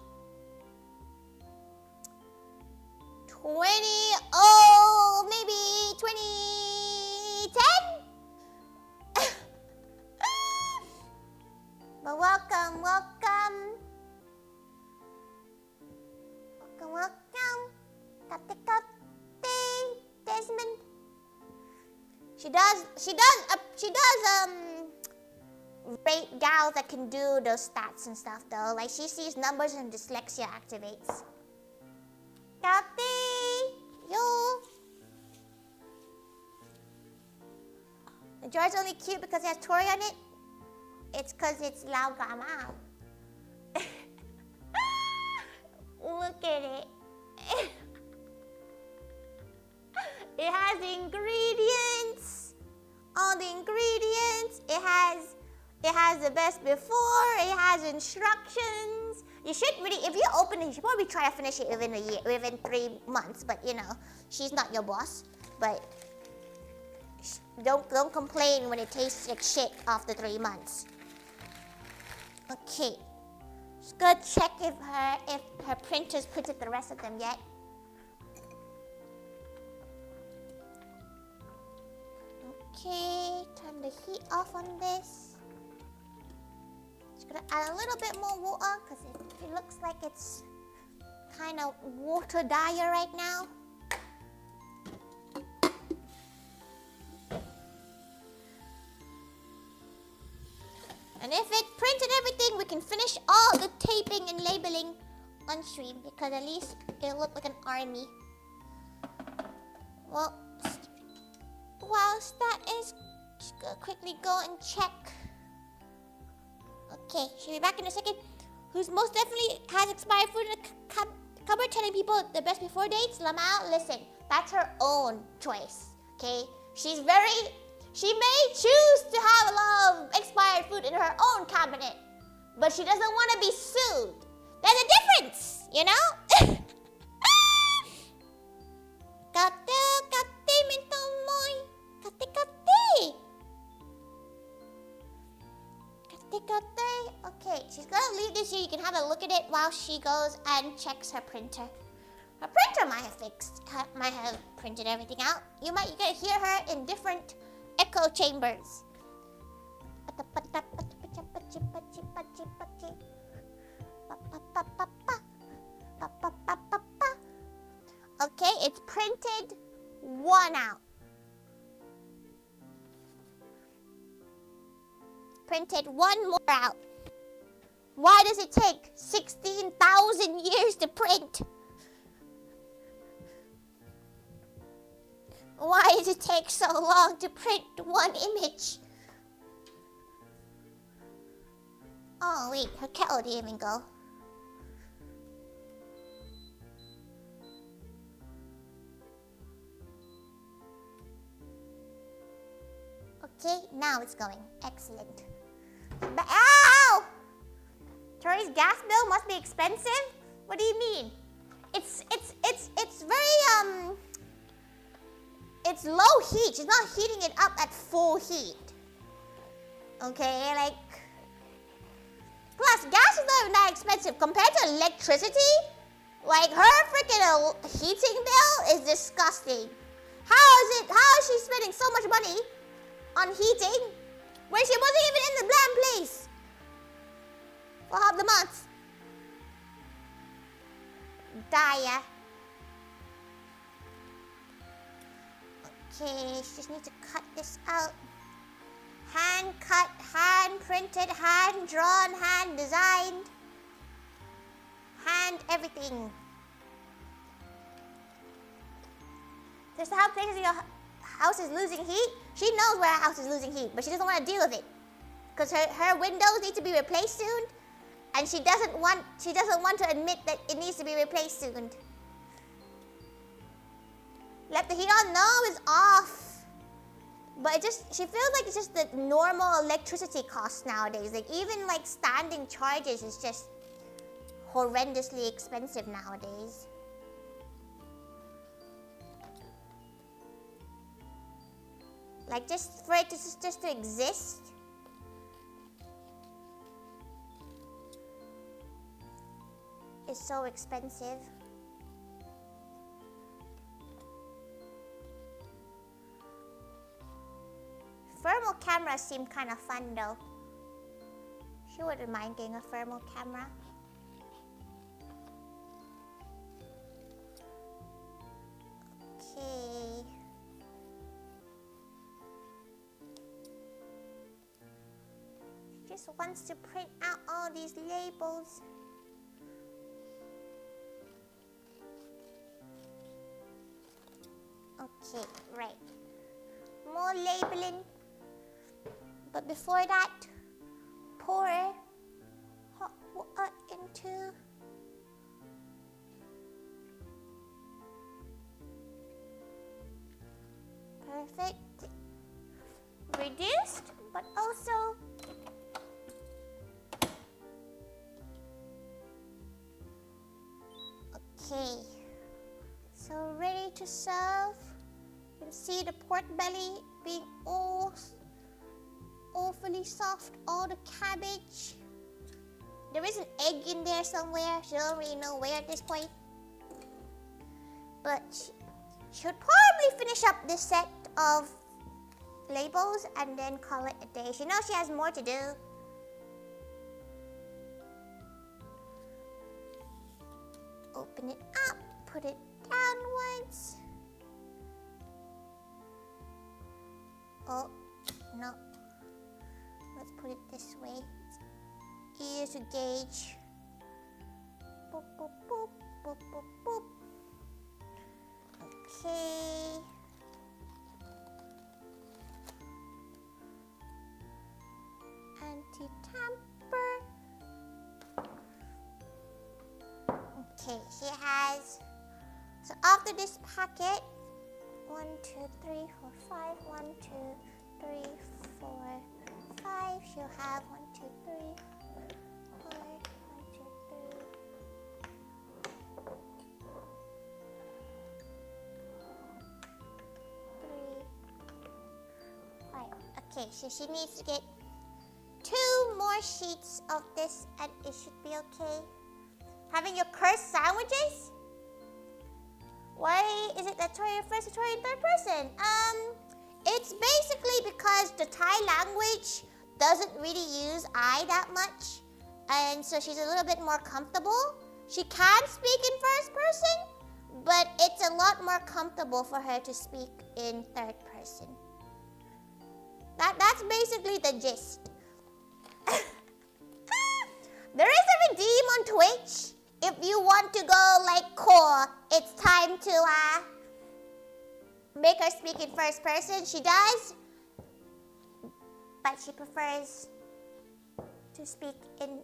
maybe 2010. But welcome. Desmond. She does rate gals that can do those stats and stuff though. Like she sees numbers and dyslexia activates. Kathy, yo. The jar's only cute because it has Tori on it. It's because it's LaoGAOma. Look at it. It has ingredients. All the ingredients. It has the best before. It has instructions. You should really, if you open it, you should probably try to finish it within a year, within 3 months. But you know, she's not your boss. But don't complain when it tastes like shit after 3 months. Okay. Just gonna check if her printer's printed the rest of them yet. Okay, turn the heat off on this. Just gonna add a little bit more water because it looks like it's kind of water dire right now. And if it printed everything, we can finish all the taping and labeling on stream because at least it'll look like an army. Well, whilst that is, just gonna quickly go and check. Okay, she'll be back in a second. Who's most definitely has expired food in the cupboard telling people the best before dates? LaoGAOma, listen, that's her own choice, okay? She may choose to have a lot of expired food in her own cabinet, but she doesn't want to be sued. There's a difference, you know? Okay, she's gonna leave this here. You can have a look at it while she goes and checks her printer. Her printer might have printed everything out. You gotta hear her in different echo chambers. Okay, it's printed one out. Printed one more out. Why does it take 16,000 years to print? Why does it take so long to print one image? Oh wait, her kettle didn't even go. Okay, now it's going. Excellent. But, ow! Tori's gas bill must be expensive? What do you mean? It's very, it's low heat. She's not heating it up at full heat. Okay, like... Plus, gas is not even that expensive. Compared to electricity, like, her freaking heating bill is disgusting. How is she spending so much money on heating when she wasn't even in the damn place for half the month? Dia. Okay, she just needs to cut this out. Hand cut, hand printed, hand drawn, hand designed, hand everything. Just how places your house is losing heat. She knows where her house is losing heat, but she doesn't want to deal with it because her windows need to be replaced soon, and she doesn't want to admit that it needs to be replaced soon. Left the heat on? No, it's off. But she feels like it's just the normal electricity cost nowadays. Like even like standing charges is just horrendously expensive nowadays. Like just for it to just to exist. Is so expensive. Thermal cameras seem kind of fun though. She wouldn't mind getting a thermal camera. Okay. She just wants to print out all these labels. Okay, right. More labeling. But before that, pour hot water into perfect. Reduced, but also okay. So ready to serve. You can see the pork belly being awfully soft, all the cabbage. There is an egg in there somewhere. She don't really know where at this point. But she should probably finish up this set of labels and then call it a day. She knows she has more to do. Open it up, put it downwards. Oh, no. Let's put it this way. It's easier to gauge. Boop, boop, boop, boop, boop, boop. Okay. Anti-tamper. Okay, she has... So after this packet, 1, 2, 3, 4, 5. 1, 2, 3, 4, 5. She'll have 1, 2, 3, 4, 1, 2, 3, 5. Okay, so she needs to get 2 more sheets of this and it should be okay. Having your cursed sandwiches? Why is it that Tori refers to Tori in third person? It's basically because the Thai language doesn't really use I that much. And so she's a little bit more comfortable. She can speak in first person, but it's a lot more comfortable for her to speak in third person. That's basically the gist. There is a redeem on Twitch. If you want to go like core, it's time to make her speak in first person. She does, but she prefers to speak in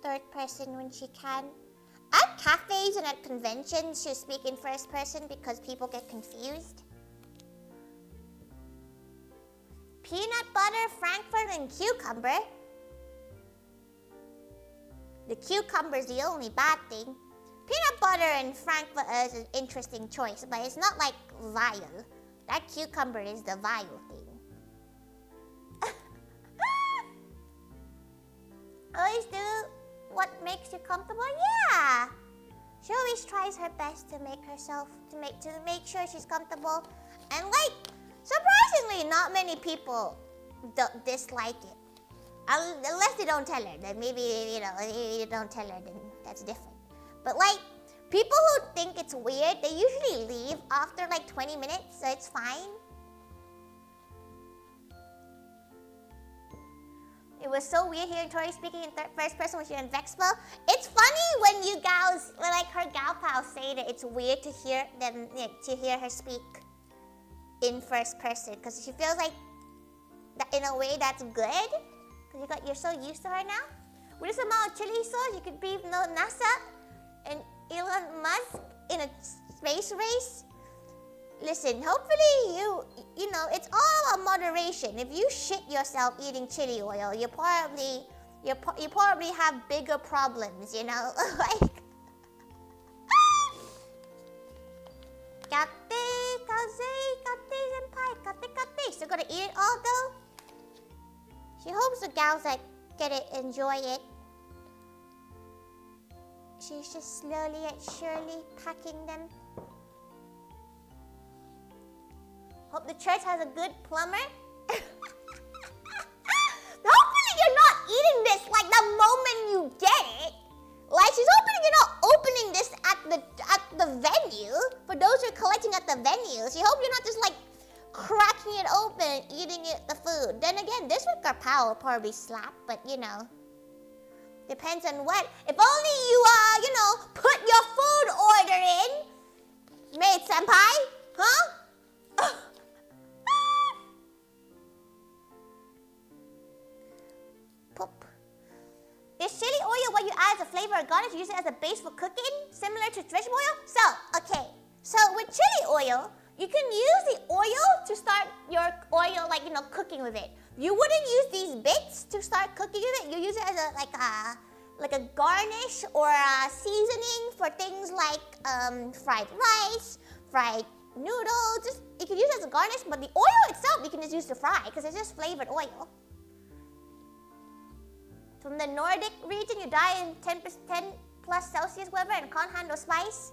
third person when she can. At cafes and at conventions, she'll speak in first person because people get confused. Peanut butter, Frankfurt, and cucumber. The cucumber is the only bad thing. Peanut butter and Frankfurt is an interesting choice, but it's not like vile. That cucumber is the vile thing. Always do what makes you comfortable? Yeah. She always tries her best to make herself, to make sure she's comfortable. And like, surprisingly, not many people don't dislike it. Unless they don't tell her, then maybe, you don't tell her, then that's different. But like, people who think it's weird, they usually leave after like 20 minutes, so it's fine. It was so weird hearing Tori speaking in first person when she was in Vexpo. It's funny when you gals, like her gal pals, say that it's weird to hear them, to hear her speak in first person, because she feels like that in a way that's good, because you're so used to her now. With this amount of chili sauce, you could beat NASA and Elon Musk in a space race. Listen, hopefully you know, it's all about moderation. If you shit yourself eating chili oil, you probably have bigger problems, you know? Like, still gonna eat it all though? She hopes the gals that get it enjoy it. She's just slowly and surely packing them. Hope the church has a good plumber. Hopefully you're not eating this like the moment you get it. Like, she's hoping you're not opening this at the venue. For those who are collecting at the venue, she hopes you're not just like cracking it open and eating it the food. Then again, this with Garpao will probably slap, but you know, depends on what. If only you put your food order in, maid senpai, huh? Poop. Is chili oil what you add as a flavor or garnish? You use it as a base for cooking, similar to vegetable oil? So with chili oil, you can use the oil to start your oil, like, cooking with it. You wouldn't use these bits to start cooking with it. You use it as a garnish or a seasoning for things like fried rice, fried noodles. You can use it as a garnish, but the oil itself you can just use to fry because it's just flavored oil. From the Nordic region, you die in 10 plus Celsius weather and can't handle spice.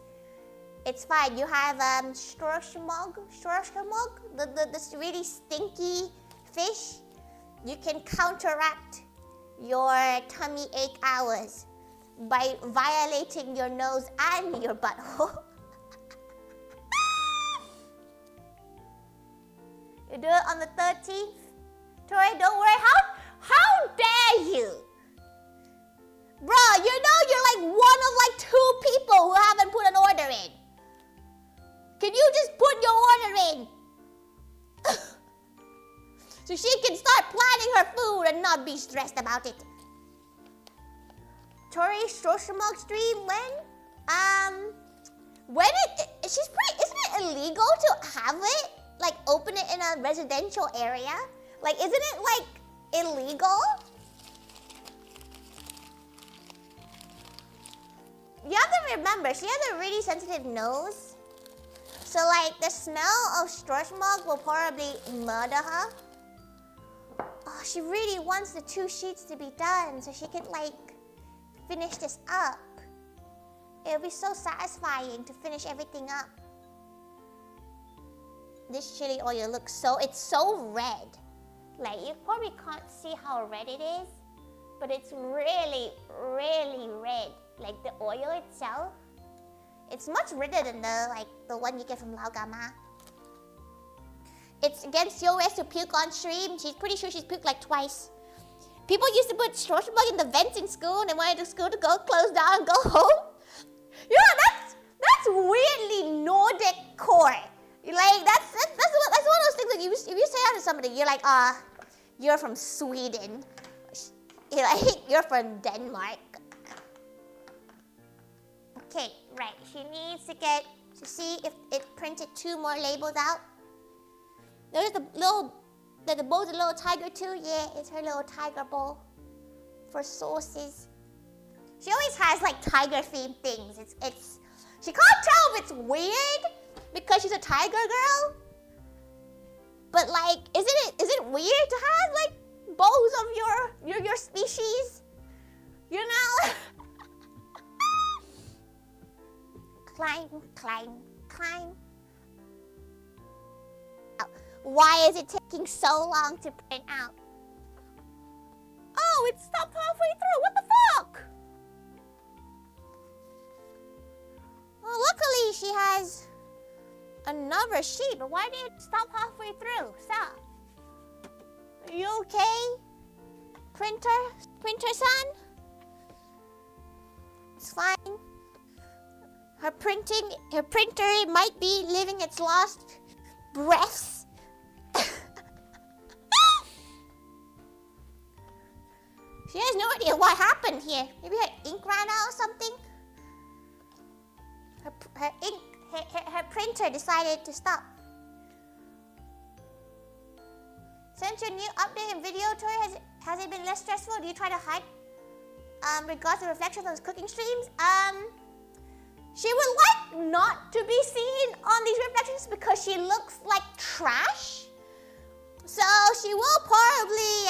It's fine. You have storshmog, this really stinky fish. You can counteract your tummy ache hours by violating your nose and your butthole. You do it on the 13th. Tori, don't worry. How dare you? Bro, you're like one of like 2 people who haven't put an order in. Can you just put your order in? So she can start planning her food and not be stressed about it. Tori Stroshamog stream when? Isn't it illegal to have it? Like open it in a residential area? Like, isn't it like illegal? You have to remember, she has a really sensitive nose. So like the smell of Stroshamog will probably murder her. Oh, she really wants the 2 sheets to be done so she can like finish this up. It'll be so satisfying to finish everything up. This chili oil looks it's so red. Like, you probably can't see how red it is, but it's really, really red. Like, the oil itself, it's much redder than the one you get from LaoGaMa. It's against your ways to puke on stream. She's pretty sure she's puked like twice. People used to put Strasbourg in the vents in school and they wanted the school to go close down and go home. That's weirdly Nordic core. Like, that's one of those things that if you say that to somebody, you're like, you're from Sweden. You're like, you're from Denmark. Okay, right. She needs to see if it printed 2 more labels out. There's the bowl's a little tiger too. Yeah, it's her little tiger bowl for sauces. She always has like tiger themed things. She can't tell if it's weird because she's a tiger girl. But like, is it weird to have like bowls of your species? You know? Climb, climb, climb. Why is it taking so long to print out? Oh, it stopped halfway through. What the fuck? Well, luckily she has another sheet, but why did it stop halfway through? Stop. Are you okay? Printer son? It's fine. Her printer might be living its last breaths. She has no idea what happened here. Maybe her ink ran out or something. Her printer decided to stop. Since your new update and video, Tori, has it been less stressful? Do you try to hide regards to reflections on his cooking streams? She would like not to be seen on these reflections because she looks like trash. So she will probably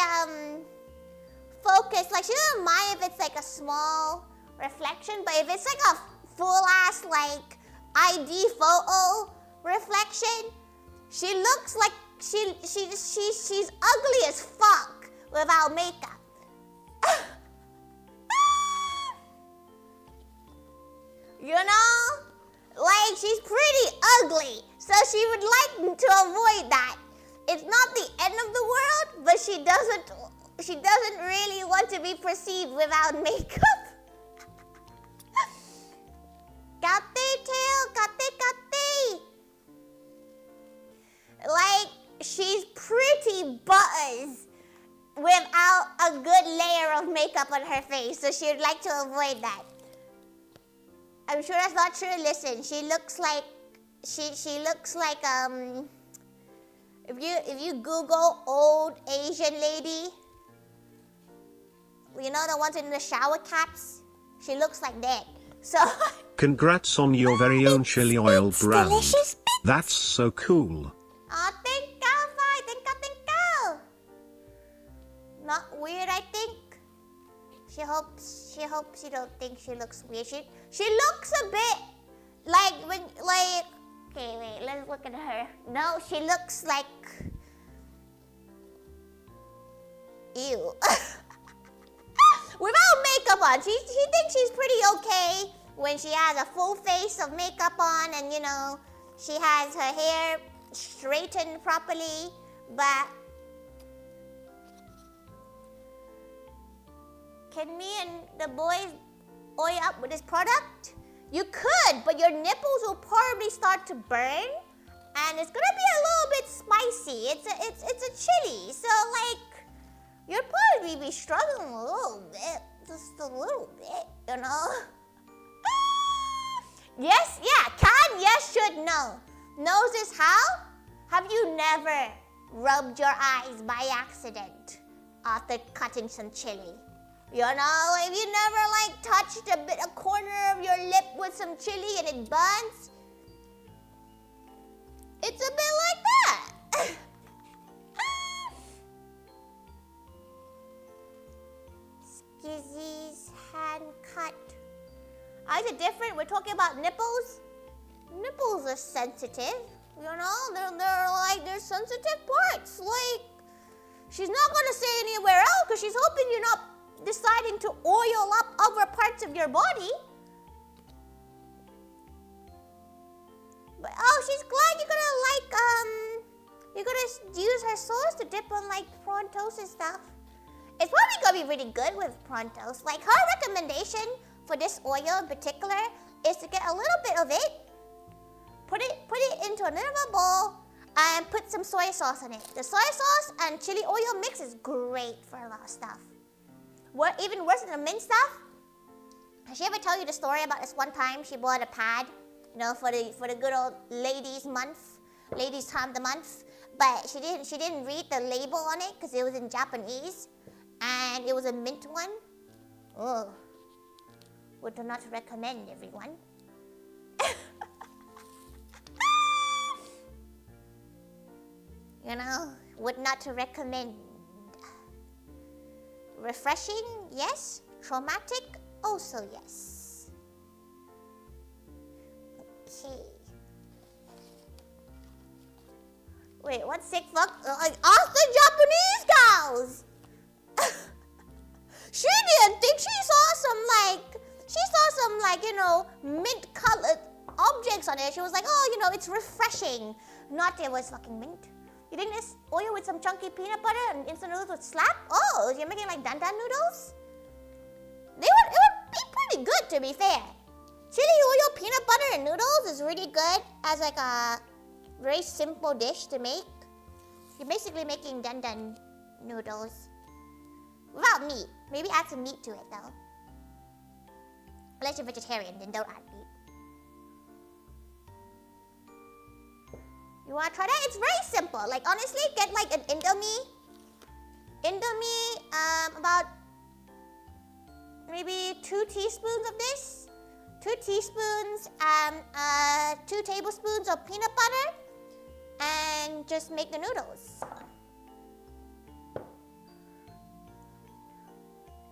focus, like she doesn't mind if it's like a small reflection, but if it's like a full ass like ID photo reflection, she looks like she's ugly as fuck without makeup. You know? Like, she's pretty ugly, so she would like to avoid that. It's not the end of the world, but she doesn't really want to be perceived without makeup. Kate tail, kate. Like, she's pretty buzzed without a good layer of makeup on her face, so she would like to avoid that. I'm sure that's not true. Listen, she looks like if you Google old Asian lady, you know the ones in the shower caps, she looks like that. So congrats on your very own chili oil brand. Delicious. That's so cool. Oh, thank you. Not weird, I think. She hopes you don't think she looks weird. She looks a bit okay, wait, let's look at her. No, she looks like ew. Without makeup on. She thinks she's pretty okay when she has a full face of makeup on and you know, she has her hair straightened properly, but can me and the boys oil up with this product? You could, but your nipples will probably start to burn, and it's gonna be a little bit spicy. It's a chili, so like you'll probably be struggling a little bit, just a little bit, you know. Yes, yeah, can, yes, should, no. Knows is how? Have you never rubbed your eyes by accident after cutting some chili? You know, if you never like touched a corner of your lip with some chili and it burns, it's a bit like that. Skizzy's hand cut. How is it different? We're talking about nipples. Nipples are sensitive. You know, they're sensitive parts. Like, she's not gonna say anywhere else because she's hoping you're not deciding to oil up other parts of your body. But oh, she's glad you're gonna use her sauce to dip on like prawn toast and stuff. It's probably gonna be really good with prawn toast. Like her recommendation for this oil in particular is to get a little bit of it, put it into another bowl, and put some soy sauce in it. The soy sauce and chili oil mix is great for a lot of stuff. Even worse than the mint stuff. Has she ever tell you the story about this one time she bought a pad, you know, for the good old ladies time of the month, but she didn't read the label on it because it was in Japanese, and it was a mint one. Oh, would not recommend, everyone. You know, would not recommend. Refreshing, yes. Traumatic, also yes. Okay. Wait, what sick fuck? Ask the Japanese gals! She didn't think she saw some like, you know, mint colored objects on it. She was like, oh, you know, it's refreshing. Not it was fucking mint. You think this oil with some chunky peanut butter and instant noodles would slap? Oh, you're making like dandan noodles? It would be pretty good, to be fair. Chili oil, peanut butter, and noodles is really good as like a very simple dish to make. You're basically making dandan noodles without meat. Maybe add some meat to it though. Unless you're vegetarian, then don't add meat. You wanna try that? It's very simple. Like honestly, get like an Indomie, about maybe 2 teaspoons of this, 2 teaspoons, 2 tablespoons of peanut butter, and just make the noodles.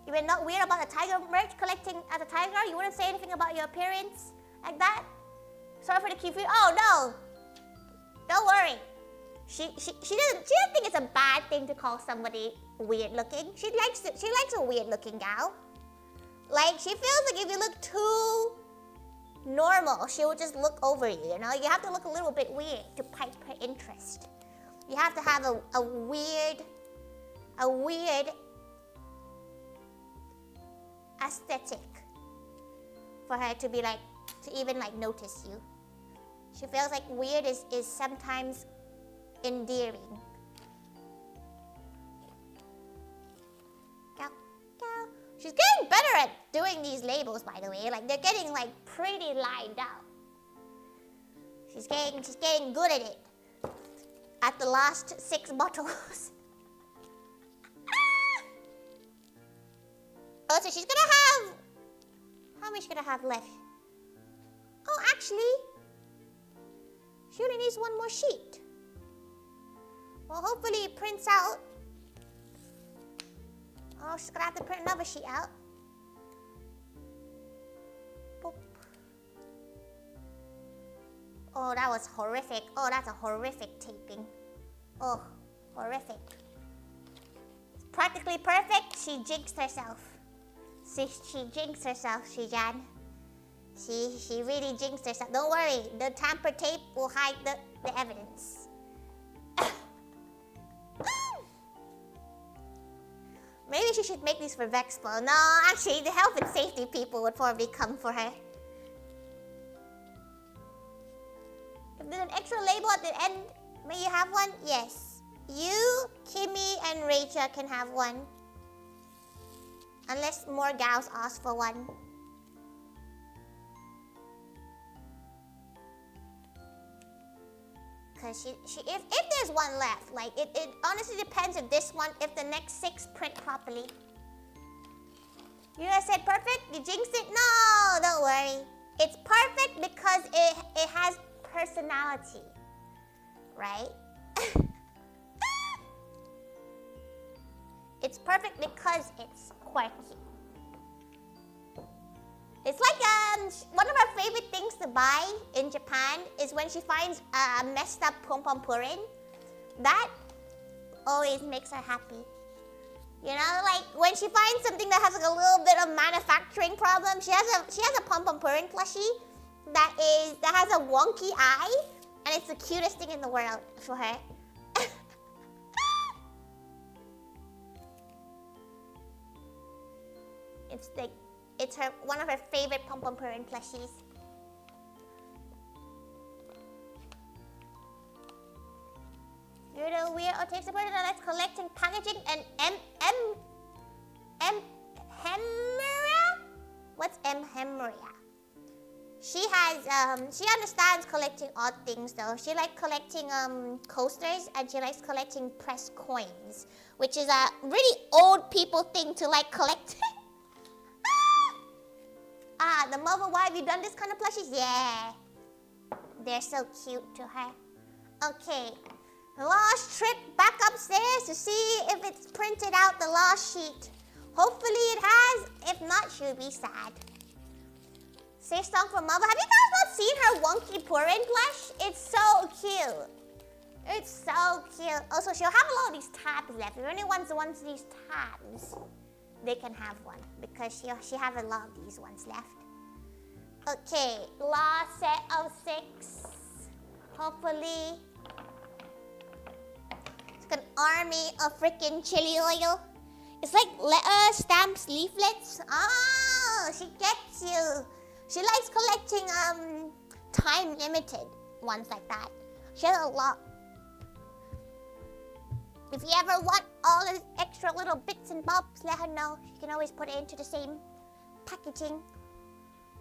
You were not weird about the tiger merch collecting as a tiger? You wouldn't say anything about your appearance like that? Sorry for the cute food. Oh no! Don't worry. She doesn't think it's a bad thing to call somebody weird looking. She likes a weird looking gal. Like she feels like if you look too normal, she will just look over you, you know? You have to look a little bit weird to pique her interest. You have to have a weird aesthetic for her to be like, to even like notice you. She feels like weird is sometimes endearing. She's getting better at doing these labels, by the way. Like they're getting like pretty lined out. She's getting good at it. At the last 6 bottles. Oh, so she's gonna have, how many is she gonna have left? Oh, actually, she only needs 1 more sheet. Well, hopefully it prints out. Oh, she's gonna have to print another sheet out. Boop. Oh, that was horrific. Oh, that's a horrific taping. Oh, horrific. It's practically perfect. She jinxed herself. She jinxed herself, Shijan. She really jinxed herself. Don't worry, the tamper tape will hide the evidence. Maybe she should make these for Vexpo. No, actually, the health and safety people would probably come for her. If there's an extra label at the end, may you have one? Yes. You, Kimmy, and Rachel can have one. Unless more gals ask for one. Because if there's one left, like it honestly depends if the next 6 print properly. You guys said perfect? You jinxed it? No, don't worry. It's perfect because it has personality, right? It's perfect because it's quirky. It's like one of her favorite things to buy in Japan is when she finds a messed up pom-pom purin. That always makes her happy. You know, like when she finds something that has like a little bit of manufacturing problem. She has a pom-pom purin plushie that has a wonky eye, and it's the cutest thing in the world for her. It's one of her favorite pom-pom purin plushies. You're the weird or takes support that likes collecting packaging and hemorrhea? What's hemorrhea? She understands collecting odd things though. She likes collecting coasters, and she likes collecting pressed coins, which is a really old people thing to like collect. The mother, why have you done this kind of plushies? Yeah. They're so cute to her. Okay. Lost trip back upstairs to see if it's printed out the lost sheet. Hopefully it has. If not, she'll be sad. Say song for mother. Have you guys not seen her wonky purin plush? It's so cute. It's so cute. Also, she'll have a lot of these tabs left. If anyone wants these tabs, they can have one because she has a lot of these ones left. Okay, last set of 6. Hopefully, it's like an army of freaking chili oil. It's like letter stamps, leaflets. Oh, she gets you. She likes collecting time limited ones like that. She has a lot. If you ever want all the extra little bits and bobs, let her know. She can always put it into the same packaging.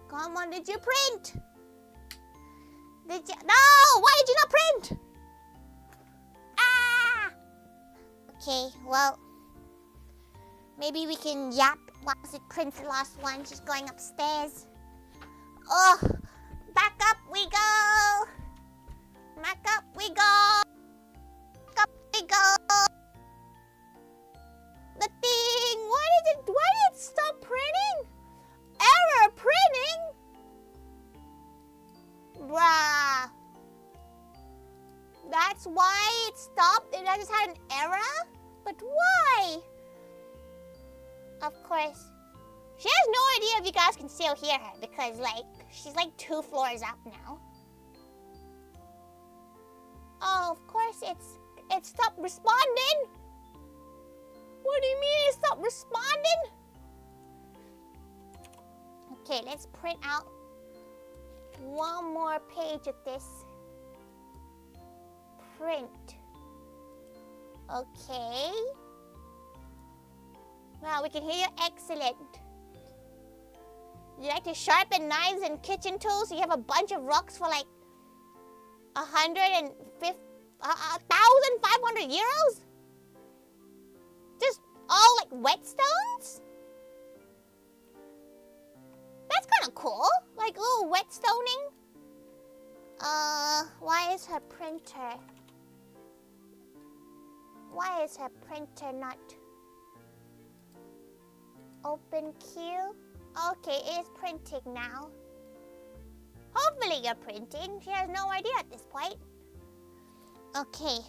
Come on, did you print? Did you? No! Why did you not print? Ah! Okay, well, maybe we can yap once it prints the last one. She's going upstairs. Oh, back up we go. Back up we go. Back up we go. The thing. Why did it stop printing? Error printing? Bruh. That's why it stopped? It just had an error? But why? Of course. She has no idea if you guys can still hear her because, like, she's like 2 floors up now. Oh, of course it stopped responding. What do you mean it stopped responding? Okay, let's print out one more page of this. Print. Okay. Wow, we can hear you. Excellent. You like to sharpen knives and kitchen tools? So you have a bunch of rocks for like 1,500 euros? Just all like whetstones? That's kind of cool. Like little whetstoning. Why is her printer not open queue? Okay, it is printing now. Hopefully you're printing. She has no idea at this point. Okay,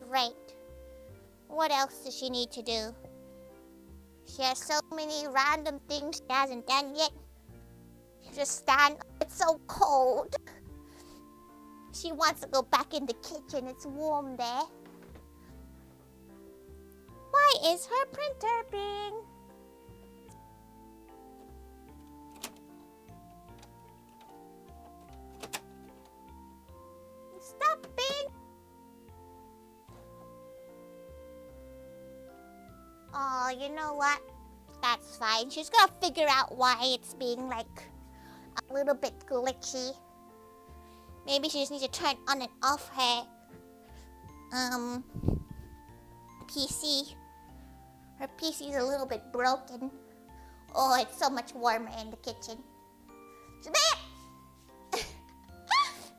right. What else does she need to do? She has so many random things she hasn't done yet. She just stand. It's so cold. She wants to go back in the kitchen. It's warm there. Why is her printer being... Stop being... Oh, you know what? That's fine. She's gonna figure out why it's being like a little bit glitchy. Maybe she just needs to turn on and off her PC. Her PC is a little bit broken. Oh, it's so much warmer in the kitchen. So there!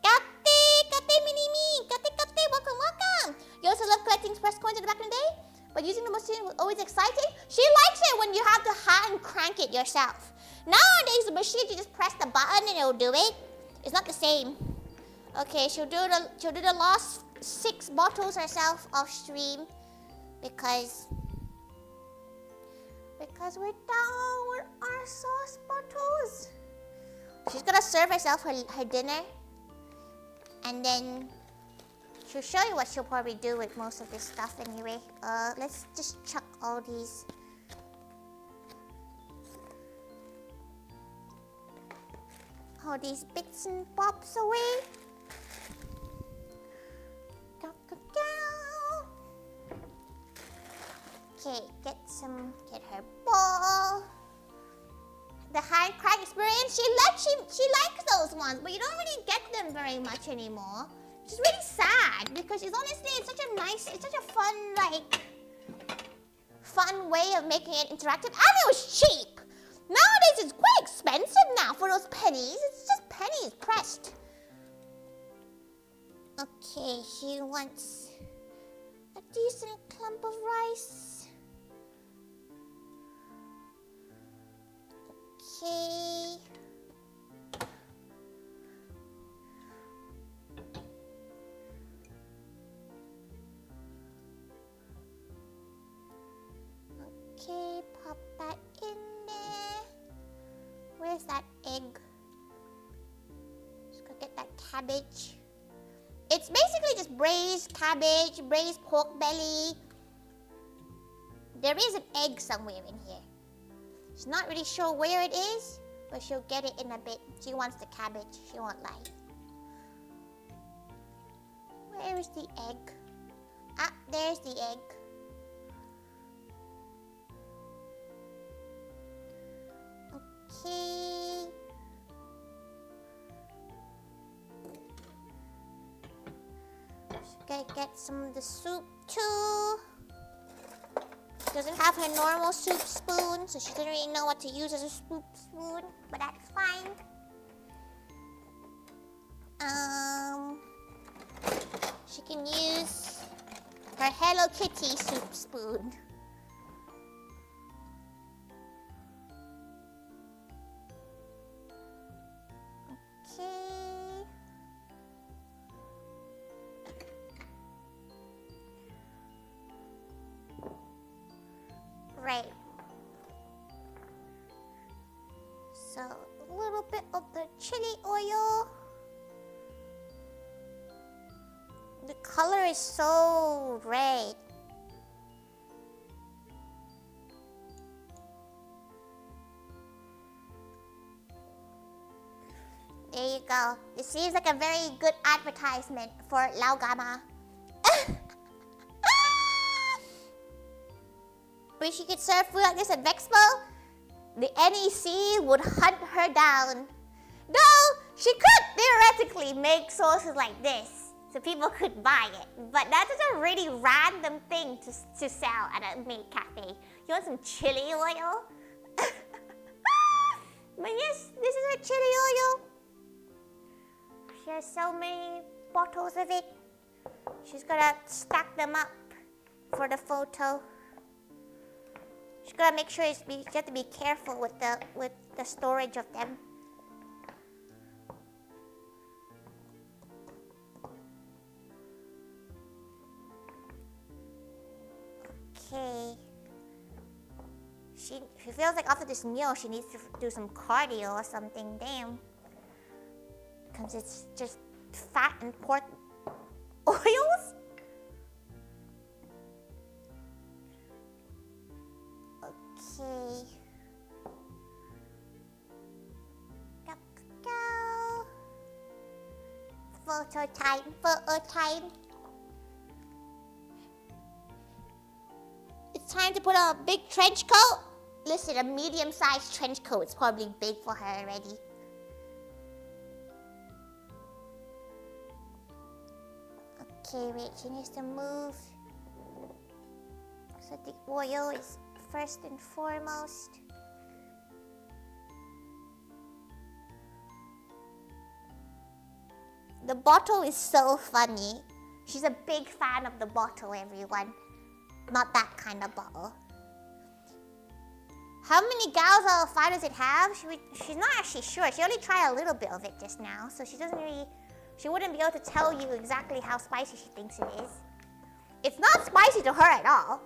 Kate, Minimi! Kate, welcome! You also love collecting press coins in the back in the day? But using the machine was always exciting? She likes it when you have to hand crank it yourself. Nowadays, the machine, you just press the button and it'll do it. It's not the same. Okay, she'll do the last 6 bottles herself off stream because we're down with our sauce bottles. She's gonna serve herself her dinner, and then she'll show you what she'll probably do with most of this stuff anyway. Let's just chuck all these. All these bits and bobs away. Okay, get her ball. The hand crank experience, she likes those ones, but you don't really get them very much anymore. Which is really sad because it's such a fun way of making it interactive. And it was cheap. Nowadays it's quite expensive now for those pennies. It's just pennies pressed. Okay, she wants a decent clump of rice. Okay. Okay, pop that in there. Where's that egg? Just go get that cabbage. It's basically just braised cabbage, braised pork belly. There is an egg somewhere in here. She's not really sure where it is, but she'll get it in a bit. She wants the cabbage. She won't lie. Where is the egg? Ah, there's the egg. Okay. She's gonna get some of the soup too. She doesn't have her normal soup spoon, so she doesn't really know what to use as a soup spoon, but that's fine. She can use her Hello Kitty soup spoon. Okay. Right. So, a little bit of the chili oil. The color is so red. There you go. This seems like a very good advertisement for LaoGAMa. Wish she could serve food like this at Vexpo. The NEC would hunt her down. Though, she could theoretically make sauces like this, so people could buy it. But that's just a really random thing to sell at a maid cafe. You want some chili oil? But yes, this is her chili oil. She has so many bottles of it. She's gonna stack them up for the photo. She's gonna make sure you have to be careful with the storage of them. Okay. She feels like after this meal she needs to do some cardio or something. Damn. Because it's just fat and pork oils. Okay. Go. Photo time, photo time. It's time to put on a big trench coat. Listen, a medium-sized trench coat is probably big for her already. Okay, wait, she needs to move so the oil is first and foremost. The bottle is so funny. She's a big fan of the bottle, everyone. Not that kind of bottle. How many gals out of 5 does it have? She's not actually sure. She only tried a little bit of it just now, so she wouldn't be able to tell you exactly how spicy she thinks it is. It's not spicy to her at all.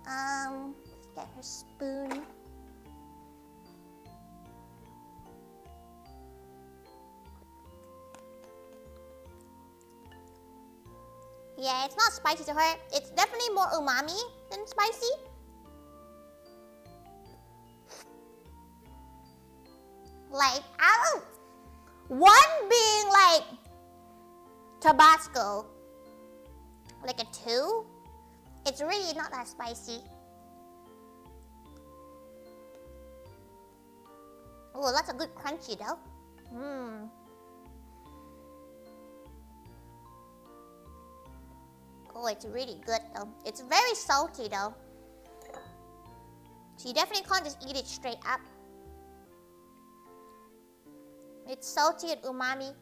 Let's get her spoon. Yeah, it's not spicy to her. It's definitely more umami than spicy. Like, one being like Tabasco, like a 2. It's really not that spicy. Oh, that's a good crunchy though. Oh, it's really good though. It's very salty though. So you definitely can't just eat it straight up. It's salty and umami.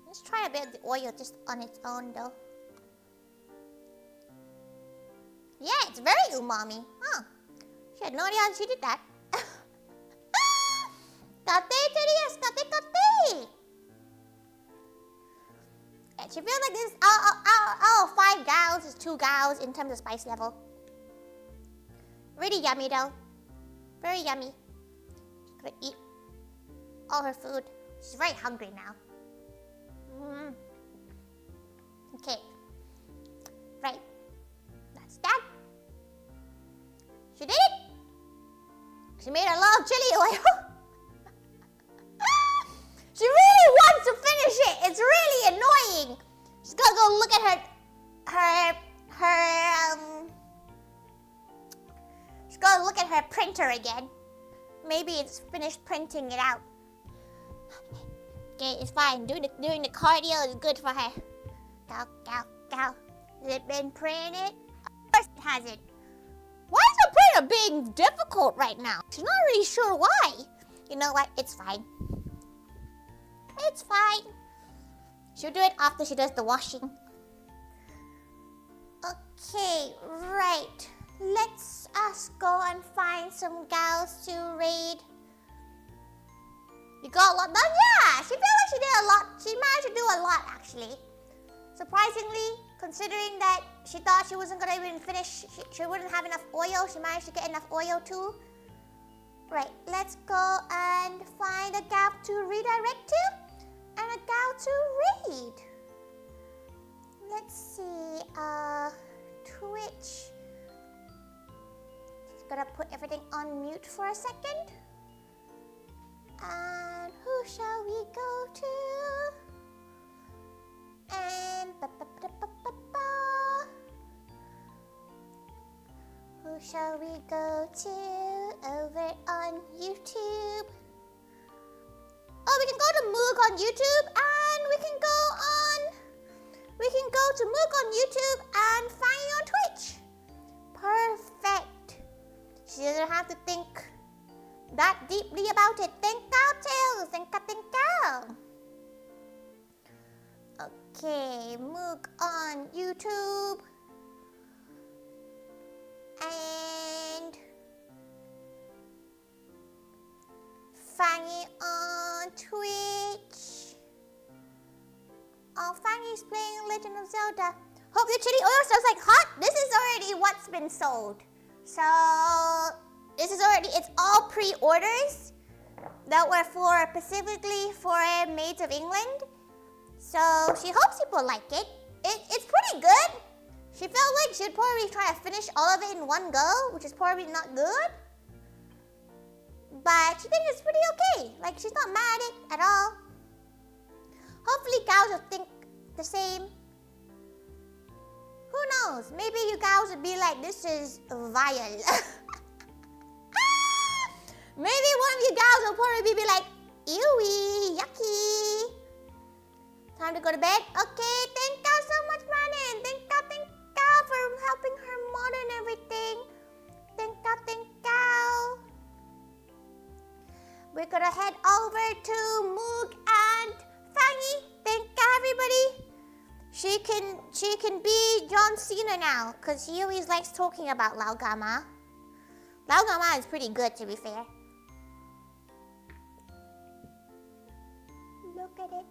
Let's try a bit of the oil just on its own though. Yeah, it's very umami. Huh. She had no idea how she did that. Kate, Terias, kate. Yeah, she feels like this out of 5 gals is 2 gals in terms of spice level. Really yummy though. Very yummy. She's gonna eat all her food. She's very hungry now. Okay. Right. That's that. She did it! She made a lot of chili oil. She really wants to finish it. It's really annoying. She's gonna go look at she's gonna look at her printer again. Maybe it's finished printing it out. Okay, it's fine. Doing the cardio is good for her. Go. Has it been printed? Of course it hasn't. Why is the printer being difficult right now? She's not really sure why. You know what? It's fine. It's fine. She'll do it after she does the washing. Okay, right. Let's us go and find some gals to raid. You got a lot done? Yeah, she felt like she did a lot. She managed to do a lot actually. Surprisingly, considering that she thought she wasn't gonna even finish, she wouldn't have enough oil, she managed to get enough oil too. Right, let's go and find a gal to redirect to and a gal to raid. Let's see, Twitch. Just gonna put everything on mute for a second. And who shall we go to? And who shall we go to over on YouTube? Oh, we can go to Moog on YouTube and we can go to Moog on YouTube and find on Twitch. Perfect. She doesn't have to think that deeply about it. Think out, Tails. Think out. Okay, Moog on YouTube. And Fanny on Twitch. Oh, Fanny's playing Legend of Zelda. Hope the chili oil smells like hot. This is already what's been sold. So this is already, it's all pre-orders that were specifically for Maids of England. So she hopes people like it. It's pretty good. She felt like she'd probably try to finish all of it in one go, which is probably not good. But she thinks it's pretty okay. Like, she's not mad at it at all. Hopefully gals will think the same. Who knows? Maybe you gals would be like, this is vile. Maybe one of you gals will probably be like, ewy, yucky. Time to go to bed? Okay, thank you so much, Brandon. Thank you for helping her mod and everything. Thank you. We're gonna head over to Moog and Fanny. Thank you, everybody. She can be John Cena now, because he always likes talking about LaoGAMa. LaoGAMa is pretty good, to be fair. Look at it.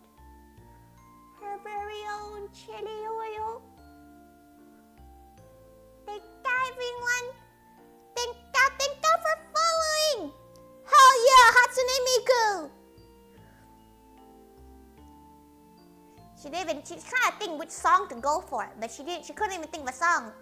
Her very own chili oil. Thank you, everyone. Thank you for following. Hell yeah, Hatsune Miku. She's trying to think which song to go for, but she couldn't even think of a song.